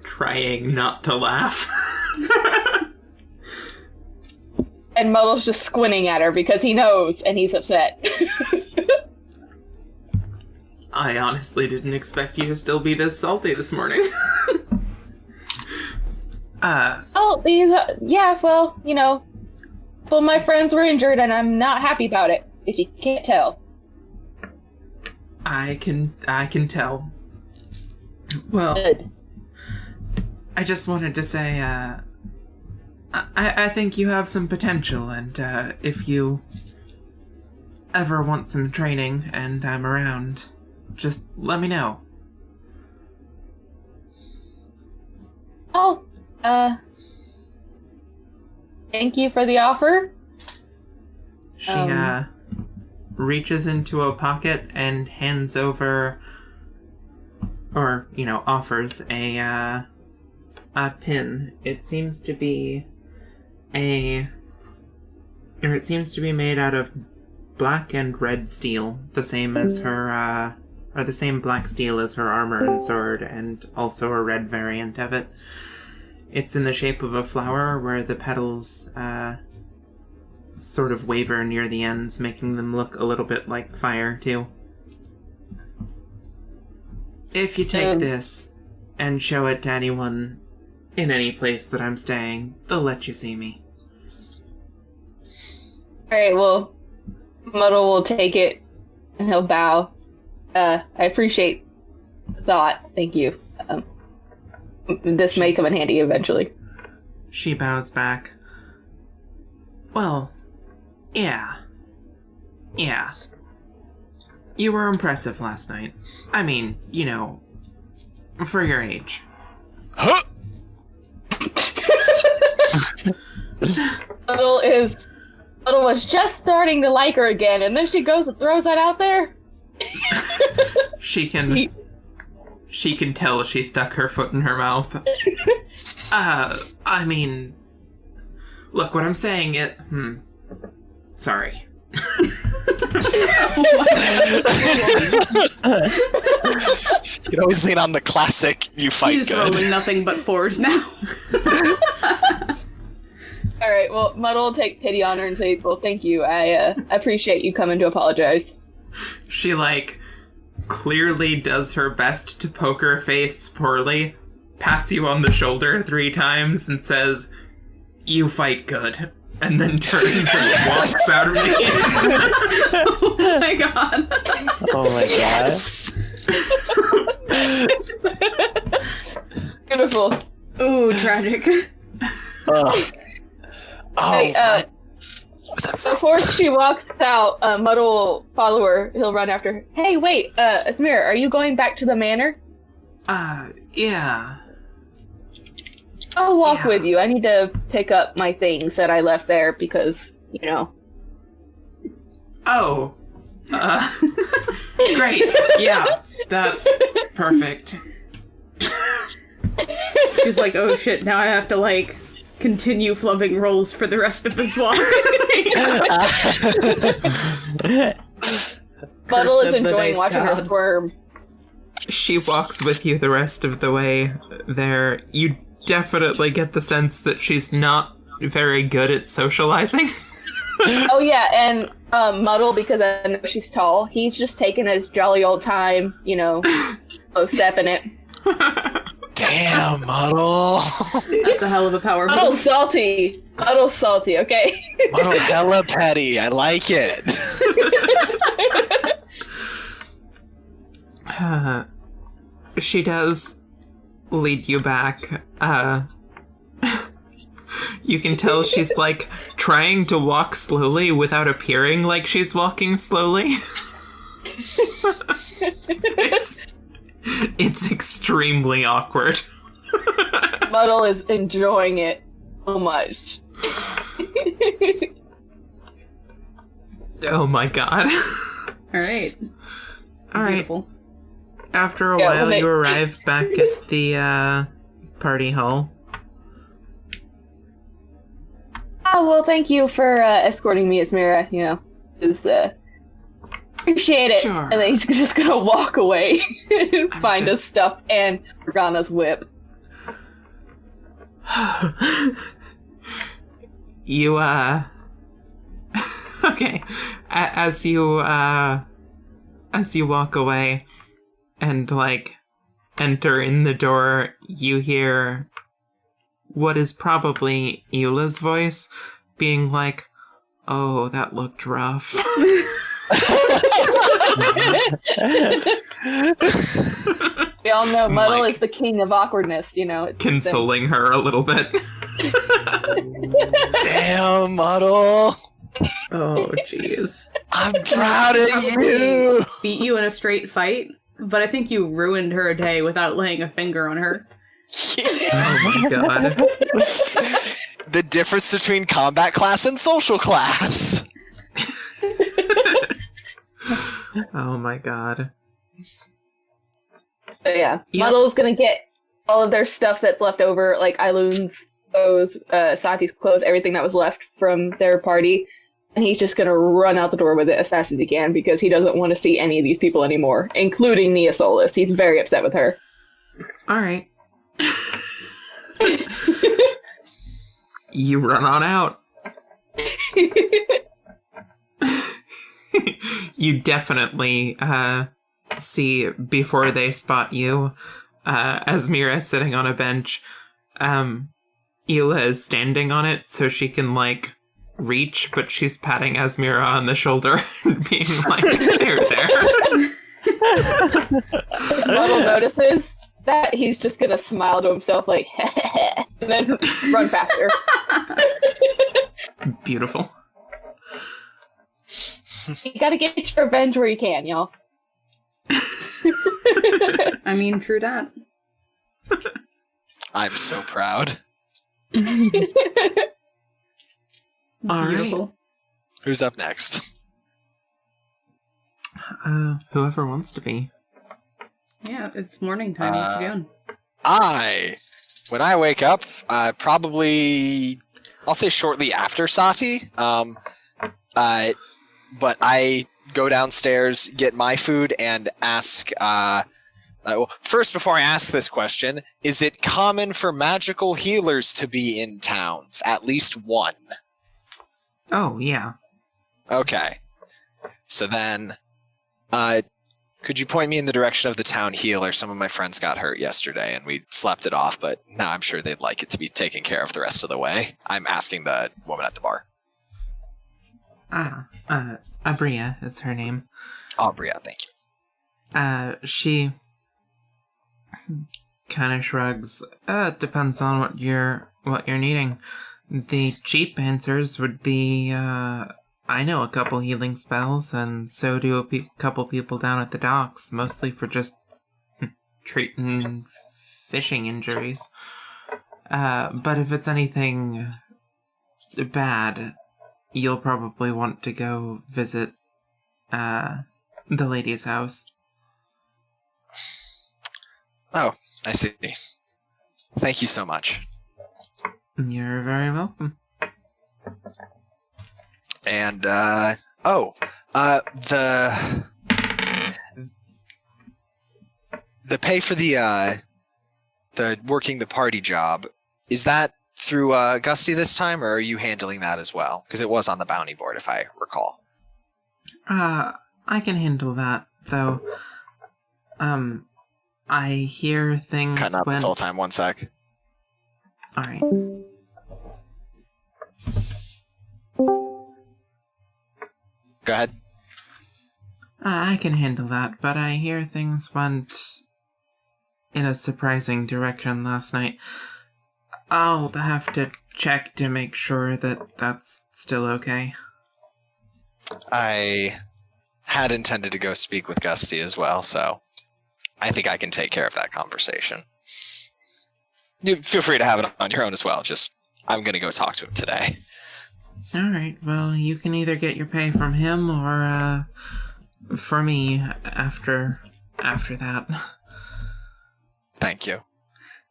trying not to laugh. And Muddle's just squinting at her because he knows, and he's upset. I honestly didn't expect you to still be this salty this morning. Oh, well, my friends were injured, and I'm not happy about it, if you can't tell. I can tell. Well, Good. I just wanted to say, I think you have some potential, and if you ever want some training and I'm around, just let me know. Oh, thank you for the offer. She reaches into a pocket and hands over, or offers a pin. It seems to be made out of black and red steel, the same as her, or the same black steel as her armor and sword, and also a red variant of it. It's in the shape of a flower where the petals, sort of waver near the ends, making them look a little bit like fire, too. If you take this and show it to anyone in any place that I'm staying, they'll let you see me. Alright, well, Muddle will take it, and he'll bow. I appreciate the thought. Thank you. This may come in handy eventually. She bows back. Well, yeah. Yeah. You were impressive last night. I mean, you know, for your age. Huh? Little was just starting to like her again, and then she goes and throws that out there. She can tell she stuck her foot in her mouth. I mean, look, what I'm saying sorry. Oh You can always lean on the classic, you fight He's good. rolling nothing but 4s now. Alright, well, Muddle will take pity on her and say, well, thank you. I appreciate you coming to apologize. She, like, clearly does her best to poke her face poorly, pats you on the shoulder 3 times, and says, "You fight good," and then turns and walks out of the Oh my god. Oh my Yes! Beautiful. Ooh, tragic. Hey, What's that from? before she walks out, Muddle will follow her. He'll run after her. Hey, wait, Asmira, are you going back to the manor? Yeah. I'll walk Yeah. with you. I need to pick up my things that I left there because, you know. Oh. Great. Yeah, that's perfect. She's like, oh shit, now I have to, like, continue flubbing rolls for the rest of this walk. Muddle Curse is of the enjoying dice watching her god. squirm. She walks with you the rest of the way there. You definitely get the sense that she's not very good at socializing. Oh yeah, and Muddle, because I know she's tall, he's just taking his jolly old time, you know, stepping it. Damn, Muddle. That's a hell of a power Muddle's move. salty. Muddle's salty, okay? Muddle hella petty. I like it. She does lead you back. You can tell she's, like, trying to walk slowly without appearing like she's walking slowly. It's extremely awkward. Muddle is enjoying it so much. Oh my god. Alright. Alright. Beautiful. After a Yeah, while, when they- you arrive back at the, party hall. Oh, well, thank you for escorting me, Asmira, you know. It's, appreciate it. Sure. And then he's just gonna walk away and I'm find his just- stuff and Morgana's whip. You, okay. As you walk away and, like, enter in the door, you hear what is probably Eula's voice being like, "Oh, that looked rough." We all know Muddle Mike. is the king of awkwardness, you know. It's Consoling her a little bit. Damn, Muddle. Oh, jeez. I'm proud of you. Beat you in a straight fight, but I think you ruined her day without laying a finger on her. Oh my god. The difference between combat class and social class. Oh my god. So yeah, Yep. Muddle's gonna get all of their stuff that's left over, like Eilun's clothes, Saati's clothes, everything that was left from their party, and he's just gonna run out the door with it as fast as he can because he doesn't want to see any of these people anymore, including Nia Solis. He's very upset with her. Alright. You run on out. You definitely see before they spot you, Asmira sitting on a bench. Eila is standing on it so she can, like, reach, but she's patting Asmira on the shoulder and being like, there. Muddle notices that, he's just gonna smile to himself like, and then run faster. Beautiful. You gotta get your revenge where you can, y'all. I mean, true that. I'm so proud. All right. Beautiful. Who's up next? Whoever wants to be. Yeah, it's morning time. What you doing? When I wake up, probably, I'll say shortly after Saati, but I go downstairs, get my food, and ask, well, first, before I ask this question, is it common for magical healers to be in towns? At least one. Oh, yeah. Okay. So then, could you point me in the direction of the town healer? Some of my friends got hurt yesterday, and we slept it off, but now I'm sure they'd like it to be taken care of the rest of the way. I'm asking the woman at the bar. Abria is her name. Bria, thank you. She kind of shrugs. Depends on what you're needing. The cheap answers would be, I know a couple healing spells, and so do a couple people down at the docks, mostly for just treating fishing injuries. But if it's anything bad, you'll probably want to go visit the lady's house. Oh, I see. Thank you so much. You're very welcome. And, the pay for the working the party job, is that through Gusty this time, or are you handling that as well? Because it was on the bounty board, if I recall. I can handle that, though. I hear things Cutting up this whole time, 1 sec. Alright. Go ahead. I can handle that, but I hear things went in a surprising direction last night. I'll have to check to make sure that that's still okay. I had intended to go speak with Gusty as well, so I think I can take care of that conversation. You feel free to have it on your own as well, just I'm going to go talk to him today. Alright, well, you can either get your pay from him or, for me after that. Thank you.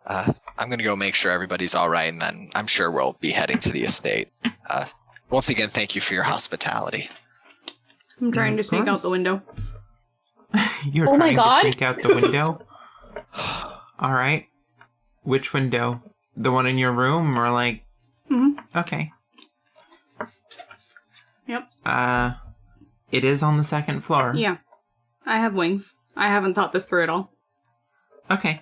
I'm going to go make sure everybody's alright, and then I'm sure we'll be heading to the estate. Once again, thank you for your hospitality. I'm trying to sneak out the window. You're Oh my trying God. to sneak out the window? Alright. Which window? The one in your room, or like... Mm-hmm. Okay. Yep. It is on the second floor. Yeah. I have wings. I haven't thought this through at all. Okay.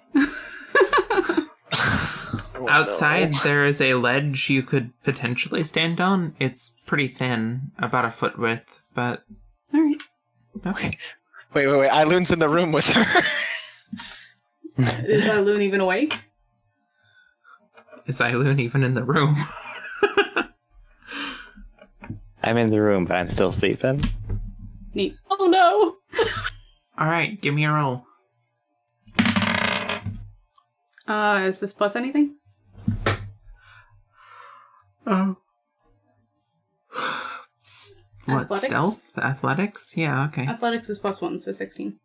Oh, Outside, no. there is a ledge you could potentially stand on. It's pretty thin, about a foot width, but... Alright. Okay. Wait. Eilun's in the room with her. Is Eilun even awake? Is Eilun even in the room? I'm in the room, but I'm still sleeping. Neat. Oh no! Alright, give me a roll. Is this plus anything? What, Athletics? stealth? Athletics? Yeah, okay. Athletics is +1, so 16.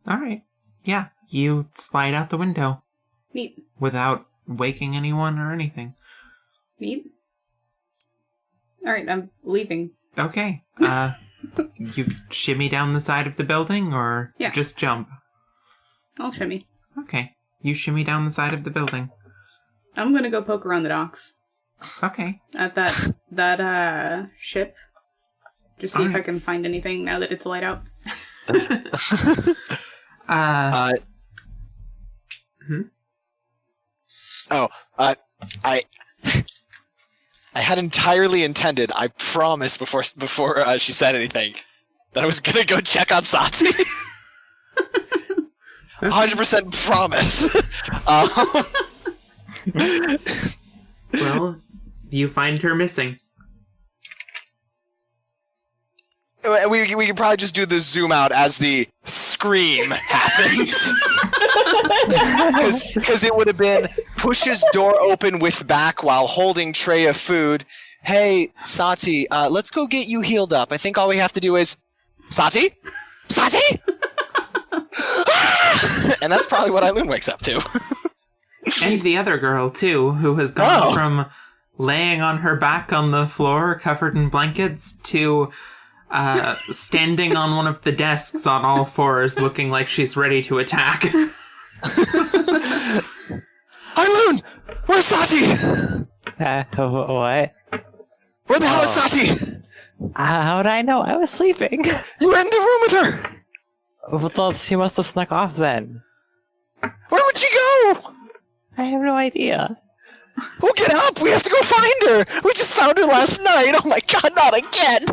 Alright. Yeah, you slide out the window Neat. without waking anyone or anything. Neat. Alright, I'm leaving. Okay. You shimmy down the side of the building, or Yeah. just jump? I'll shimmy. Okay. You shimmy down the side of the building. I'm gonna go poke around the docks. Okay. At that ship. Just see if I Alright. can find anything now that it's light out. I had entirely intended, I promise before she said anything, that I was gonna go check on Saati. 100% promise. Well, you find her missing. we can probably just do the zoom out as the scream happens. Because it would have been pushes door open with back while holding tray of food. Hey, Saati, let's go get you healed up. I think all we have to do is... Saati? Saati? And that's probably what Eilun wakes up to. And the other girl, too, who has gone from laying on her back on the floor covered in blankets to standing on one of the desks on all fours looking like she's ready to attack. Eilun! Where's Saati? What? Where the hell is Saati? How would I know? I was sleeping. You were in the room with her! Well, she must have snuck off then. Where would she go? I have no idea. Oh, get up! We have to go find her! We just found her last night! Oh my god, not again!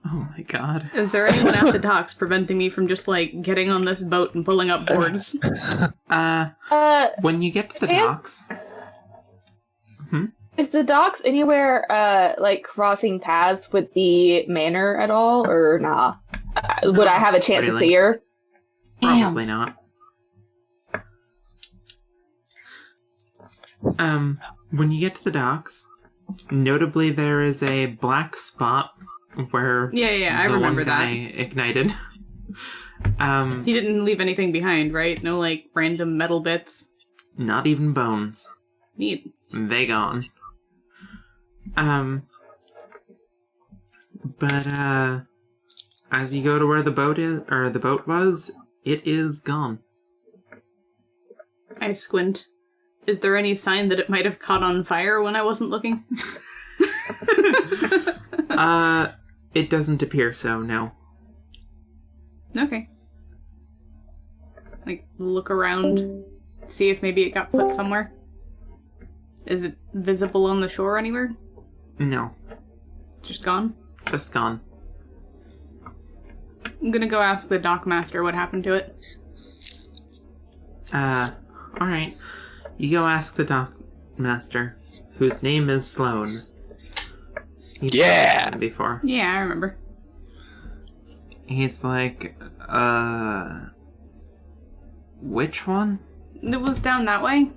Oh my god. Is there anyone at the docks preventing me from just, like, getting on this boat and pulling up boards? When you get to the docks... Is the docks anywhere, like, crossing paths with the manor at all, or nah? Would I have a chance to see her? Probably not. When you get to the docks, notably there is a black spot where I the remember one guy ignited. He didn't leave anything behind, right? No, like, random metal bits? Not even bones. Neat. They gone. But as you go to where the boat is, or the boat was, it is gone. I squint. Is there any sign that it might have caught on fire when I wasn't looking? It doesn't appear so, no. Okay. Like, look around, see if maybe it got put somewhere. Is it visible on the shore anywhere? No. Just gone? Just gone. I'm gonna go ask the dockmaster what happened to it. Alright. You go ask the dockmaster, whose name is Sloan. He's Yeah! Before. Yeah, I remember. He's like, which one? It was down that way?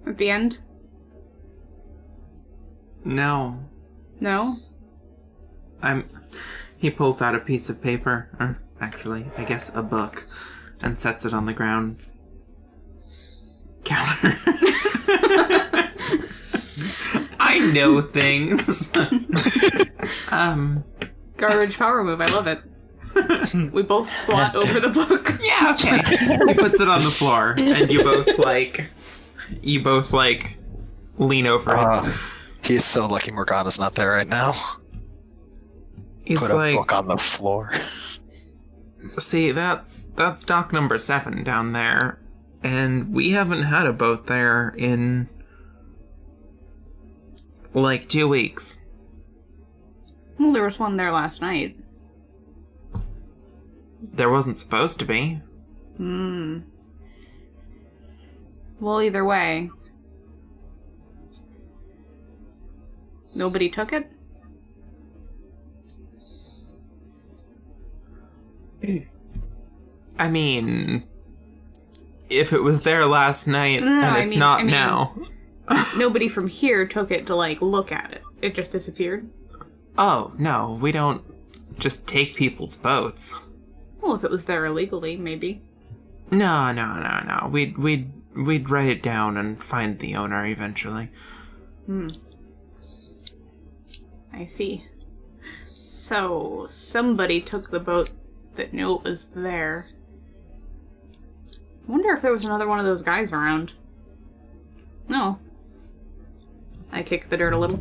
At the end? No. No? He pulls out a piece of paper, or actually, I guess a book, and sets it on the ground counter. I know things. Garbage power move, I love it. We both squat over the book. Yeah, okay. He puts it on the floor, and you both lean over it. He's so lucky Morgana's not there right now. He's Put a book on the floor. See, that's dock number 7 down there, and we haven't had a boat there in like 2 weeks. Well, there was one there last night. There wasn't supposed to be. Well, either way. Nobody took it? I mean, if it was there last night and it's not now. Nobody from here took it to, like, look at it. It just disappeared. Oh, no, we don't just take people's boats. Well, if it was there illegally, maybe. No. We'd write it down and find the owner eventually. I see. So, somebody took the boat that knew it was there. I wonder if there was another one of those guys around. No. I kicked the dirt a little.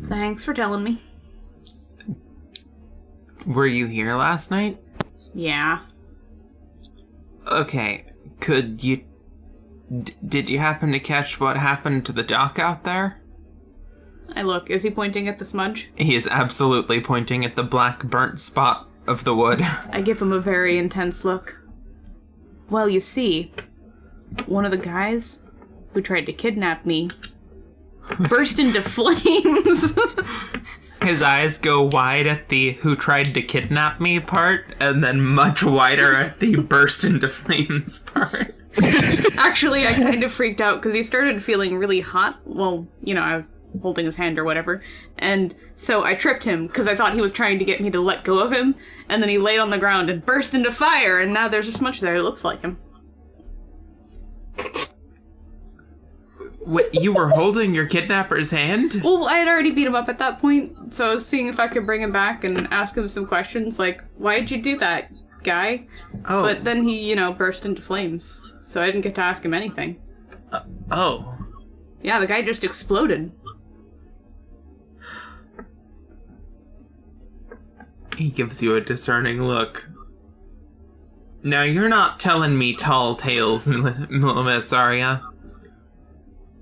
Thanks for telling me. Were you here last night? Yeah. Okay, could you... did you happen to catch what happened to the dock out there? I look. Is he pointing at the smudge? He is absolutely pointing at the black burnt spot of the wood. I give him a very intense look. Well, you see, one of the guys who tried to kidnap me burst into flames. His eyes go wide at the "who tried to kidnap me" part, and then much wider at the "burst into flames" part. Actually, I kind of freaked out because he started feeling really hot. Well, I was holding his hand or whatever. And so I tripped him because I thought he was trying to get me to let go of him. And then he laid on the ground and burst into fire. And now there's a smudge there that looks like him. What, you were holding your kidnapper's hand? Well, I had already beat him up at that point. So I was seeing if I could bring him back and ask him some questions like, why'd you do that, guy? Oh. But then he, burst into flames. So I didn't get to ask him anything. Oh. Yeah, the guy just exploded. He gives you a discerning look. Now, you're not telling me tall tales, Miss, are ya?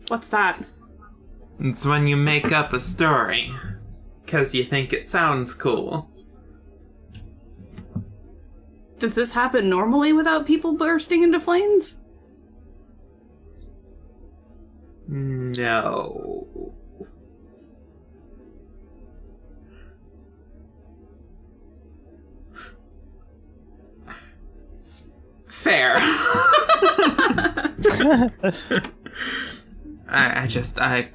What's that? It's when you make up a story. 'Cause you think it sounds cool. Does this happen normally without people bursting into flames? No. Fair. I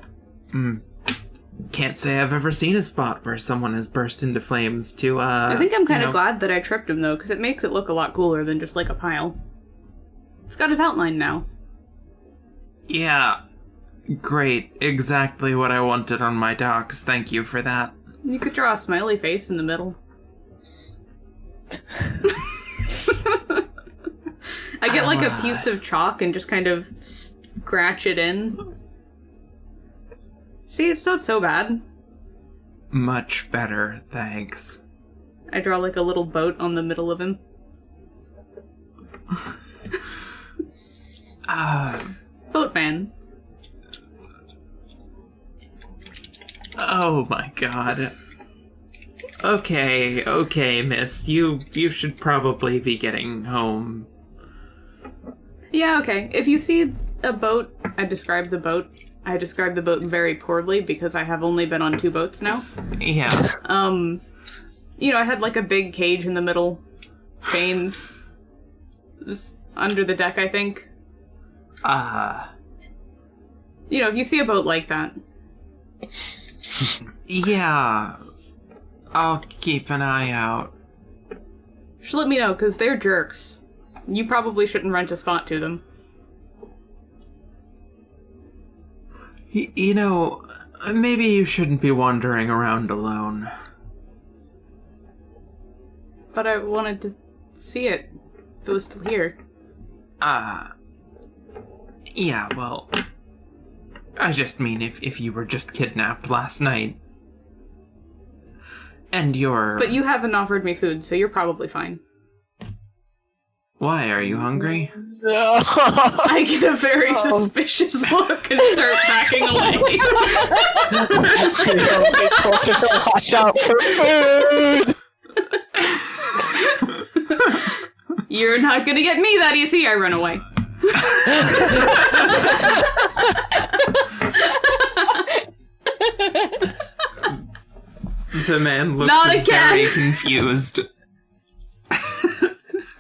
can't say I've ever seen a spot where someone has burst into flames to, I think I'm kind of glad that I tripped him, though, because it makes it look a lot cooler than just, like, a pile. It's got his outline now. Yeah. Great. Exactly what I wanted on my docs. Thank you for that. You could draw a smiley face in the middle. I get, like, a piece of chalk and just kind of scratch it in. See, it's not so bad. Much better, thanks. I draw, like, a little boat on the middle of him. Boatman. Oh my god. Okay, miss. You should probably be getting home. Yeah, okay. If you see a boat, I describe the boat very poorly because I have only been on 2 boats now. Yeah. I had like a big cage in the middle. Chains. Just under the deck, I think. If you see a boat like that. Yeah. I'll keep an eye out. Just let me know, because they're jerks. You probably shouldn't rent a spot to them. Maybe you shouldn't be wandering around alone. But I wanted to see it. If it was still here. Yeah, well... I just mean if you were just kidnapped last night. And you're... But you haven't offered me food, so you're probably fine. Why, are you hungry? No. I get a very suspicious look and start backing away. Get closer to watch out for food. You're not gonna get me that easy. I run away. The man looks Not again. very confused.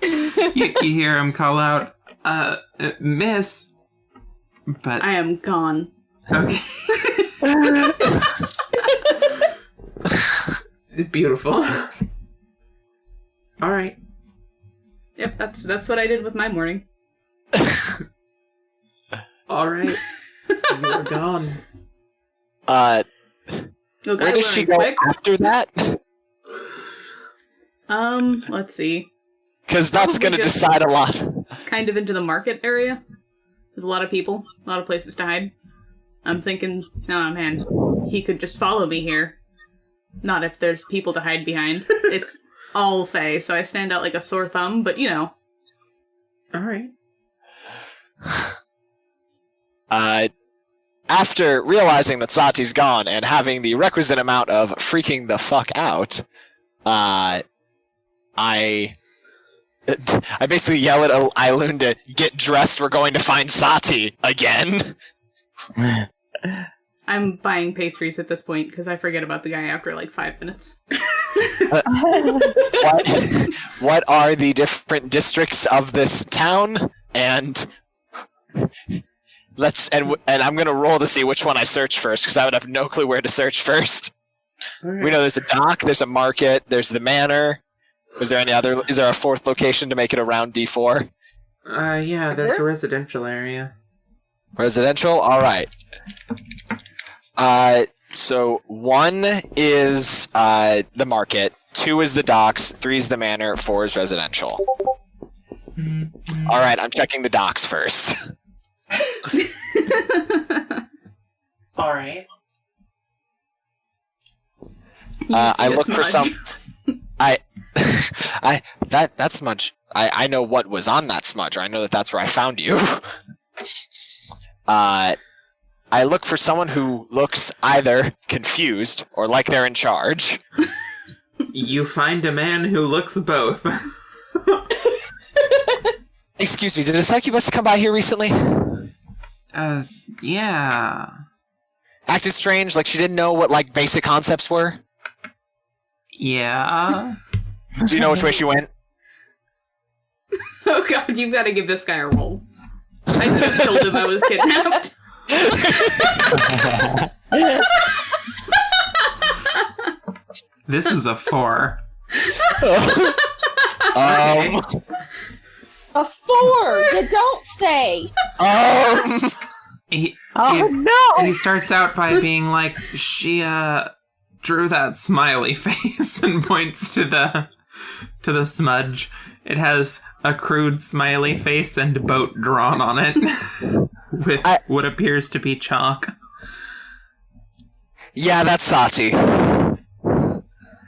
you hear him call out, miss. But I am gone. okay. Beautiful. All right. Yep, that's what I did with my morning. All right. You're gone. Look, Where I does she learned go quick. after that? Let's see. Because that's Probably going to just- decide a lot. Kind of into the market area. There's a lot of people, a lot of places to hide. I'm thinking, oh man, he could just follow me here. Not if there's people to hide behind. It's all Fae, so I stand out like a sore thumb, but All right. After realizing that Saati's gone and having the requisite amount of freaking the fuck out, I basically yell at Eilun to get dressed. We're going to find Saati again. I I'm buying pastries at this point because I forget about the guy after like 5 minutes. What are the different districts of this town? And I'm gonna roll to see which one I search first because I would have no clue where to search first. Alright. We know there's a dock, there's a market, there's the manor. Is there a fourth location to make it around D4? Yeah, there's a residential area. Residential? Alright. So 1 is the market, 2 is the docks, 3 is the manor, 4 is residential. Alright, I'm checking the docks first. Alright. I look for some... that smudge. I know what was on that smudge, or I know that's where I found you. I look for someone who looks either confused or like they're in charge. You find a man who looks both. Excuse me, did a succubus come by here recently? Yeah. Acted strange, like she didn't know what like basic concepts were? Yeah. Do you know which way she went? Oh god, you've got to give this guy a roll. I just told him I was kidnapped. This is a 4. A 4! You don't say! He no! starts out by being like, she drew that smiley face and points to the smudge. It has a crude smiley face and a boat drawn on it with what appears to be chalk. Yeah, that's Saati.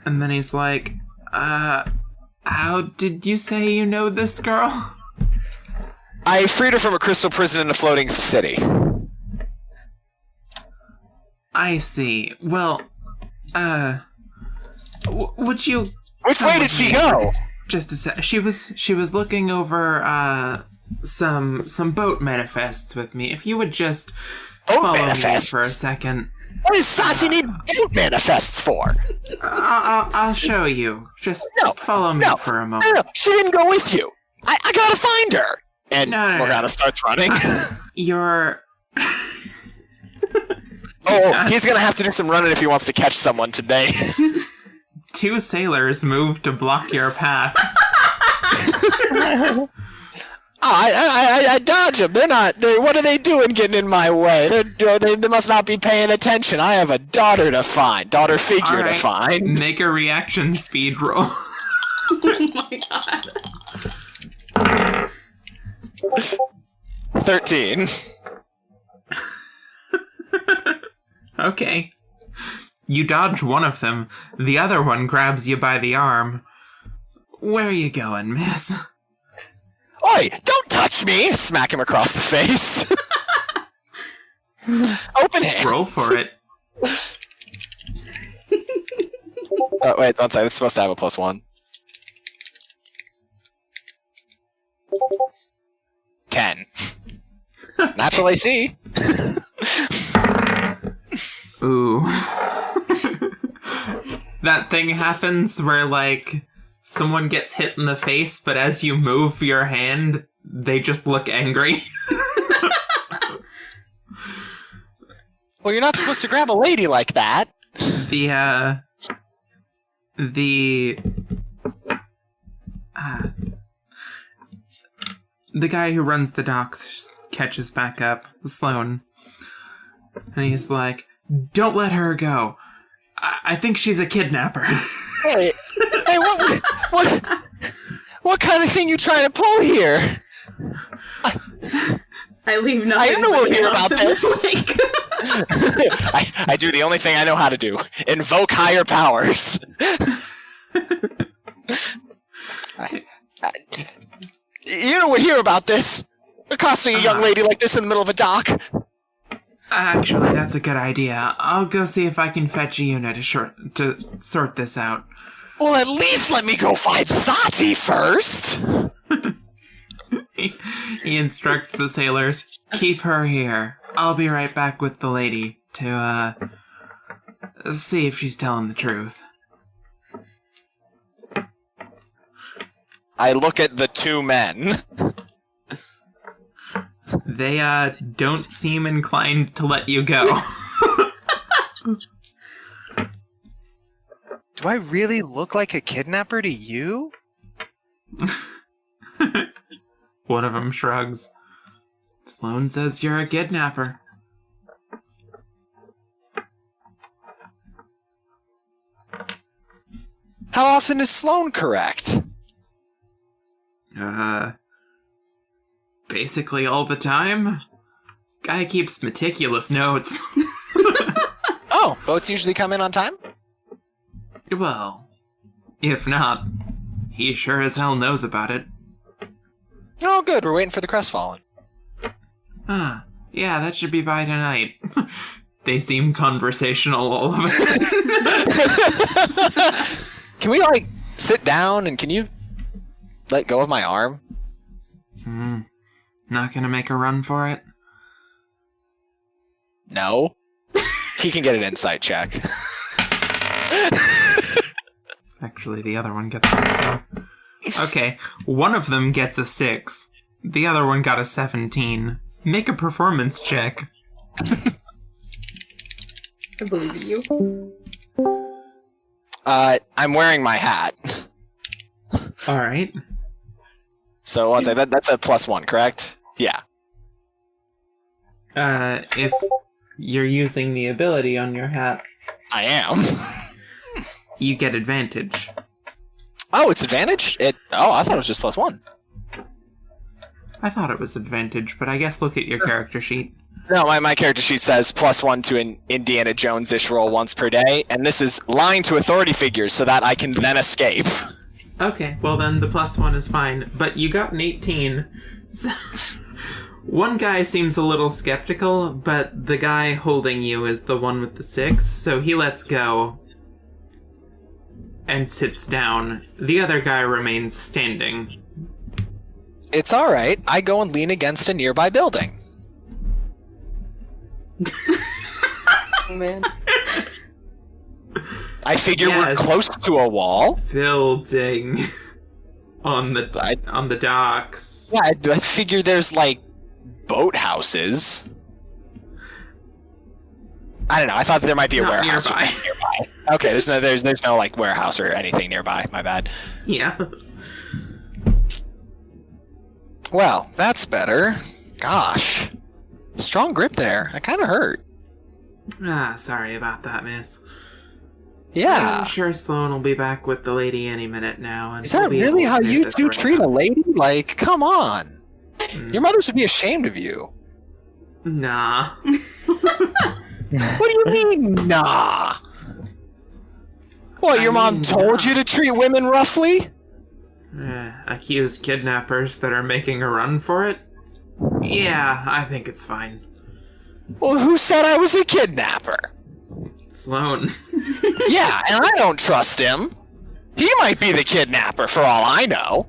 And then he's like, how did you say you know this girl? I freed her from a crystal prison in a floating city. I see. Well, would you... Which way did she go? Just a sec. She was looking over, some boat manifests with me. If you would just follow me for a second. What does Saati need boat manifests for? I'll show you. Just follow me for a moment. No, she didn't go with you. I gotta find her. And Morgana starts running. You're... he's gonna have to do some running if he wants to catch someone today. 2 sailors move to block your path. I dodge them. What are they doing getting in my way? They must not be paying attention. I have a daughter to find. Daughter figure to find. Make a reaction speed roll. Oh my god. 13. Okay. You dodge one of them. The other one grabs you by the arm. Where are you going, miss? Oi! Don't touch me! Smack him across the face. Open hand. Roll for it. Oh, wait, don't say. This is supposed to have a +1. 10. Natural AC. Ooh. That thing happens where, like, someone gets hit in the face, but as you move your hand, they just look angry. Well, you're not supposed to grab a lady like that. The guy who runs the docks catches back up, Sloan, and he's like, "Don't let her go. I think she's a kidnapper." Hey, what kind of thing you trying to pull here? I leave nothing. I don't know but we'll hear about chaos this. in the wake. I do the only thing I know how to do: invoke higher powers. You don't hear about this? Accosting a young lady like this in the middle of a dock. Actually, that's a good idea. I'll go see if I can fetch Yuna to sort this out. Well, at least let me go find Saati first. He instructs the sailors, "Keep her here. I'll be right back with the lady. to, see if she's telling the truth. I look at the two men. They, don't seem inclined to let you go. Do I really look like a kidnapper to you? One of them shrugs. Sloan says you're a kidnapper. How often is Sloan correct? Basically all the time. Guy keeps meticulous notes. Oh, boats usually come in on time? Well, if not, he sure as hell knows about it. Oh, good. We're waiting for the crestfallen. Ah, yeah, that should be by tonight. They seem conversational all of a sudden. Can we, sit down and can you let go of my arm? Not gonna make a run for it? No. He can get an insight check. Actually, the other one gets one too. Okay, one of them gets a 6. The other one got a 17. Make a performance check. I believe in you. I'm wearing my hat. Alright. So one second, that's a +1, correct? Yeah. If you're using the ability on your hat, I am. you get advantage. Oh, it's advantage? I thought it was just +1. I thought it was advantage, but I guess look at your character sheet. No, my character sheet says +1 to an Indiana Jones-ish roll once per day, and this is lying to authority figures so that I can then escape. Okay, well then the +1 is fine, but you got an 18. So, one guy seems a little skeptical, but the guy holding you is the one with the 6, so he lets go and sits down. The other guy remains standing. It's alright. I go and lean against a nearby building. Oh, man. I figure we're Yes. close to a wall. Building on the docks. Yeah, I figure there's, boathouses. I don't know. I thought there might be a Not warehouse or nearby. something nearby. Okay, there's no warehouse or anything nearby. My bad. Yeah. Well, that's better. Gosh, strong grip there. That kind of hurt. Ah, sorry about that, miss. Yeah. I'm sure Sloan will be back with the lady any minute now. And Is that we'll be really able how to you this two right treat now. a lady? Come on. Your mothers would be ashamed of you. Nah. What do you mean, nah? What, your mom mean, told nah. you to treat women roughly? Accused kidnappers that are making a run for it? Yeah, I think it's fine. Well, who said I was a kidnapper? Sloan. Yeah, and I don't trust him. He might be the kidnapper for all I know.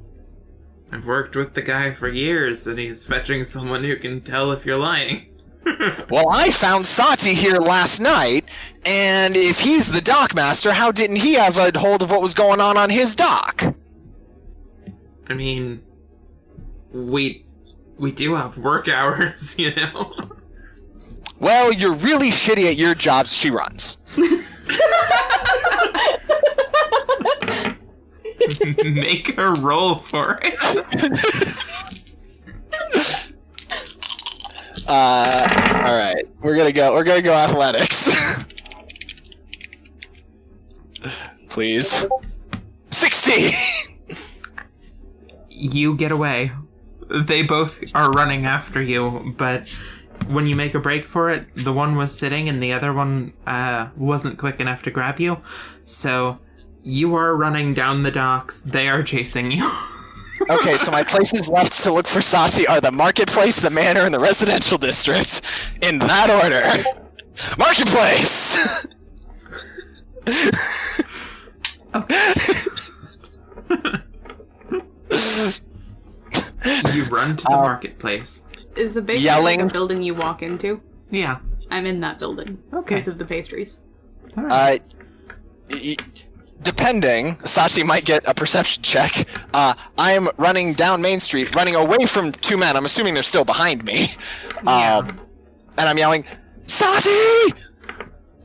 I've worked with the guy for years, and he's fetching someone who can tell if you're lying. Well, I found Saati here last night, and if he's the dockmaster, how didn't he have a hold of what was going on his dock? I mean, we do have work hours, you know? Well, you're really shitty at your jobs she runs. Make her roll for it. Alright. We're gonna go athletics. Please. 16! You get away. They both are running after you, but when you make a break for it, the one was sitting and the other one wasn't quick enough to grab you. So you are running down the docks. They are chasing you. Okay, so my places left to look for Saati are the marketplace, the manor, and the residential district. In that order. Marketplace! You run to the marketplace. Is the basement Yelling. like a building you walk into? Yeah. I'm in that building because of the pastries. All right. Depending, Saati might get a perception check. I am running down Main Street, running away from two men. I'm assuming they're still behind me. Yeah. And I'm yelling, Saati!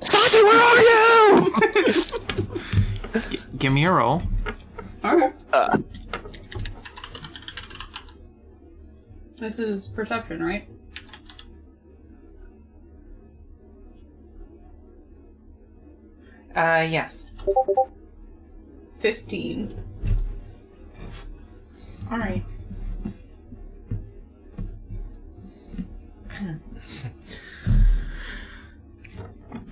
Saati, where are you? Give me a roll. Okay. This is perception, right? Yes. 15. All right.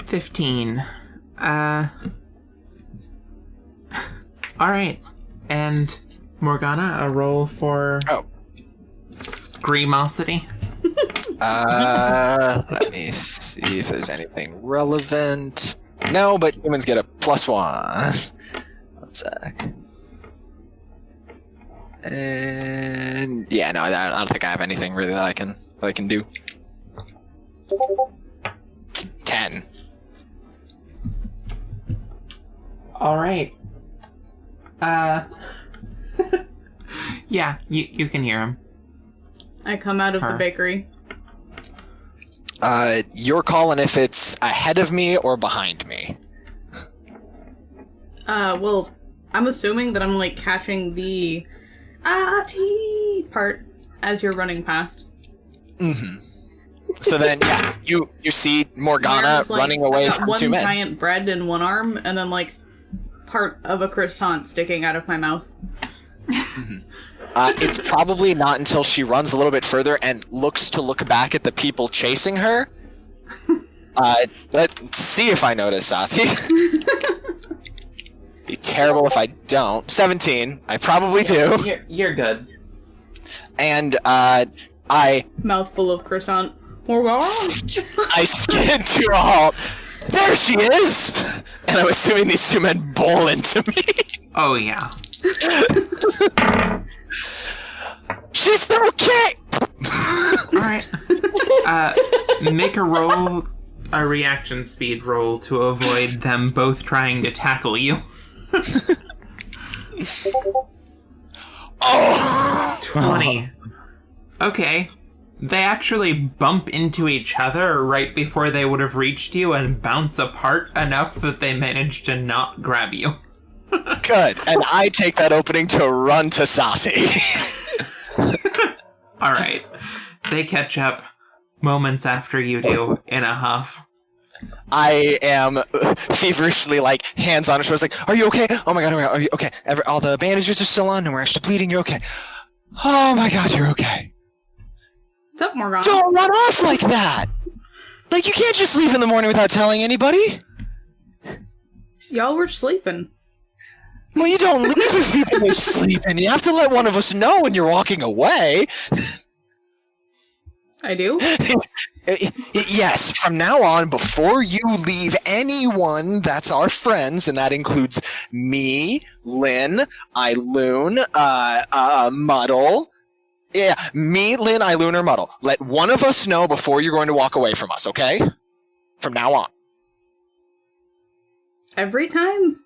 15. All right. And Morgana, a roll for Screamosity. Let me see if there's anything relevant. No, but humans get a +1. One sec. And yeah, no, I don't think I have anything really that I can do. 10. All right. Yeah, you can hear him. I come out of the bakery. You're calling if it's ahead of me or behind me. Well, I'm assuming that I'm like catching the part as you're running past. Mm-hmm. So then, yeah, you see Morgana running away from two men. One giant bread in one arm, and then like part of a croissant sticking out of my mouth. Mm-hmm. It's probably not until she runs a little bit further and looks to look back at the people chasing her. Let's see if I notice Saati. Be terrible if I don't. 17. I probably do. You're good. And I Mouthful of croissant. Morgana. I skid to a halt. There she is! And I'm assuming these two men bowl into me. Oh yeah. She's okay! Alright. Make a reaction speed roll to avoid them both trying to tackle you. Oh! 20. Okay. They actually bump into each other right before they would have reached you and bounce apart enough that they manage to not grab you. Good. And I take that opening to run to Saati. Alright. They catch up moments after you do in a huff. I am feverishly, like, hands on her shoulders, like, are you okay? Oh my god, are you okay? All the bandages are still on and we're actually bleeding. You're okay. Oh my god, you're okay. What's up, Morgana? Don't run off like that! Like, you can't just leave in the morning without telling anybody. Y'all were sleeping. Well, you don't leave if people are sleeping. You have to let one of us know when you're walking away. I do? Yes, from now on, before you leave anyone that's our friends, and that includes me, Lynn, Eilun, Muddle. Yeah, me, Lynn, Eilun, or Muddle. Let one of us know before you're going to walk away from us, okay? From now on. Every time?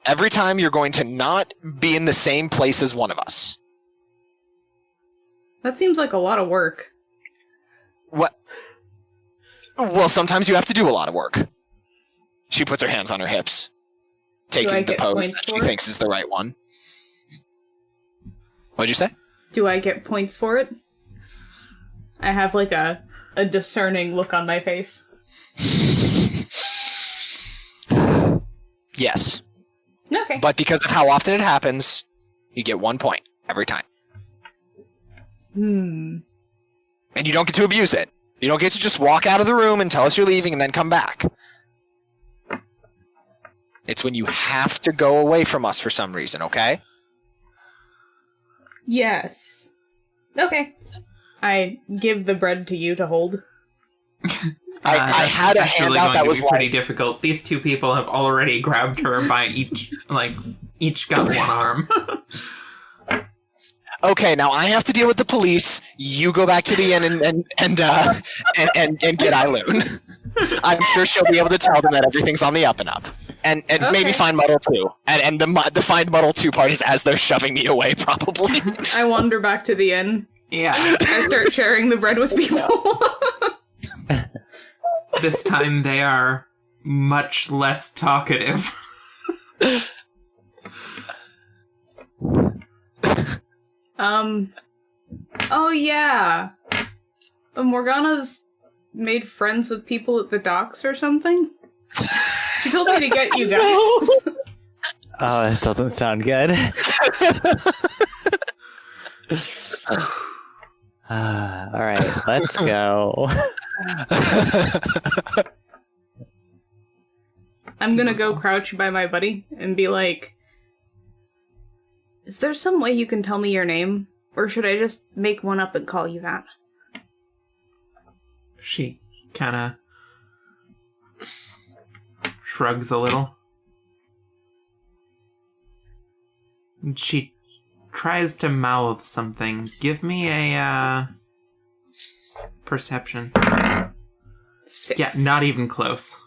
Every time you're going to not be in the same place as one of us. That seems like a lot of work. What? Well, sometimes you have to do a lot of work. She puts her hands on her hips, taking the pose that she thinks is the right one. What'd you say? Do I get points for it? I have like a discerning look on my face. Yes. Okay. But because of how often it happens, you get 1 point every time. And you don't get to abuse it. You don't get to just walk out of the room and tell us you're leaving and then come back. It's when you have to go away from us for some reason, okay? Yes. Okay. I give the bread to you to hold. I had a handout that was pretty difficult. These two people have already grabbed her by each got one arm. Okay, now I have to deal with the police. You go back to the inn and get Eilun. I'm sure she'll be able to tell them that everything's on the up and up. And Okay. maybe find Muddle too. And the find Muddle 2 part is as they're shoving me away, probably. I wander back to the inn. Yeah. I start sharing the bread with people. This time they are much less talkative. Oh yeah. Morgana's made friends with people at the docks or something? She told me to get you guys. Oh, this doesn't sound good. Alright, let's go. I'm gonna go crouch by my buddy and be like, is there some way you can tell me your name? Or should I just make one up and call you that? She kind of shrugs a little. And she tries to mouth something. Give me a perception. 6. Yeah, not even close.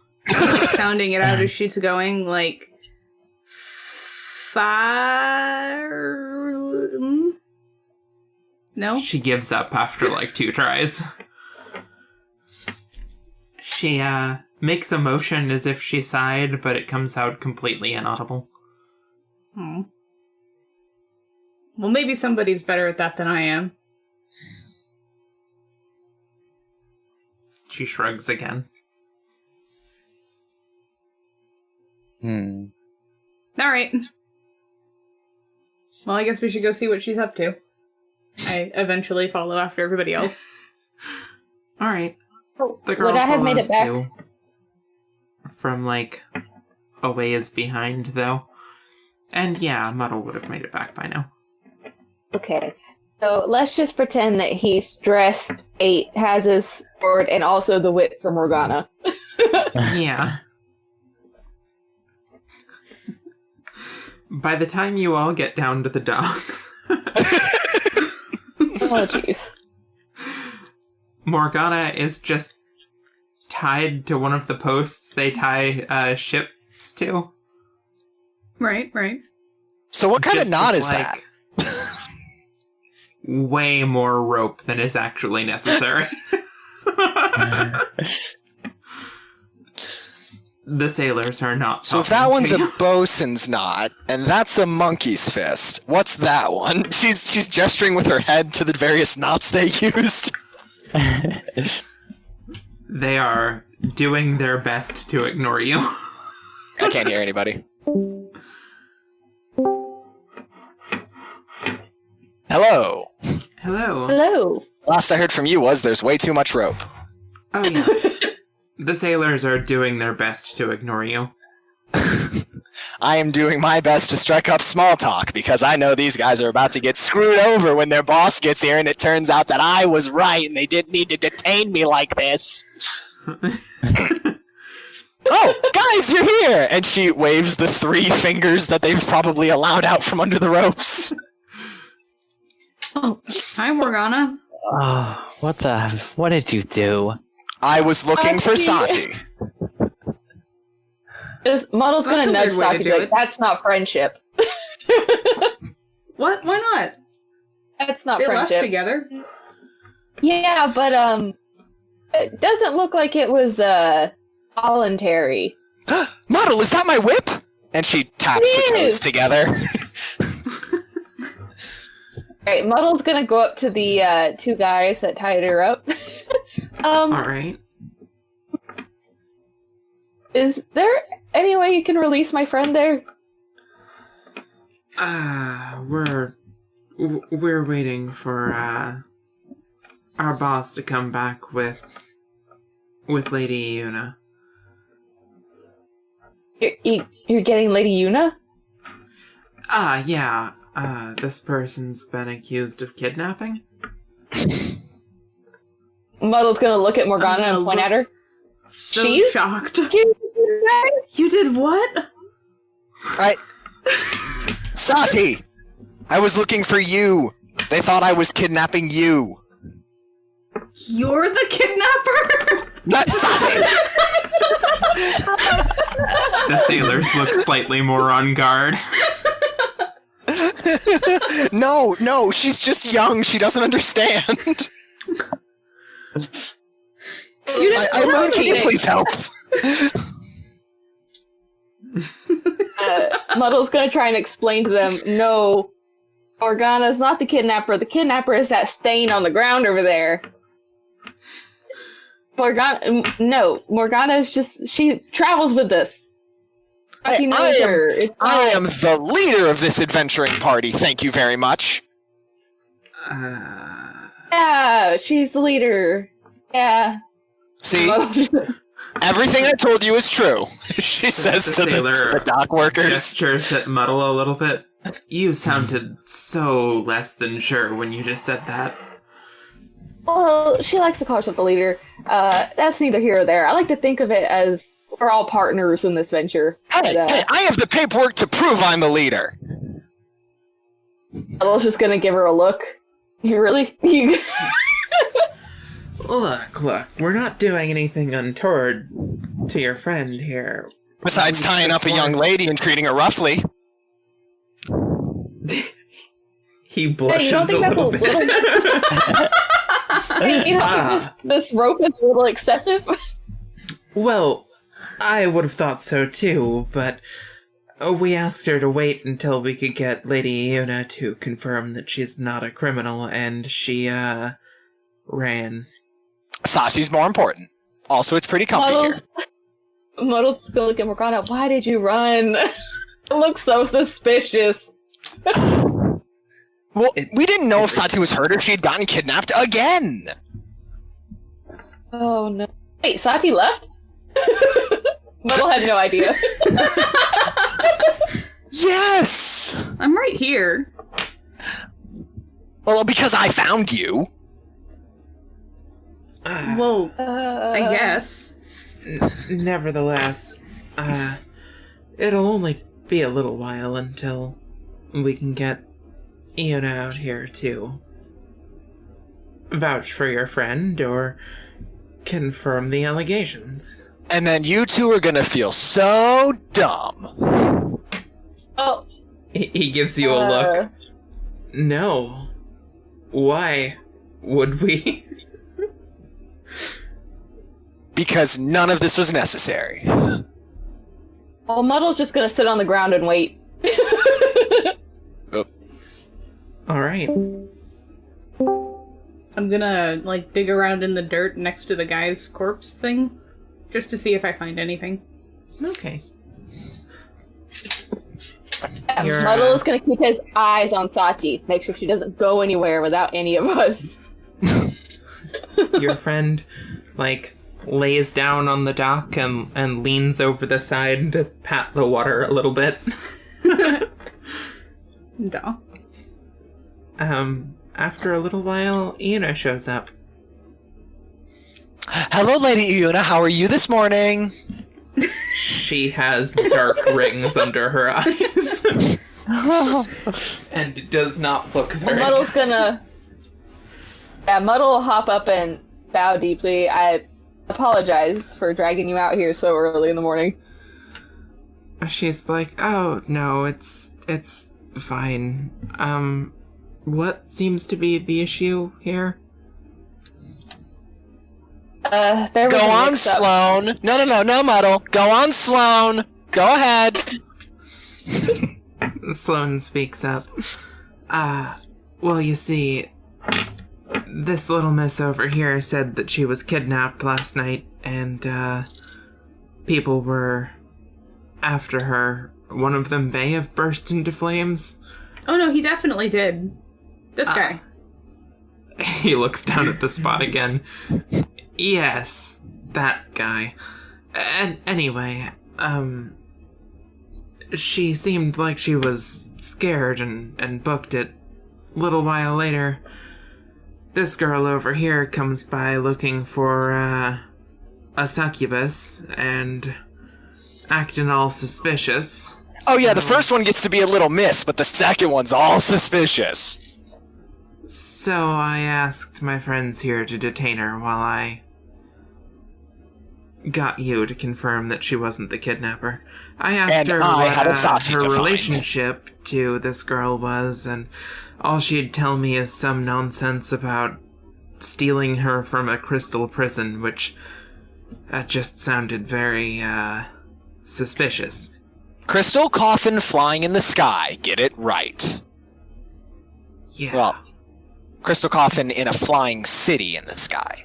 Sounding it out as she's going, like, 5... No? She gives up after like 2 tries. She makes a motion as if she sighed, but it comes out completely inaudible. Hmm. Well, maybe somebody's better at that than I am. She shrugs again. Alright. Well, I guess we should go see what she's up to. I eventually follow after everybody else. Alright. The girl Would I have made follows it back? too. From, like, a ways behind, though. And yeah, Muddle would have made it back by now. Okay. So let's just pretend that he's dressed 8, has his sword, and also the wit for Morgana. Yeah. By the time you all get down to the docks, Oh, jeez. Morgana is just tied to one of the posts they tie ships to. Right. So what kind of Just knot with, is that? Way more rope than is actually necessary. The sailors are not. So if that one's a bosun's knot, and that's a monkey's fist, what's that one? She's gesturing with her head to the various knots they used. They are doing their best to ignore you. I can't hear anybody. Hello. Hello. Hello. Last I heard from you was there's way too much rope. Oh yeah. The sailors are doing their best to ignore you. I am doing my best to strike up small talk because I know these guys are about to get screwed over when their boss gets here and it turns out that I was right and they didn't need to detain me like this. Oh, guys, you're here! And she waves the 3 fingers that they've probably allowed out from under the ropes. Oh, Hi, Morgana. Oh, what did you do? I was looking for Saati. Muddle's That's gonna a nudge weird way to Saati, do like, it. that's not friendship. What? Why not? That's not They friendship. left together. Yeah, but, it doesn't look like it was, voluntary. Model, is that my whip? And she taps her toes Yes. together. Alright, Muddle's gonna go up to the, 2 guys that tied her up. Alright. Is there any way you can release my friend there? We're waiting for, our boss to come back with Lady Yuna. You're getting Lady Yuna? Yeah. This person's been accused of kidnapping. Muddle's gonna look at Morgana I'm and gonna point at her. So She's- shocked. You You did what? Saati! I was looking for you. They thought I was kidnapping you. You're the kidnapper? Not Saati! The sailors look slightly more on guard. No, she's just young. She doesn't understand. Eilun, can you please help? Muddle's gonna try and explain to them, no, Morgana's not the kidnapper. The kidnapper is that stain on the ground over there. Morgana is just, she travels with us. She knows her. It's I fine. am the leader of this adventuring party. Thank you very much. Yeah, she's the leader. Yeah. See? Everything I told you is true. She says The to the dock workers. Gestures at Muddle a little bit. You sounded so less than sure when you just said that. Well, she likes to call herself the leader. That's neither here or there. I like to think of it as we're all partners in this venture. Hey, I have the paperwork to prove I'm the leader. Muddle's just gonna give her a look. You really? Look, we're not doing anything untoward to your friend here. Besides tying up a young lady and treating her roughly. He blushes Hey, you don't think a that's little bit. You know, this rope is a little excessive. Well, I would have thought so too, but we asked her to wait until we could get Lady Iona to confirm that she's not a criminal, and she, ran. Saati's more important. Also, it's pretty comfy here. Muddle's gonna look at Morgana. Why did you run? It looks so suspicious. Well, we didn't know if Saati was hurt or she had gotten kidnapped again. Oh no. Wait, Saati left? Muddle had no idea. Yes! I'm right here. Well, because I found you. Well, I guess. Nevertheless, it'll only be a little while until we can get Iona out here to vouch for your friend or confirm the allegations. And then you two are gonna feel so dumb. Oh. He gives you a look. No. Why would we? Because none of this was necessary. Well, Muddle's just gonna sit on the ground and wait. Oh. Alright. I'm gonna, dig around in the dirt next to the guy's corpse thing, just to see if I find anything. Okay. Yeah, Muddle is gonna keep his eyes on Saati, make sure she doesn't go anywhere without any of us. Your friend, lays down on the dock and leans over the side to pat the water a little bit. No. After a little while, Iona shows up. Hello, Lady Iona. How are you this morning? She has dark rings under her eyes. And does not look very Muddle's gonna... Yeah, Muddle will hop up and bow deeply. I apologize for dragging you out here so early in the morning. She's like, oh, no, it's fine. What seems to be the issue here? There was Go a on, mix-up. Sloan. No, Muddle. Go on, Sloan. Go ahead. Sloan speaks up. Well, you see, this little miss over here said that she was kidnapped last night, and, people were after her. One of them may have burst into flames. Oh no, he definitely did. This guy. He looks down at the spot again. Yes, that guy. And anyway, she seemed like she was scared and booked it. Little while later, this girl over here comes by looking for, a succubus and acting all suspicious. Oh yeah, the first one gets to be a little miss, but the second one's all suspicious. So I asked my friends here to detain her while I got you to confirm that she wasn't the kidnapper. I asked And her I what had a Saati her to find. relationship to this girl was, and all she'd tell me is some nonsense about stealing her from a crystal prison, which just sounded very, suspicious. Crystal coffin flying in the sky. Get it right. Yeah. Well, crystal coffin in a flying city in the sky.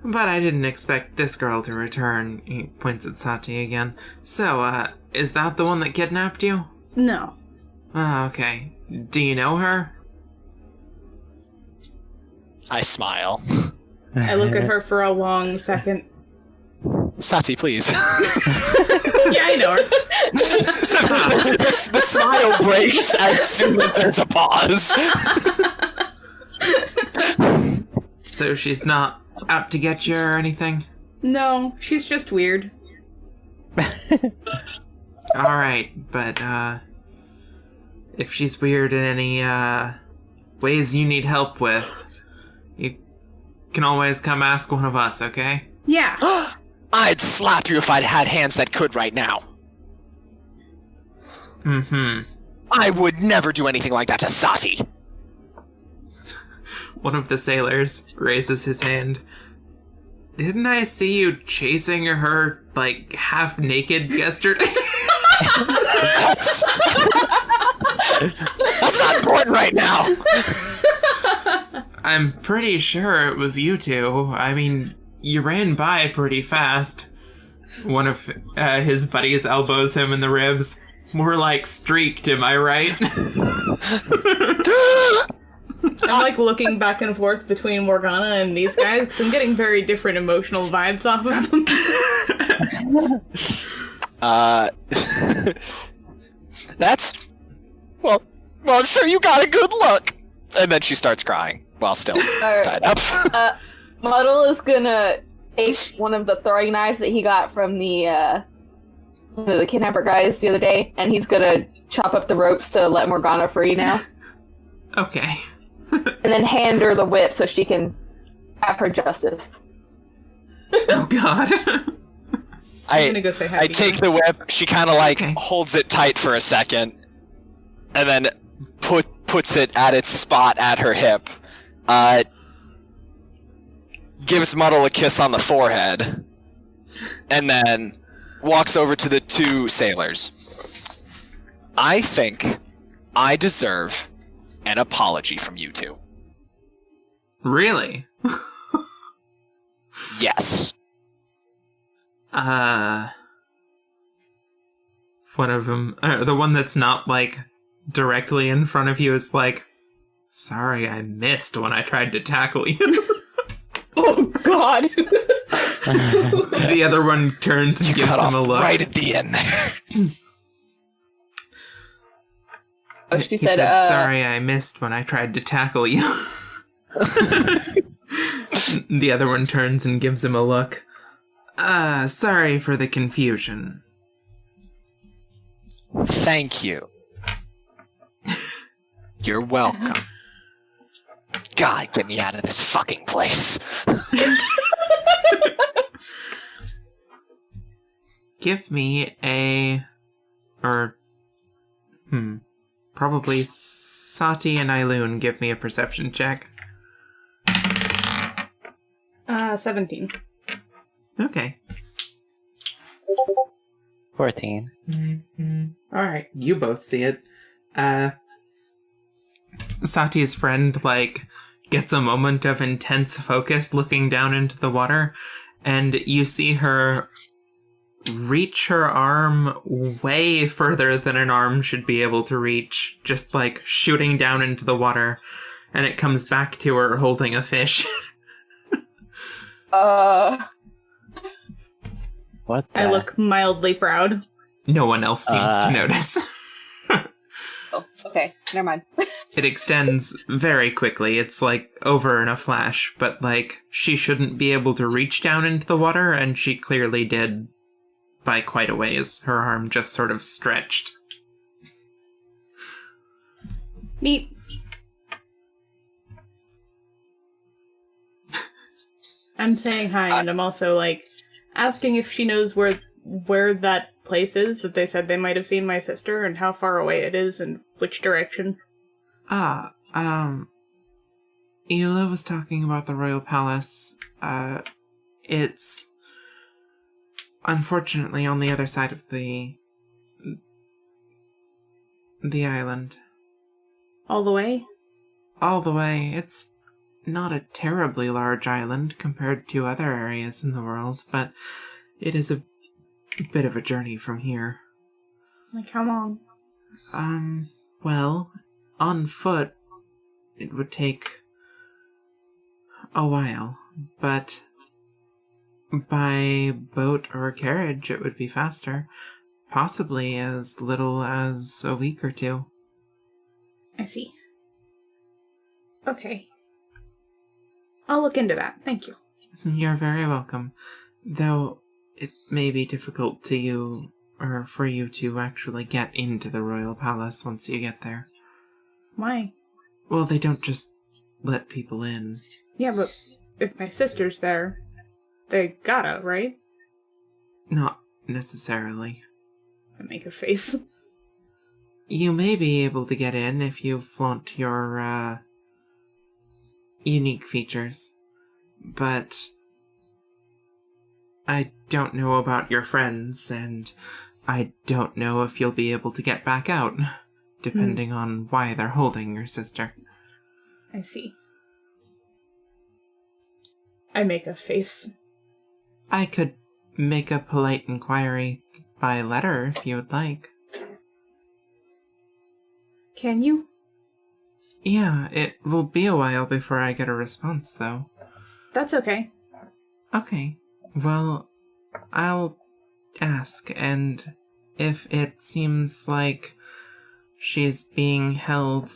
But I didn't expect this girl to return. He points at Saati again. So, is that the one that kidnapped you? No. Ah, okay. Do you know her? I smile. I look at her for a long second. Saati, please. Yeah, I know her. The smile breaks as soon as there's a pause. So she's not out to get you or anything? No, she's just weird. Alright, but, if she's weird in any, ways you need help with, you can always come ask one of us, okay? Yeah. I'd slap you if I'd had hands that could right now. Mm-hmm. I would never do anything like that to Saati. One of the sailors raises his hand. Didn't I see you chasing her, like, half-naked yesterday? That's not important right now. I'm pretty sure it was you two. I mean, you ran by pretty fast. One of his buddies elbows him in the ribs. More like streaked, am I right? I'm like looking back and forth between Morgana and these guys because I'm getting very different emotional vibes off of them. That's... Well, I'm sure you got a good look. And then she starts crying while still tied up. Muddle is gonna take one of the throwing knives that he got from the kidnapper guys the other day, and he's gonna chop up the ropes to let Morgana free now. Okay. And then hand her the whip so she can have her justice. Oh god. I'm gonna go say hi. I take the whip, she kind of like holds it tight for a second, and then puts it at its spot at her hip. Gives Muddle a kiss on the forehead, and then walks over to the two sailors. I think I deserve an apology from you two. Really? Yes. One of them, the one that's not, like, directly in front of you is like, sorry, I missed when I tried to tackle you. Oh god! The other one turns and gives him a look. Right at the end there. Oh, she He said, sorry, I missed when I tried to tackle you. The other one turns and gives him a look. Sorry for the confusion. Thank you. You're welcome. God, get me out of this fucking place. Give me probably Saati and Eilun give me a perception check. 17. Okay. 14. Alright, you both see it. Sati's friend, like, gets a moment of intense focus looking down into the water, and you see her reach her arm way further than an arm should be able to reach, just, like, shooting down into the water, and it comes back to her holding a fish. What the? I look mildly proud. No one else seems to notice. oh, okay, never mind. It extends very quickly. It's like over in a flash, but like she shouldn't be able to reach down into the water, and she clearly did by quite a ways. Her arm just sort of stretched. Neat. I'm saying hi, and I'm also like, asking if she knows where that place is that they said they might have seen my sister and how far away it is and which direction. Eila was talking about the royal palace. It's unfortunately on the other side of the island. All the way? All the way. It's not a terribly large island compared to other areas in the world, but it is a bit of a journey from here. Like, how long? Well, on foot, it would take a while, but by boat or carriage, it would be faster. Possibly as little as a week or two. I see. Okay. I'll look into that. Thank you. You're very welcome. Though it may be difficult to you, or for you to actually get into the royal palace once you get there. Why? Well, they don't just let people in. Yeah, but if my sister's there, they gotta, right? Not necessarily. I make a face. You may be able to get in if you flaunt your, unique features. But I don't know about your friends, and I don't know if you'll be able to get back out, depending on why they're holding your sister. I see. I make a face. I could make a polite inquiry by letter if you would like. Can you? Yeah, it will be a while before I get a response, though. That's okay. Okay. Well, I'll ask, and if it seems like she's being held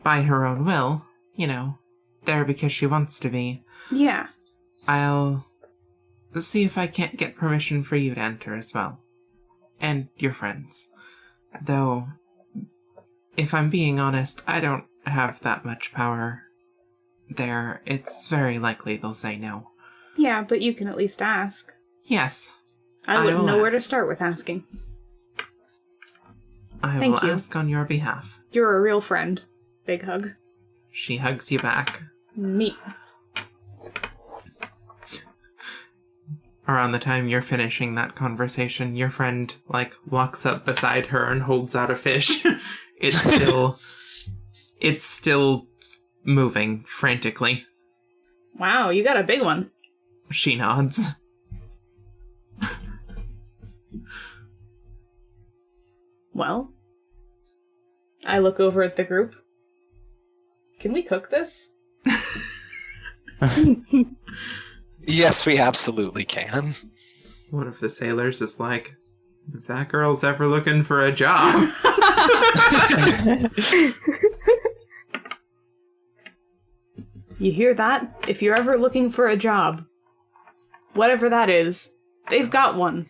by her own will, you know, there because she wants to be, Yeah. I'll see if I can't get permission for you to enter as well. And your friends. Though, if I'm being honest, I don't have that much power there. It's very likely they'll say no. Yeah, but you can at least ask. Yes. I wouldn't will know where to ask. start with asking. I Thank will you. ask on your behalf. You're a real friend. Big hug. She hugs you back. Neat. Around the time you're finishing that conversation, your friend, walks up beside her and holds out a fish. It's still moving frantically. Wow, you got a big one. She nods. Well, I look over at the group. Can we cook this? Yes, we absolutely can. One of the sailors is like, if that girl's ever looking for a job. You hear that? If you're ever looking for a job, whatever that is, they've got one.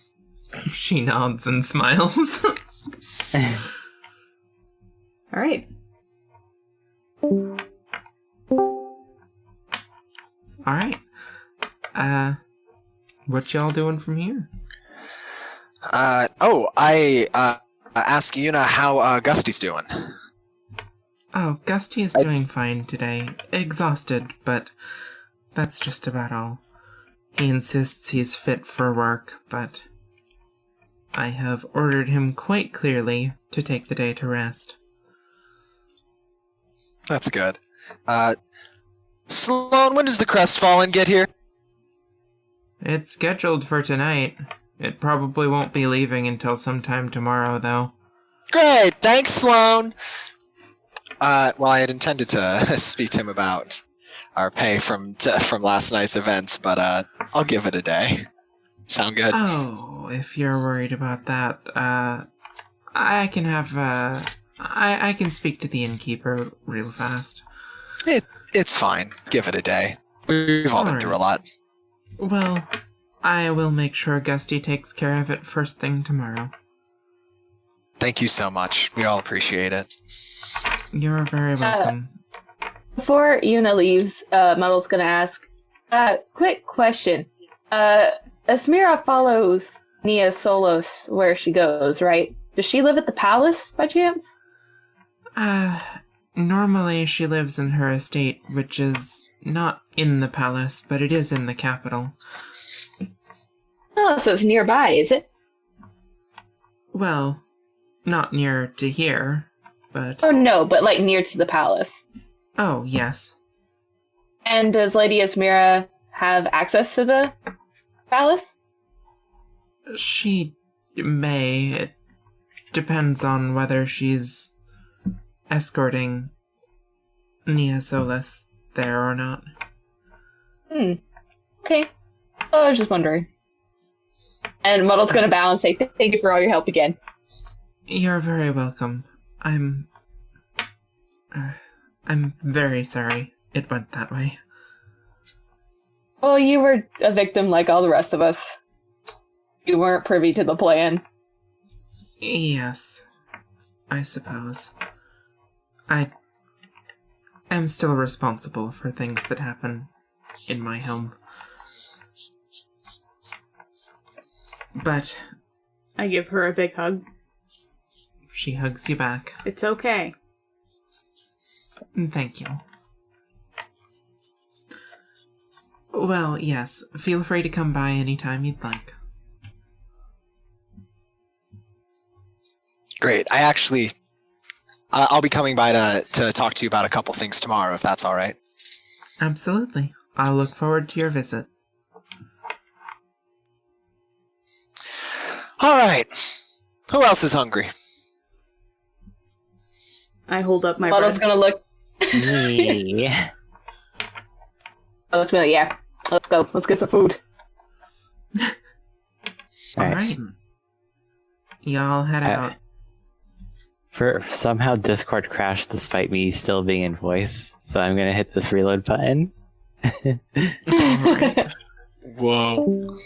She nods and smiles. All right. Alright. What y'all doing from here? I ask Yuna how Gusty's doing. Oh, Gusty is doing fine today. Exhausted, but that's just about all. He insists he's fit for work, but I have ordered him quite clearly to take the day to rest. That's good. Sloan, when does the Crestfallen get here? It's scheduled for tonight. It probably won't be leaving until sometime tomorrow, though. Great, thanks, Sloan. Well, I had intended to speak to him about our pay from last night's events, but I'll give it a day. Sound good? Oh, if you're worried about that, I can have, I can speak to the innkeeper real fast. It's fine. Give it a day. We've all been through a lot. Well, I will make sure Gusty takes care of it first thing tomorrow. Thank you so much. We all appreciate it. You're very welcome. Before Yuna leaves, Muddle's gonna ask, quick question. Asmira follows Nia Solos where she goes, right? Does she live at the palace by chance? Normally she lives in her estate, which is not in the palace, but it is in the capital. Oh, so it's nearby, is it? Well, not near to here, but... Oh, no, but like near to the palace. Oh, yes. And does Lady Asmira have access to the palace? She may. It depends on whether she's escorting Nia Solis there or not. Okay. Oh, I was just wondering. And Muddle's gonna bow and say, thank you for all your help again. You're very welcome. I'm very sorry it went that way. Well, you were a victim like all the rest of us. You weren't privy to the plan. Yes, I suppose. I am still responsible for things that happen in my home. But I give her a big hug. she hugs you back. It's okay. Thank you. Well, yes, feel free to come by anytime you'd like. Great. I'll be coming by to talk to you about a couple things tomorrow, if that's all right. Absolutely. I'll look forward to your visit. All right. Who else is hungry? I hold up my Muddle's bread. gonna look. Yeah. Muddle's gonna, yeah. Let's go. Let's get some food. Alright. Y'all head out. For somehow Discord crashed despite me still being in voice, so I'm gonna hit this reload button. Alright. Whoa.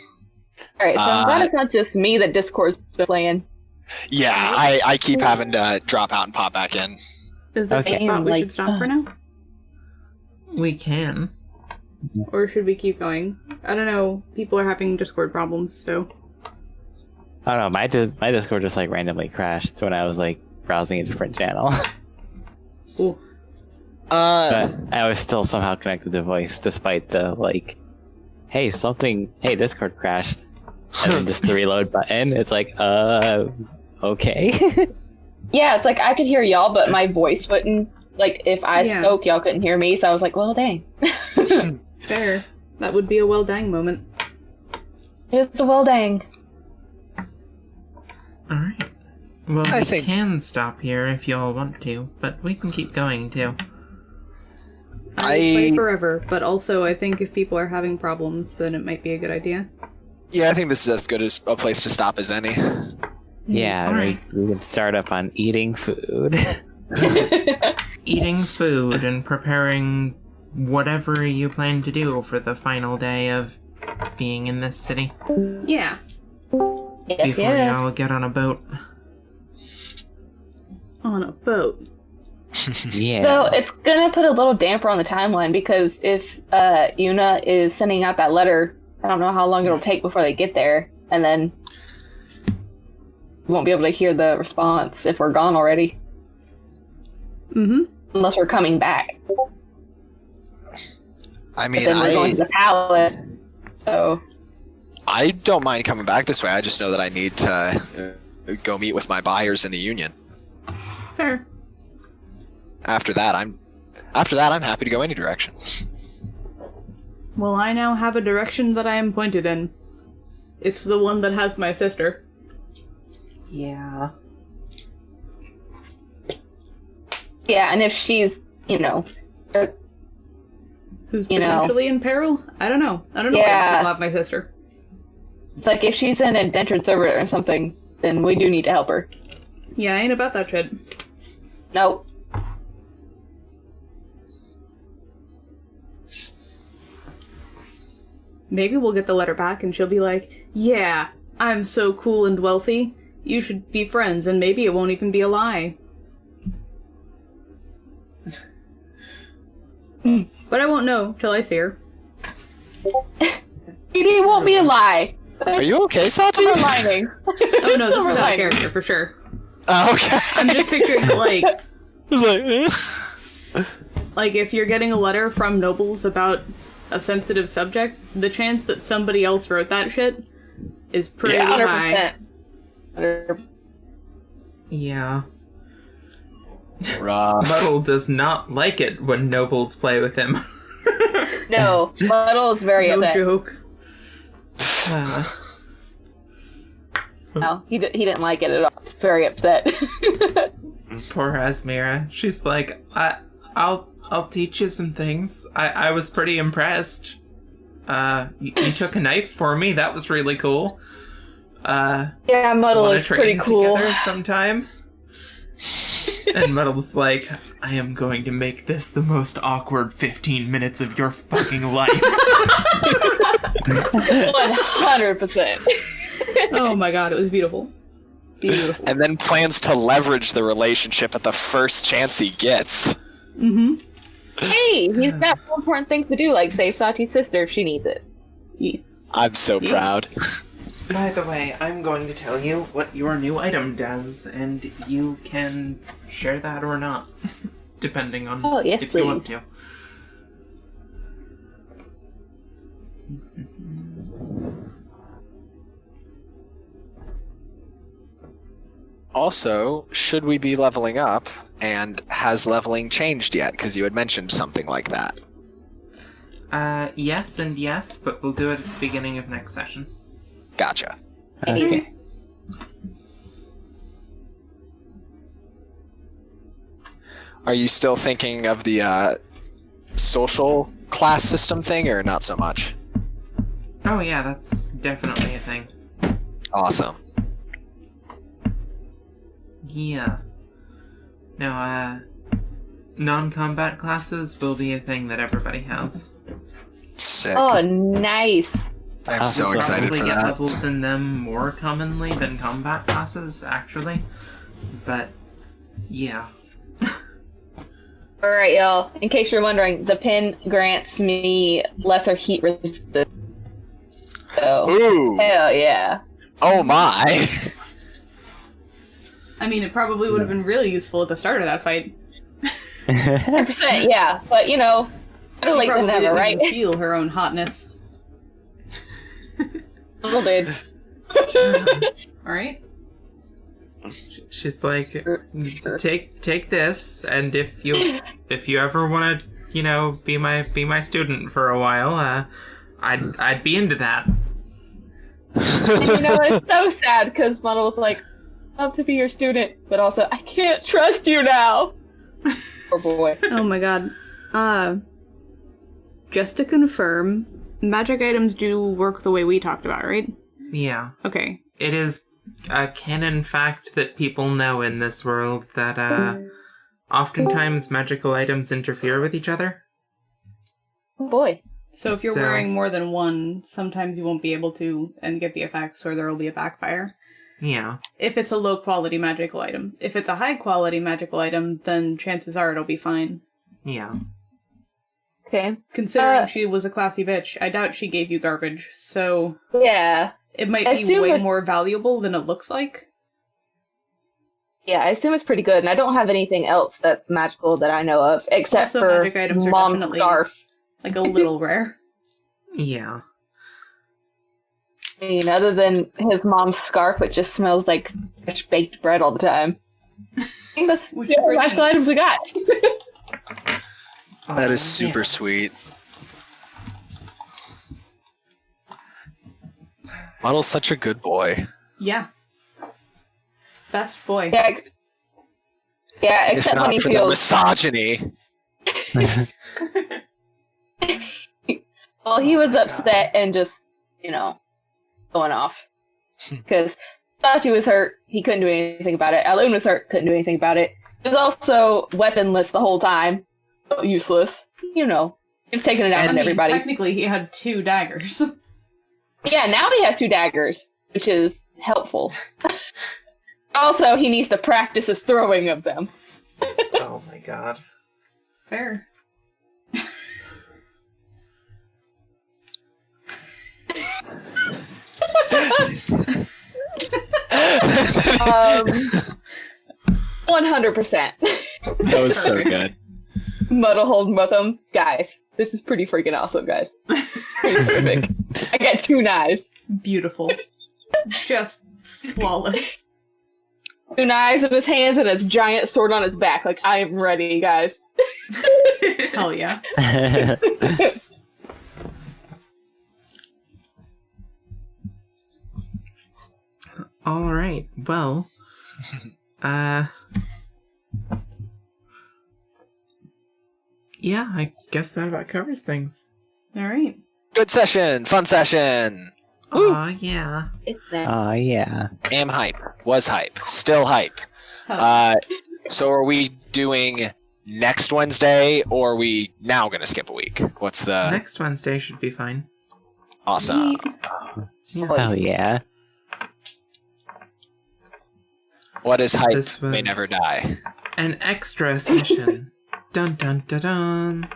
Alright, so I'm glad it's not just me that Discord's been playing. Yeah, I keep having to drop out and pop back in. Is this Okay. the spot we Like, should stop for now? We can. Or should we keep going? I don't know. People are having Discord problems, so... Oh no, my Discord just like randomly crashed when I was like browsing a different channel. Ooh. But I was still somehow connected to voice despite the like, hey Discord crashed, and then just the reload button. It's like, okay. Yeah, it's like I could hear y'all, but my voice wouldn't. Like, if I Yeah. spoke, y'all couldn't hear me, so I was like, well, dang. Fair. That would be a well dang moment. It's a well dang. Alright. Well, I we think- can stop here if y'all want to, but we can keep going too. I will play forever, but also I think if people are having problems, then it might be a good idea. Yeah, I think this is as good as a place to stop as any. Yeah, Alright. we can start up on eating food. Eating food and preparing whatever you plan to do for the final day of being in this city Yeah. Yes, before yes. y'all get on a boat. On a boat. Yeah. So it's gonna put a little damper on the timeline because if Una is sending out that letter, I don't know how long it'll take before they get there, and then we won't be able to hear the response if we're gone already, Mm-hmm. unless we're coming back. I But mean, then we're going to the palace. So I don't mind coming back this way. I just know that I need to go meet with my buyers in the union. Fair. After that, I'm happy to go any direction. Well, I now have a direction that I am pointed in. It's the one that has my sister. Yeah. yeah, and if she's, Who's You know. potentially in peril? I don't know. I don't know Yeah. why people have my sister. it's like if she's an indentured servant or something, then we do need to help her. Yeah, I ain't about that shit. Nope. Maybe we'll get the letter back and she'll be like, yeah, I'm so cool and wealthy. You should be friends, and maybe it won't even be a lie. But I won't know till I see her. It won't be a lie. Are you okay, Saati? Silver lining. Oh no, this is Silver out of lining. character for sure. Oh, okay. I'm just picturing like was like, like if you're getting a letter from nobles about a sensitive subject, the chance that somebody else wrote that shit is pretty Yeah. high. 100%. Yeah. Rough. Muddle does not like it when nobles play with him. No, Muddle is very No upset. joke. Uh, No, he didn't like it at all. He's very upset. poor Asmira. She's like, I'll teach you some things. I was pretty impressed. You took a knife for me. That was really cool. Yeah, Muddle Wanna is pretty train cool. together sometime? And Muddle's like, I am going to make this the most awkward 15 minutes of your fucking life. 100%. Oh my god, it was beautiful. Beautiful. And then plans to leverage the relationship at the first chance he gets. Mm-hmm. Hey, he's got more important things to do, like save Saati's sister if she needs it. Yeah. I'm so Yeah. proud. By the way, I'm going to tell you what your new item does, and you can share that or not, depending on Oh, yes, if you want please. to. Also, should we be leveling up, and has leveling changed yet? Because you had mentioned something like that. Yes and yes, but we'll do it at the beginning of next session. Gotcha. Okay. Are you still thinking of the social class system thing, or not so much? Oh yeah, that's definitely a thing. Awesome. Yeah. No, non-combat classes will be a thing that everybody has. Sick. Oh, nice. I'm so We'll excited probably for get that. levels in them more commonly than combat classes, actually. But, yeah. Alright, y'all. In case you're wondering, the pin grants me lesser heat resistance. So, Ooh! hell yeah. Oh my! I mean, it probably would have been really useful at the start of that fight. 100%, yeah. But, you know, better She late than probably never, didn't right? even feel her own hotness. Little dude. Alright? She's like, take this, and if you ever want to, you know, be my student for a while, I'd be into that. And you know, it's so sad because Muddle was like, love to be your student, but also, I can't trust you now. Poor boy. Oh my god. Just to confirm, magic items do work the way we talked about, right? Yeah. Okay. It is a canon fact that people know in this world that oftentimes magical items interfere with each other. Oh boy. So if you're So- wearing more than one, sometimes you won't be able to and get the effects, or there will be a backfire. Yeah. If it's a low quality magical item. If it's a high quality magical item, then chances are it'll be fine. Yeah. Okay. Considering she was a classy bitch, I doubt she gave you garbage, so Yeah. it might I be assume way it- more valuable than it looks like. Yeah, I assume it's pretty good, and I don't have anything else that's magical that I know of, except Also, for magic items are Mom's definitely- scarf. Like a little rare. Yeah. I mean, other than his mom's scarf, which just smells like fresh baked bread all the time. I think that's Which the is only pretty magical neat. items I got. That is Yeah. super sweet. Muddle's such a good boy. Yeah. Best boy. Yeah, If except when not he for the feels. misogyny. Well, he was my upset and just, you know, going off. Because Saati was hurt, he couldn't do anything about it. Eilun was hurt, couldn't do anything about it. He was also weaponless the whole time. So useless. You know, he was taking it out I on mean, everybody. technically he had 2 daggers. Yeah, now he has 2 daggers, which is helpful. Also, he needs to practice his throwing of them. Oh my god. Fair. 100%. That was so good. Muddle hold with them. Guys, this is pretty freaking awesome, guys. It's pretty terrific. I got 2 knives. Beautiful. Just flawless. 2 knives in his hands and his giant sword on his back. Like, I am ready, guys. Hell yeah. All right. Well, yeah, I guess that about covers things. All right. Good session. Fun session. Oh, yeah. Oh, yeah. Am hype. Was hype. Still hype. So are we doing next Wednesday, or are we now going to skip a week? What's the... Next Wednesday should be fine. Awesome. Oh, yeah. What is hype This may was- never die. An extra session. Dun dun dun dun.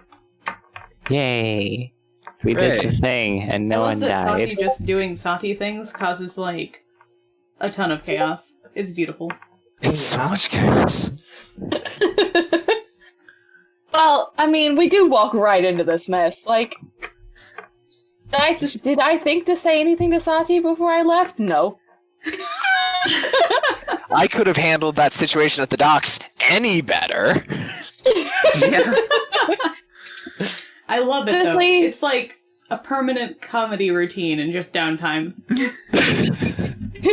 Yay. We did the thing, and no I love one that died. Saati just doing Saati things causes, like, a ton of chaos. It's beautiful. It's so much chaos. Well, I mean, we do walk right into this mess. Like, did I think to say anything to Saati before I left? No. I could have handled that situation at the docks any better. Yeah. I love it, though. Honestly- It's like a permanent comedy routine and just downtime.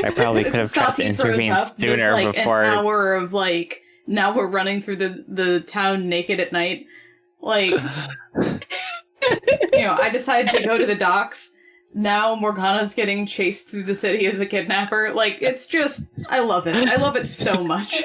I probably could have tried to Saati throws intervene up, there's, sooner like, before. an hour of, like, now we're running through the town naked at night. Like, you know, I decided to go to the docks. Now Morgana's getting chased through the city as a kidnapper. Like, it's just, I love it. I love it so much.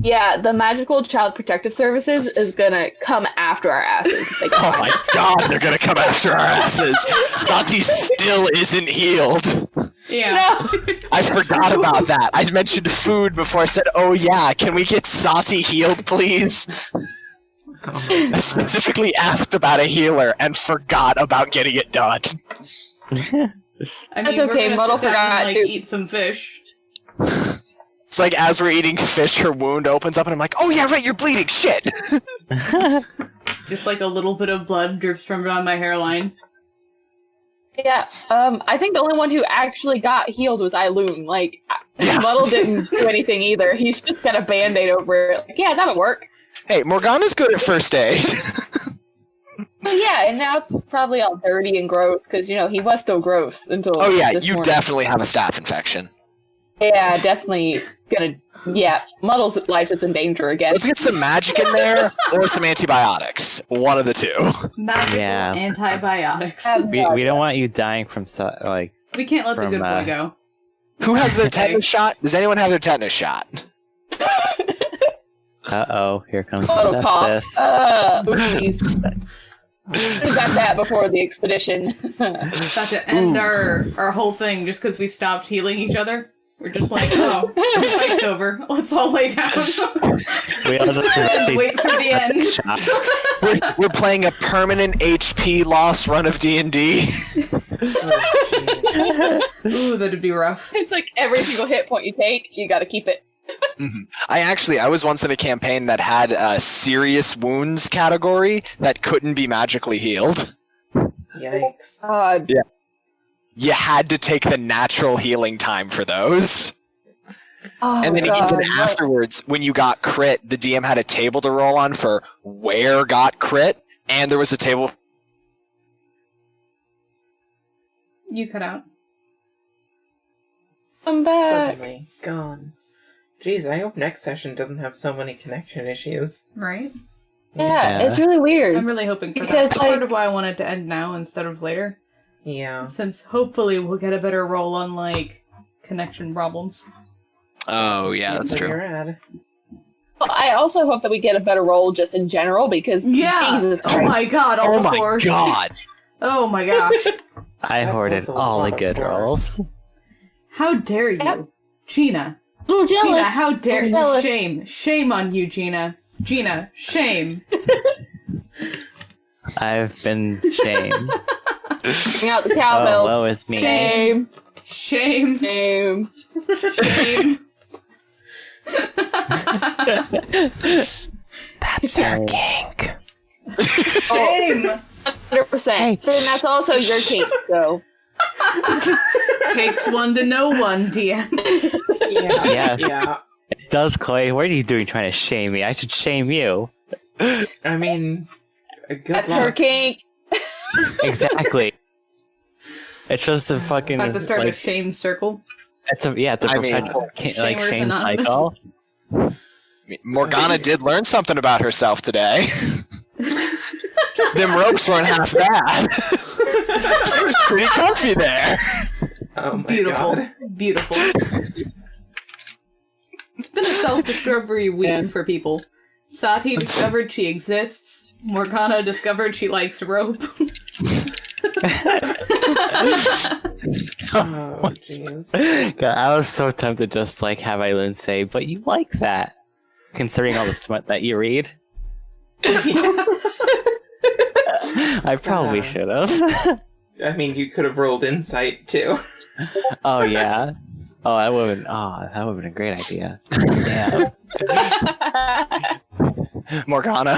Yeah, the Magical Child Protective Services is gonna come after our asses. They Oh my god, they're gonna come after our asses. Saati still isn't healed. Yeah. No. I forgot about that. I mentioned food before I said, oh yeah, can we get Saati healed, please? Oh my I God. specifically asked about a healer and forgot about getting it done. I mean, That's we're okay, gonna Muddle sit down forgot, and, like, dude. eat some fish. It's like as we're eating fish, her wound opens up and I'm like, oh yeah, right, you're bleeding, shit! Just like a little bit of blood drips from on my hairline. Yeah, I think the only one who actually got healed was Eilun. Like, Yeah. Muddle didn't do anything either. He's just got a band-aid over it. Like, yeah, that'll work. Hey, Morgana's good at first aid. Well, yeah, and now it's probably all dirty and gross, because, you know, he was still gross until Oh yeah, this you morning. definitely have a staph infection. Yeah, definitely gonna... Yeah, Muddle's life is in danger again. Let's get some magic in there, or some antibiotics. One of the two. Magical Yeah. antibiotics. We don't want you dying from like. We can't let the From, good boy go. Who has their tetanus shot? Does anyone have their tetanus shot? Uh-oh, here comes Muddle cough. sepsis. Oops. We got that before the expedition. About to end our whole thing just because we stopped healing each other. We're just like, oh, the fight's over. Let's all lay down We all just and actually wait for the end. We're playing a permanent HP loss run of D&D. Ooh, that'd be rough. It's like every single hit point you take, you gotta keep it. I was once in a campaign that had a serious wounds category that couldn't be magically healed. Yikes. You had to take the natural healing time for those. Oh, And then God, even no. afterwards, when you got crit, the DM had a table to roll on for where got crit, and there was a table. You cut out. I'm back. Suddenly gone. Jeez, I hope next session doesn't have so many connection issues. Right? Yeah, Yeah. it's really weird. I'm really hoping for that. Because, That's like- part of why I wanted to end now instead of later. Yeah. Since hopefully we'll get a better roll on, like, connection problems. Oh, yeah, that's Where true. you're at. Well, I also hope that we get a better roll just in general because Jesus Oh Christ. my god, all Oh the my fours. god! Oh my gosh. I That hoarded was a all the lot of good fours. rolls. How dare you? Yep. Gina. A little jealous. Gina, how dare I'm you? jealous. Shame. Shame on you, Gina. Gina, shame. I've been shamed. Bring out the Oh, cowbell. woe is me. Shame. Shame. Shame. Shame. That's our kink. Shame. 100%. Then that's also your cake, so. Takes one to know one, DM. Yeah. Yes. Yeah. It does, Clay. What are you doing trying to shame me? I should shame you. I mean, good That's her luck. kink. Exactly. It's just the fucking. About to start a like, shame circle. it's a I mean, perpetual Shamers shame Anonymous. cycle. I mean, Morgana did learn something about herself today. Them ropes weren't half bad. She was pretty comfy there. Oh my Beautiful. god. Beautiful. It's been a self-discovery week for people. Saati discovered she exists. Morgana discovered she likes rope. Oh jeez. God, I was so tempted to just like have Eilun say, "But you like that," considering all the smut that you read. I probably should have. I mean, you could have rolled insight too. Oh yeah. Oh, that would have been a great idea. Yeah. Morgana.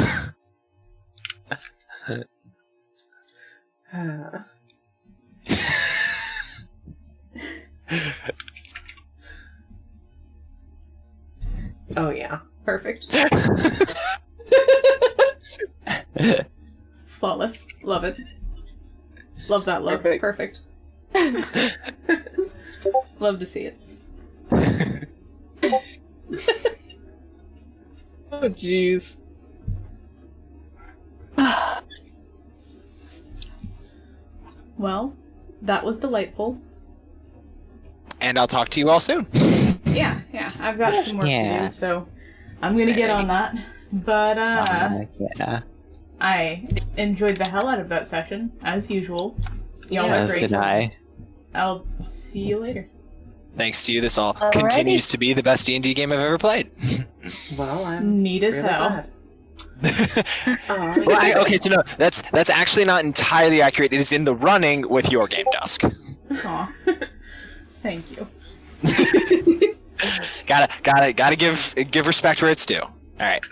Oh yeah. Perfect. Flawless. Love it. Love that look. Perfect. Love to see it. Oh, jeez. Well, that was delightful. And I'll talk to you all soon. Yeah, I've got some work to Yeah. do, so I'm gonna get on that. But Yeah. I enjoyed the hell out of that session, as usual. Y'all were Yes, great. did I? I'll see you later. Thanks to you, this all Alrighty. continues to be the best D&D game I've ever played. Well, I'm Neat as really hell. glad. Well, okay, so no, that's actually not entirely accurate. It is in the running with your game, Dusk. Aw. Thank you. Gotta give respect where it's due. All right.